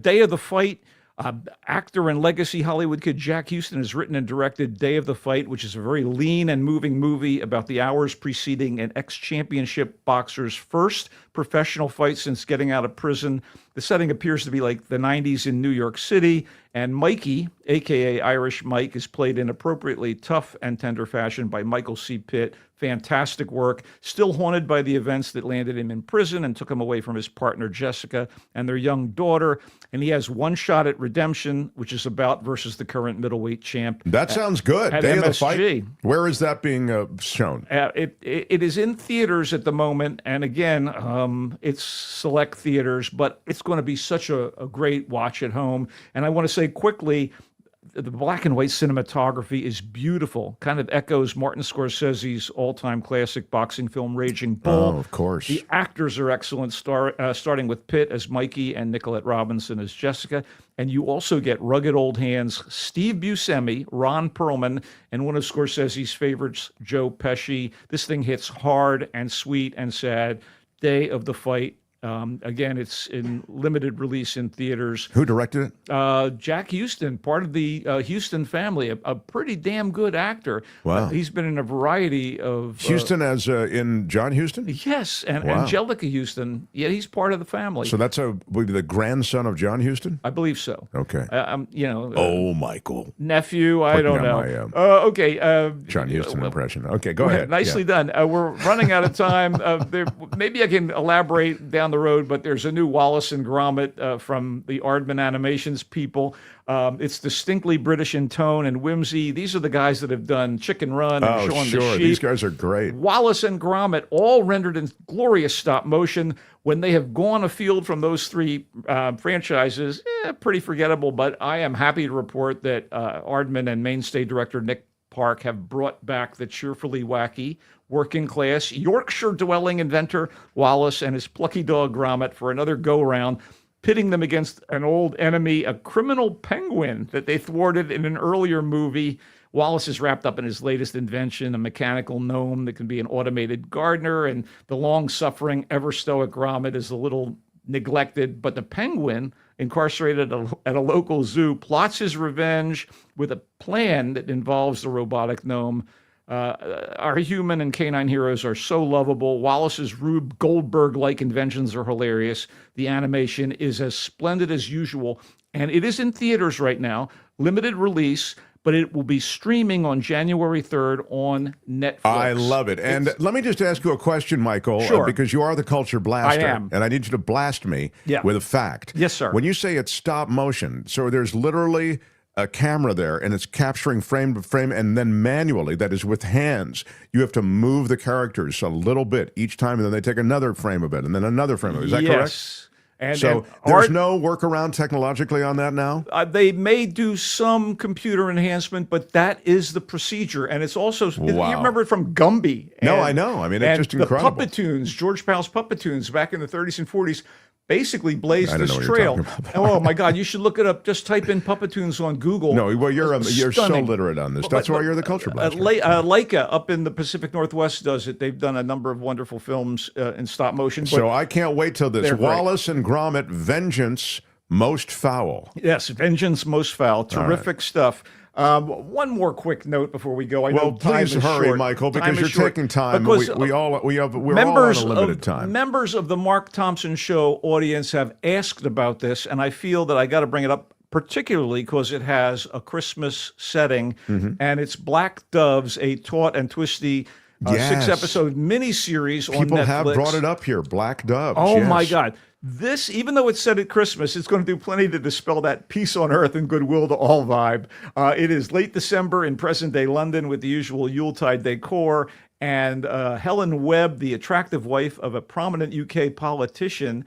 Day of the Fight. Actor and legacy Hollywood kid Jack Houston has written and directed Day of the Fight, which is a very lean and moving movie about the hours preceding an ex-championship boxer's first professional fight since getting out of prison. The setting appears to be like the 90s in New York City, and Mikey, a.k.a. Irish Mike, is played in appropriately tough and tender fashion by Michael C. Pitt. Fantastic work. Still haunted by the events that landed him in prison and took him away from his partner Jessica and their young daughter. And he has one shot at redemption, which is about versus the current middleweight champ. That sounds good. At Day MSG. of the Fight. Where is that being shown? It is in theaters at the moment, and again, it's select theaters, but it's going to be such a great watch at home. And I want to say quickly, the black and white cinematography is beautiful. Kind of echoes Martin Scorsese's all-time classic boxing film, Raging Bull. Oh, of course. The actors are excellent, starting with Pitt as Mikey and Nicolette Robinson as Jessica. And you also get rugged old hands Steve Buscemi, Ron Perlman, and one of Scorsese's favorites, Joe Pesci. This thing hits hard and sweet and sad. Day of the Fight. Again, it's in limited release in theaters. Who directed it? Jack Houston, part of the Houston family, a pretty damn good actor. Wow. He's been in a variety of... Houston as in John Houston? Yes, and Angelica Houston. Yeah, he's part of the family. So that's would be the grandson of John Houston? I believe so. Okay. Michael. Nephew, I don't know. John Houston impression. Okay, go ahead. Nicely done. We're running out of time. Maybe I can elaborate down the road, but there's a new Wallace and Gromit from the Aardman Animations people. It's distinctly British in tone and whimsy. These are the guys that have done Chicken Run and Shaun the Sheep. These guys are great. Wallace and Gromit, all rendered in glorious stop motion. When they have gone afield from those three franchises, pretty forgettable, but I am happy to report that Aardman and mainstay director Nick Park have brought back the cheerfully wacky, working-class, Yorkshire-dwelling inventor Wallace and his plucky dog Gromit for another go-round, pitting them against an old enemy, a criminal penguin that they thwarted in an earlier movie. Wallace is wrapped up in his latest invention, a mechanical gnome that can be an automated gardener, and the long-suffering, ever-stoic Gromit is a little neglected, but the penguin, incarcerated at a local zoo, plots his revenge with a plan that involves the robotic gnome. Our human and canine heroes are so lovable. Wallace's Rube Goldberg-like inventions are hilarious. The animation is as splendid as usual, and it is in theaters right now, limited release, but it will be streaming on January 3rd on Netflix. I love it. And let me just ask you a question, Michael, because you are the Culture Blaster. I am. And I need you to blast me with a fact. Yes, sir. When you say it's stop motion, so there's literally a camera there, and it's capturing frame to frame, and then manually, that is with hands, you have to move the characters a little bit each time, and then they take another frame of it, and then another frame of it. Is that correct? And So there's no workaround technologically on that now? They may do some computer enhancement, but that is the procedure. And it's also, you remember it from Gumby. No, I know. I mean, it's just incredible. The Puppetoons, George Powell's Puppetoons back in the 30s and 40s, basically blazed I don't this know what you're trail. talking about. Oh my God, you should look it up. Just type in Puppetoons on Google. No, well, you're so Stunning. literate on this. That's why you're the culture blaster. Leica up in the Pacific Northwest does it. They've done a number of wonderful films in stop motion. So I can't wait till this. they're great. Wallace and Gromit, Vengeance Most Foul. Yes, Vengeance Most Foul. Terrific stuff. One more quick note before we go. I know please time is hurry, short. Michael, Time because is you're short. taking time. Because, We're all members on a limited time. Members of the Mark Thompson Show audience have asked about this, and I feel that I got to bring it up, particularly because it has a Christmas setting, and it's Black Doves, a taut and twisty Yes. 6-episode miniseries on Netflix. People have brought it up here. Black Doves. Oh yes. my God. This, even though it's set at Christmas, it's going to do plenty to dispel that peace on earth and goodwill to all vibe. It is late December in present-day London with the usual Yuletide decor, and Helen Webb, the attractive wife of a prominent UK politician,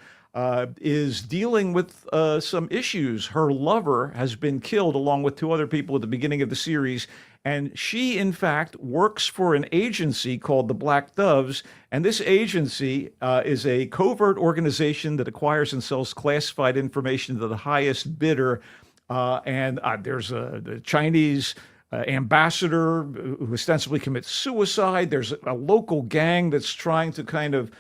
is dealing with some issues. Her lover has been killed along with 2 other people at the beginning of the series, and she, in fact, works for an agency called the Black Doves, and this agency is a covert organization that acquires and sells classified information to the highest bidder, and there's the Chinese ambassador who ostensibly commits suicide. There's a local gang that's trying to kind of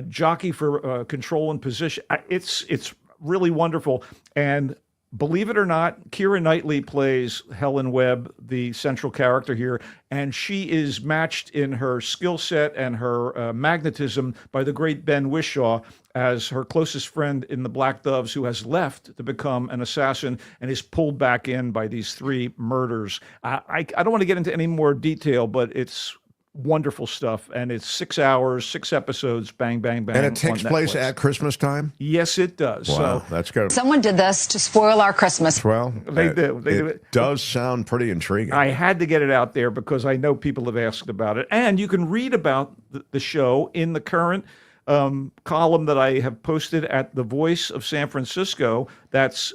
jockey for control and position. It's really wonderful. And believe it or not, Keira Knightley plays Helen Webb, the central character here, and she is matched in her skill set and her magnetism by the great Ben Whishaw as her closest friend in the Black Doves, who has left to become an assassin and is pulled back in by these 3 murders. I don't want to get into any more detail, but it's wonderful stuff, and it's 6 hours, 6 episodes, bang, bang, bang. And it takes on place Netflix. at Christmas time? Yes, it does. Wow, So that's good. Someone did this to spoil our Christmas. Well, They do. it does sound pretty intriguing. I had to get it out there because I know people have asked about it. And you can read about the show in the current column that I have posted at The Voice of San Francisco. That's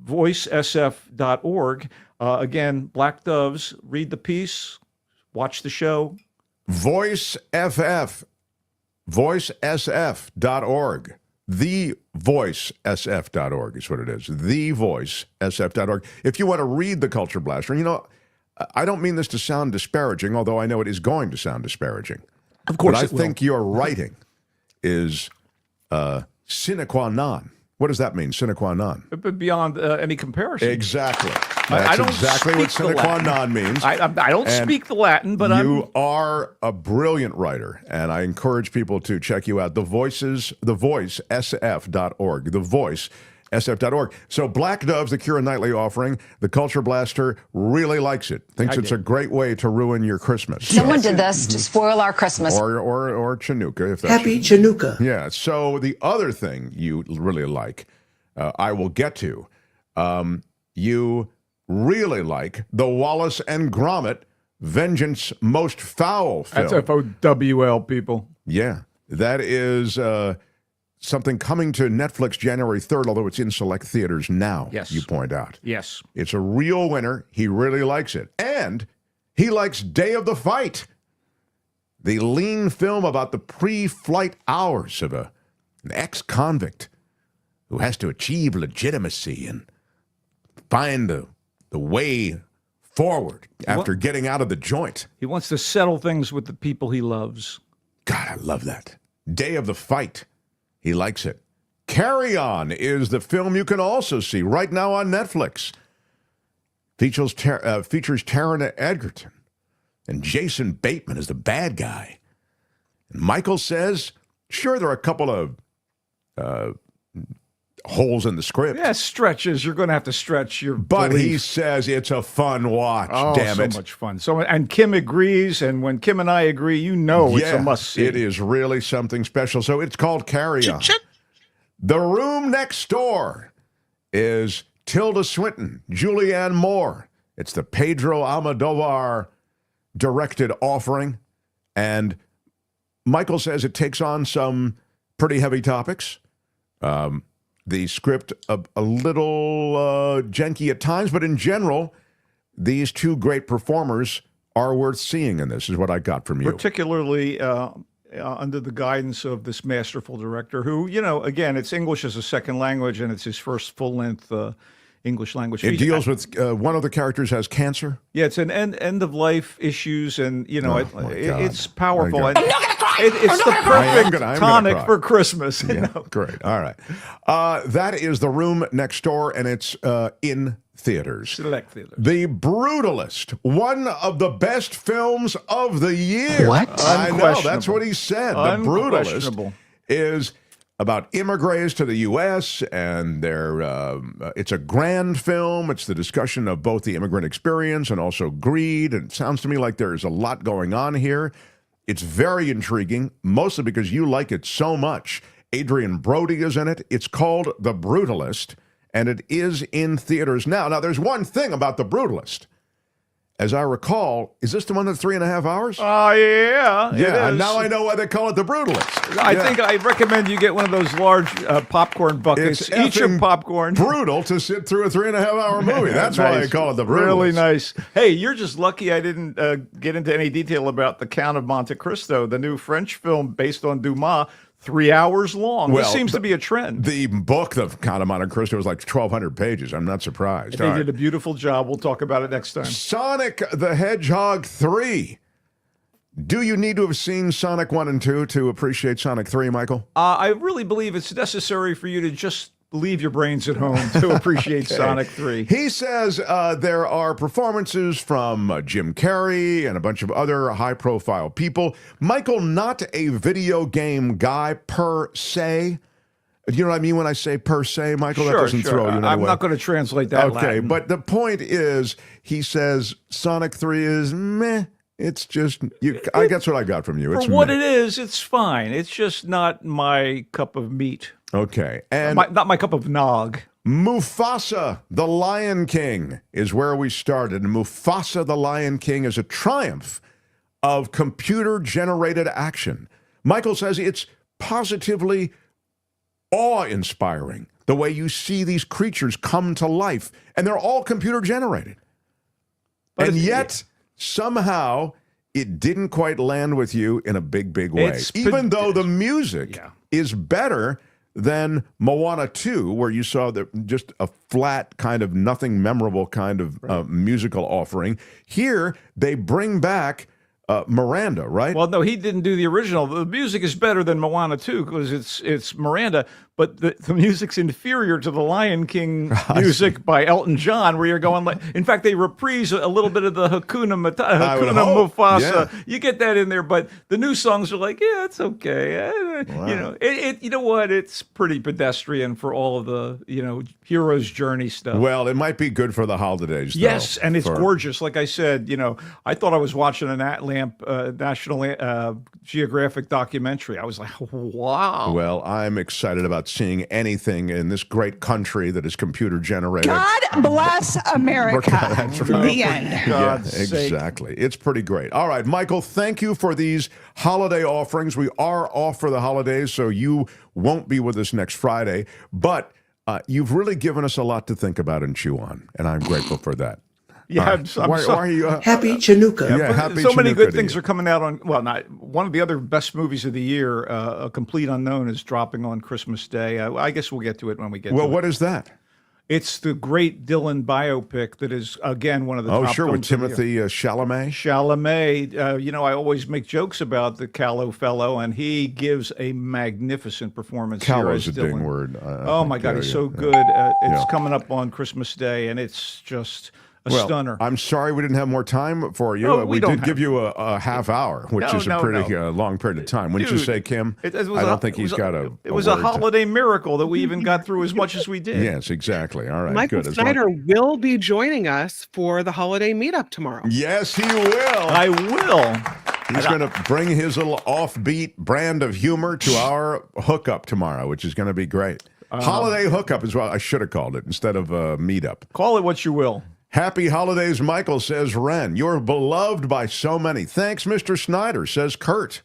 voicesf.org. Again, Black Doves, read the piece, watch the show. VoiceSF, voicesf.org. TheVoiceSF.org is what it is. TheVoiceSF.org. If you want to read the Culture Blaster, you know, I don't mean this to sound disparaging, although I know it is going to sound disparaging. Of course but I it will. think your writing is sine qua non. What does that mean, sine qua non? But beyond any comparison. Exactly. I That's don't exactly what speak the sine qua Latin. non means. I don't And speak the Latin, but you are a brilliant writer, and I encourage people to check you out. TheVoicesSF.org. TheVoicesSF.org. So Black Doves, the Keira Knightley offering, the Culture Blaster really likes it. Thinks it's a great way to ruin your Christmas. Someone did this to spoil our Christmas. Or Chinooka, if that's Happy Chinooka. Yeah. So the other thing you really like, I will get to. You really like the Wallace and Gromit Vengeance Most Foul film. that's FOWL, people. Yeah. That is something coming to Netflix January 3rd, although it's in select theaters now, Yes. you point out. Yes. It's a real winner. He really likes it. And he likes Day of the Fight, the lean film about the pre-flight hours of an ex-convict who has to achieve legitimacy and find the way forward after getting out of the joint. He wants to settle things with the people he loves. God, I love that. Day of the Fight. He likes it. Carry On is the film you can also see right now on Netflix. Features Taron Egerton and Jason Bateman as the bad guy. And Michael says, sure, there are a couple of holes in the script. Yeah, stretches. You're going to have to stretch your But belief. he says it's a fun watch. Oh, damn so it. much fun. And Kim agrees, and when Kim and I agree, you know it's a must-see. It is really something special. So it's called Carry On. The Room Next Door is Tilda Swinton, Julianne Moore. It's the Pedro Almodovar directed offering. And Michael says it takes on some pretty heavy topics. The script a little janky at times, but in general, these two great performers are worth seeing in this, is what I got from you. Particularly under the guidance of this masterful director who, again, it's English as a second language, and it's his first full-length English language It feature. deals with one of the characters has cancer. Yeah, it's an end of life issues, and it's powerful. I'm And it's the perfect tonic for Christmas. Yeah, great. All right, that is The Room Next Door, and it's in theaters. Select theaters. The Brutalist, one of the best films of the year. What? I know, that's what he said. The Brutalist is about immigrants to the U.S., and it's a grand film. It's the discussion of both the immigrant experience and also greed. And it sounds to me like there's a lot going on here. It's very intriguing, mostly because you like it so much. Adrian Brody is in it. It's called The Brutalist, and it is in theaters now. Now, there's one thing about The Brutalist. As I recall, is this the one that's 3.5 hours? Oh, yeah. Yeah, and now I know why they call it The Brutalist. I think I recommend you get one of those large popcorn buckets. It's Eat your effing popcorn. Brutal to sit through a 3.5-hour movie. That's why I call it The Brutalist. Really nice. Hey, you're just lucky I didn't get into any detail about The Count of Monte Cristo, the new French film based on Dumas. 3 hours long. This seems to be a trend. The book, The Count of Monte Cristo, was like 1,200 pages. I'm not surprised. They did a beautiful job. We'll talk about it next time. Sonic the Hedgehog 3. Do you need to have seen Sonic 1 and 2 to appreciate Sonic 3, Michael? I really believe it's necessary for you to just leave your brains at home to appreciate Sonic 3. He says there are performances from Jim Carrey and a bunch of other high-profile people. Michael, not a video game guy per se. You know what I mean when I say per se, Michael? Sure, that doesn't throw you in any I'm way. not going to translate that Okay, Latin. but the point is, he says Sonic 3 is meh. It's just, that's what I got from you. For what it is, it's fine. It's just not my cup of meat. Okay. And not my cup of nog. Mufasa, the Lion King, is where we started. And Mufasa, the Lion King, is a triumph of computer-generated action. Michael says it's positively awe-inspiring, the way you see these creatures come to life. And they're all computer-generated. And yet, somehow, it didn't quite land with you in a big, big way. Even though the music is better than Moana 2, where you saw just a flat kind of nothing memorable kind of musical offering. Here, they bring back Miranda, right? Well, no, he didn't do the original. The music is better than Moana 2 because it's Miranda, but the music's inferior to the Lion King music by Elton John, where you're going like, in fact, they reprise a little bit of the Hakuna Mufasa. Yeah. You get that in there, but the new songs are like, yeah, it's okay. Wow. You know, you know what? It's pretty pedestrian for all of the, hero's journey stuff. Well, it might be good for the holidays, though. Yes, and it's gorgeous. Like I said, I thought I was watching an National Geographic documentary. I was like, wow. Well, I'm excited about seeing anything in this great country that is computer generated. God bless America. That's right. The end. Yeah, exactly. It's pretty great. All right, Michael, thank you for these holiday offerings. We are off for the holidays, so you won't be with us next Friday. But you've really given us a lot to think about and chew on, and I'm grateful for that. Yeah, why are you Happy Chanukah. Yeah, happy so many Chanukah good to things you. are coming out on. Well, not one of the other best movies of the year, A Complete Unknown, is dropping on Christmas Day. I guess we'll get to it when we get. Well, to what it. is that? It's the great Dylan biopic that is again one of the. Oh, top sure, with films of the Timothy year. Chalamet. Chalamet. I always make jokes about the Callow fellow, and he gives a magnificent performance. Callow's here as a Dylan. ding word. Oh my God, he's so good. It's coming up on Christmas Day, and it's just. A stunner. I'm sorry we didn't have more time for you. No, we did give you a half hour, which is a pretty long period of time. Wouldn't you Dude, say, Kim? I don't think he's got a. It was a holiday miracle that we even got through as much as we did. Yes, exactly. All right, Michael good. Snyder will be joining us for the holiday meetup tomorrow. Yes, he will. I will. He's going to bring his little offbeat brand of humor to our hookup tomorrow, which is going to be great. Holiday hookup is what I should have called it instead of meetup. Call it what you will. Happy holidays, Michael, says Ren. You're beloved by so many. Thanks, Mr. Snyder, says Kurt.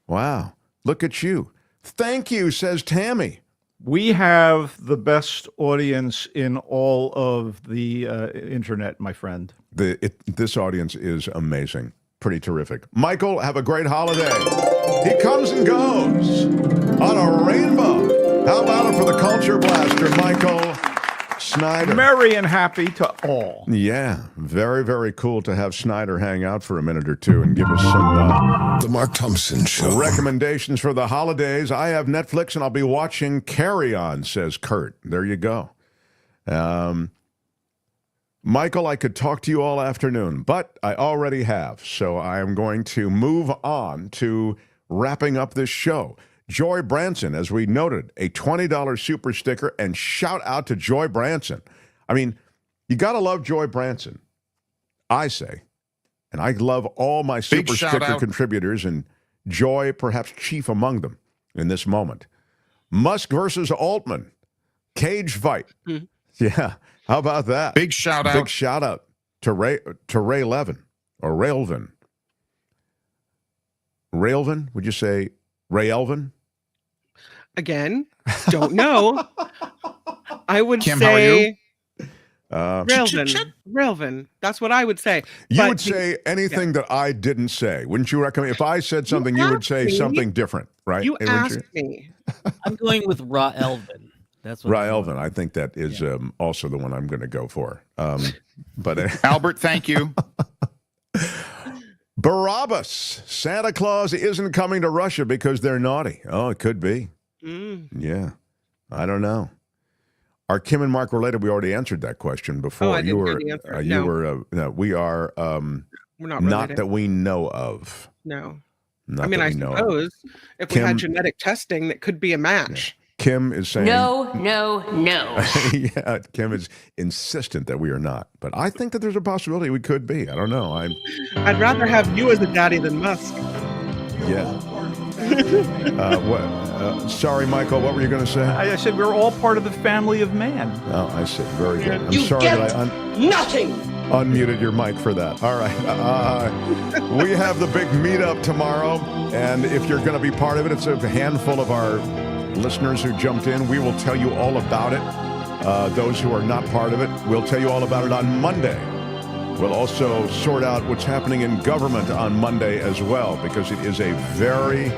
Wow, look at you. Thank you, says Tammy. We have the best audience in all of the internet, my friend. This audience is amazing. Pretty terrific. Michael, have a great holiday. He comes and goes on a rainbow. How about it for the Culture Blaster, Michael Snyder? Merry and happy to all. Yeah, very, very cool to have Snyder hang out for a minute or two and give us some The Mark Thompson Show. recommendations for the holidays. I have Netflix and I'll be watching Carry On, says Kurt. There you go. Michael, I could talk to you all afternoon, but I already have, so I am going to move on to wrapping up this show. Joy Branson, as we noted, a $20 super sticker, and shout out to Joy Branson. I mean, you got to love Joy Branson, I say, and I love all my super sticker contributors, and Joy perhaps chief among them in this moment. Musk versus Altman, cage fight. Yeah. How about that? Big shout out. Big shout out to Ray Levin or Railvin. Railvin? Would you say Ray Elvin? Again, don't know. I would Kim, say how are you? Railvin. That's what I would say. You would say anything that I didn't say. Wouldn't you recommend? If I said something, you would say something different, right? You asked me. I'm going with Ra Elvin. That's what Ra Elvin. I think that is also the one I'm going to go for. But Albert, thank you. Barabbas. Santa Claus isn't coming to Russia because they're naughty. Oh, it could be. Yeah. I don't know. Are Kim and Mark related? We already answered that question before. Oh, I didn't hear the answer. No, we are we're not not that we know of. No. Not I mean, that I we know of. suppose if we had genetic testing, that could be a match. Kim is saying No. yeah, Kim is insistent that we are not, but I think that there's a possibility we could be. I don't know. I'd rather have you as a daddy than Musk. Yeah. Sorry, Michael. What were you going to say? I said we're all part of the family of man. Oh, I see. Very good. I'm You sorry get that I nothing. unmuted your mic for that. All right. We have the big meetup tomorrow, and if you're going to be part of it, it's a handful of our listeners who jumped in. We will tell you all about it. Those who are not part of it, we'll tell you all about it on Monday. We'll also sort out what's happening in government on Monday as well, because it is a very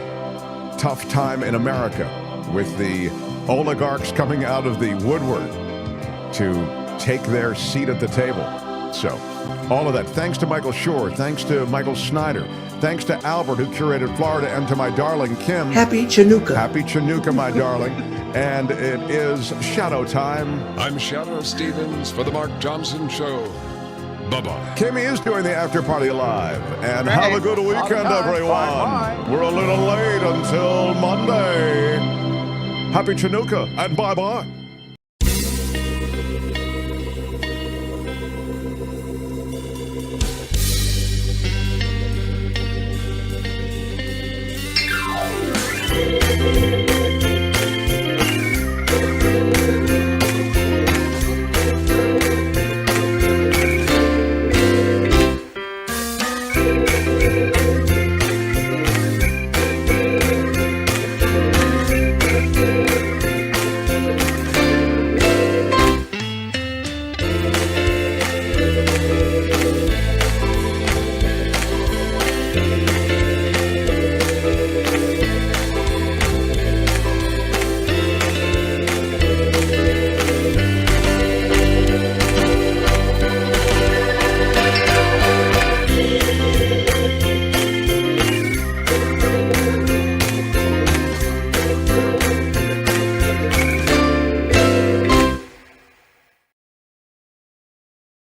tough time in America with the oligarchs coming out of the woodwork to take their seat at the table. So, all of that. Thanks to Michael Shure. Thanks to Michael Snyder. Thanks to Albert, who curated Florida, and to my darling Kim. Happy Chanukah. Happy Chanukah, my darling. And it is Shadow time. I'm Shadow Stevens for the Mark Thompson Show. Bye-bye. Kimmy is doing the after party live. And have a good weekend, everyone. We're a little late until Monday. Happy Chanukah, and bye-bye.